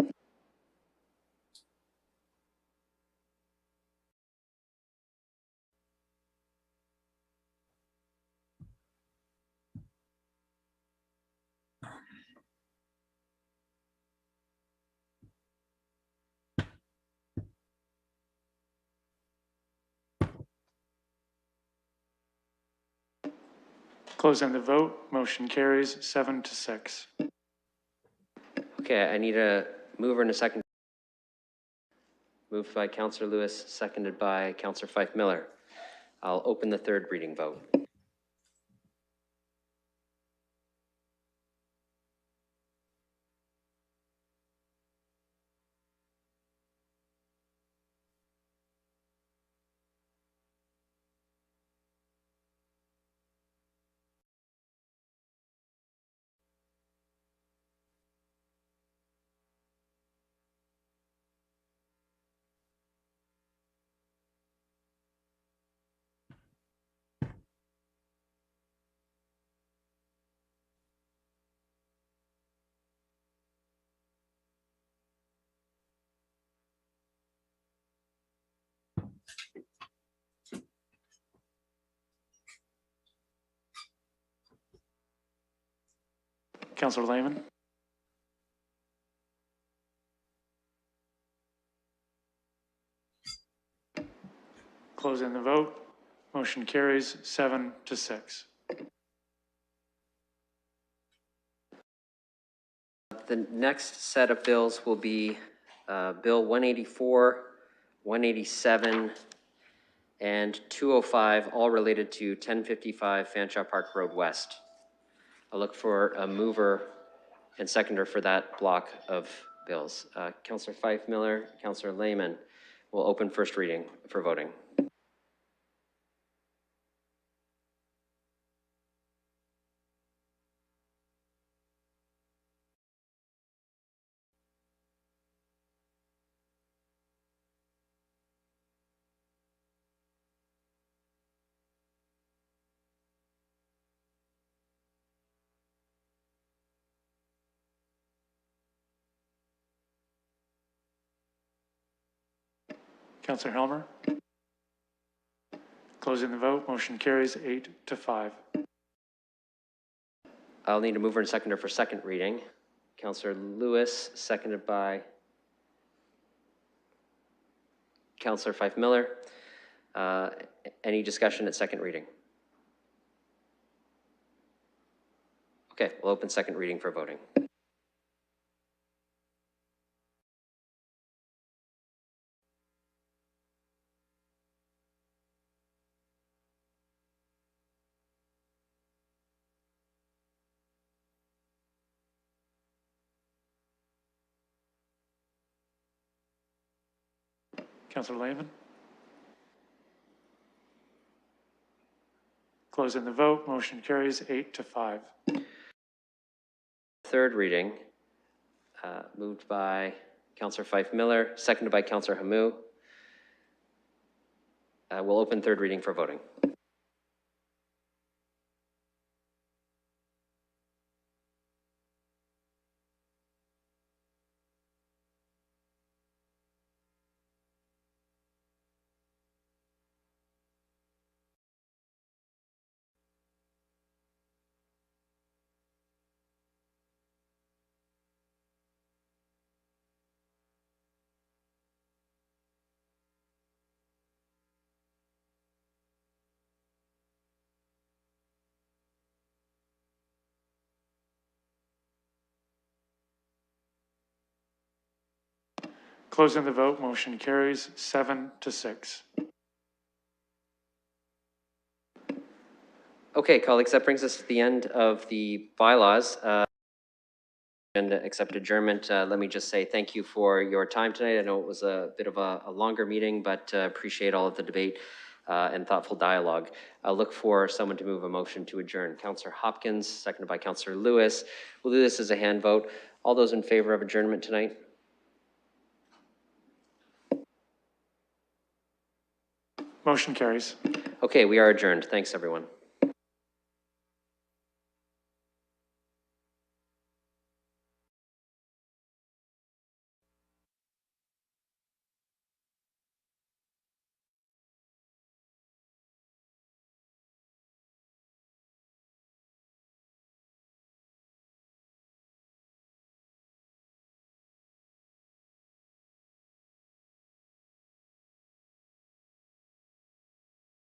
Closing the vote, motion carries 7-6. Okay, I need a mover and a second. Moved by Councillor Lewis, seconded by Councillor Fife Miller. I'll open the third reading vote. Councillor Lehman. Closing the vote, motion carries 7-6. The next set of bills will be Bill 184, 187, and 205, all related to 1055 Fanshawe Park Road West. I'll look for a mover and seconder for that block of bills. Councillor Fife Miller, Councillor Lehman will open first reading for voting. Councillor Helmer. Closing the vote, motion carries 8-5. I'll need a mover and seconder for second reading. Councillor Lewis, seconded by Councillor Fife Miller. Any discussion at second reading? Okay, we'll open second reading for voting. Councillor Lehman. Closing the vote, motion carries 8-5. Third reading, moved by Counselor Fife Miller, seconded by Counselor Hamou. We'll open third reading for voting. Closing the vote, motion carries 7-6. Okay, colleagues, that brings us to the end of the bylaws. And accept adjournment. Let me just say thank you for your time tonight. I know it was a bit of a longer meeting, but appreciate all of the debate and thoughtful dialogue. I'll look for someone to move a motion to adjourn. Councillor Hopkins, seconded by Councillor Lewis. We'll do this as a hand vote. All those in favor of adjournment tonight? Motion carries. Okay, we are adjourned. Thanks, everyone.